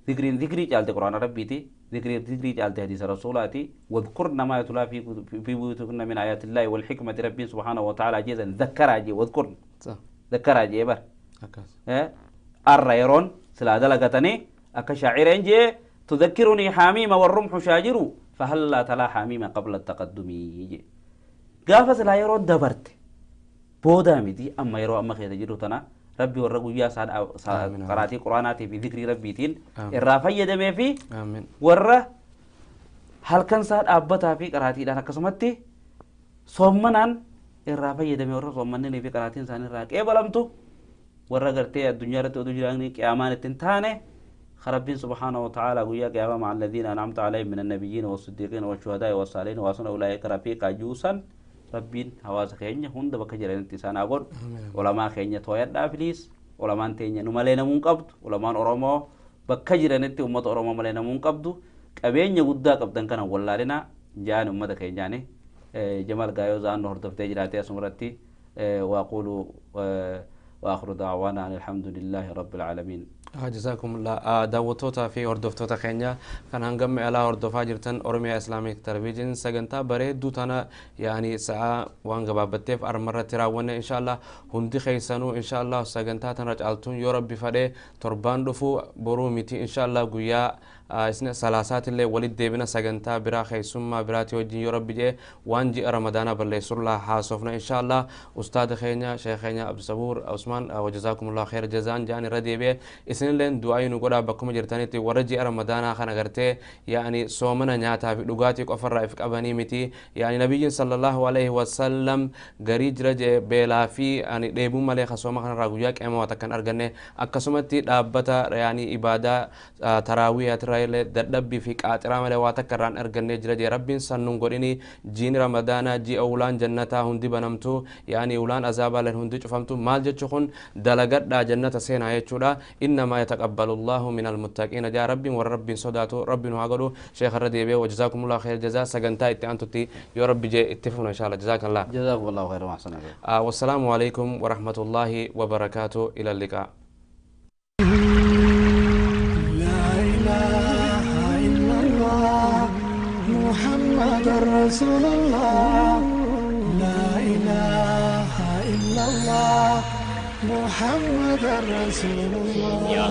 [SPEAKER 4] zikrii caalte quraana rabbiiti zikrii caalte hadiisa rasuulaati wadkurna maa yutulaa fi buyutikunna min ayaatillaahi walxikmati rabbiin subhaanahu wa ta'aalaa jeesan zakkaraa jee wadkurna zakkaraa jee bar arra yeroon silaa dalagatanii akka shaacireen jee تذكرني حميمة والرمح شاجر فهلا تلا حميمة قبل التقدم قافز لا يرو دبرت بودا مدي أما يرو أما خير جرو تنا ربي ورقو يا سعد قراتي قرآناتي في ذكر ربي تين الرافية دمي في ورّا هل كان سعد أبتا في قراتي دانا كسمتي صمنان الرافية دمي ورّا صمنني في قراتي إنسان الراك إيه بلمتو ورّا قرتي الدنيا رتو دجلاني كأمان التنتاني ربي سبحانه وتعالى وياك يا مع الذين أنعمت عليهم من النبيين والصديقين والشهداء والصالحين وحسن أولئك رفيقا جوسا ربين حواس خينيا هند بكجرين انتسان أقول علماء خينيا تويت دافليس علماء تينيا نمالينا منقبض علماء أرمو بكجرين انت أمة أرمو مالينا منقبض كبين يقدا قبضان كان والله لنا جان أمة خينياني جمال قايوزا أنه هردفت جراتي سمرتي وأقولوا وآخر دعوانا الحمد لله رب العالمين.
[SPEAKER 3] جزاكم الله دعوتوتا في أردفتوتا خينيا كان هنقم على أردفا جرتن أورميا إسلاميك تلفزيون سجنتا بريدو تنا يعني ساعة وانقبا بتف أرمرة تراونا إن شاء الله هندي خيسانو إن شاء الله سجنتا تنرجعلتون يورب بفده تربان دفو بروميتي إن شاء الله قويا اسنا سلاسات اللي ولد ديبنا سجنتا برا خيسوما براتي وجين يورب بجي وانجي رمضان بالله سر الله حاسفنا إن شاء الله أستاذ خينيا شيخ خينيا عبد الصبور عثمان وجزاكم الله خير جزان جاني ردي به isinin leen du'aayi nu godhaa bakkuma jirtanitti warra ji'a ramadaanaa kana gartee yaani soomana nyaataa fi dhugaatii qofarraa if qabanii miti yaani nabiyyiin sallallahu alaihi wasallam garii jira jee beelaa fi ani dheebuu malee kasooma kanarraa guyyaa qiyaamaa waan takkan arganne akkasumatti dhaabbata yaani ibaadaa taraawiyatirraa illee dadhabbii fi qaaxiraa malee waan takka irraan arganne jira jee rabbiin sannun godhini jiini ramadaanaa ji'a ulaan jannataa hundi banamtu yaani ulaan azaabaa leen hundi cufamtu maal jechu kun dalagadhaa jannata seenaa jechuudha إنما يتقبل الله من المتقين جاء ربي ورب صداته رب نهاجرو شيخ الرديبي وجزاكم الله خير جزاء سجنتا أنتي يا رب جاء اتفقنا إن شاء الله جزاك الله
[SPEAKER 4] جزاكم الله خير وأحسن
[SPEAKER 3] والسلام عليكم ورحمة الله وبركاته إلى اللقاء
[SPEAKER 2] لا إله إلا الله محمد رسول الله لا إله إلا الله محمد رسول الله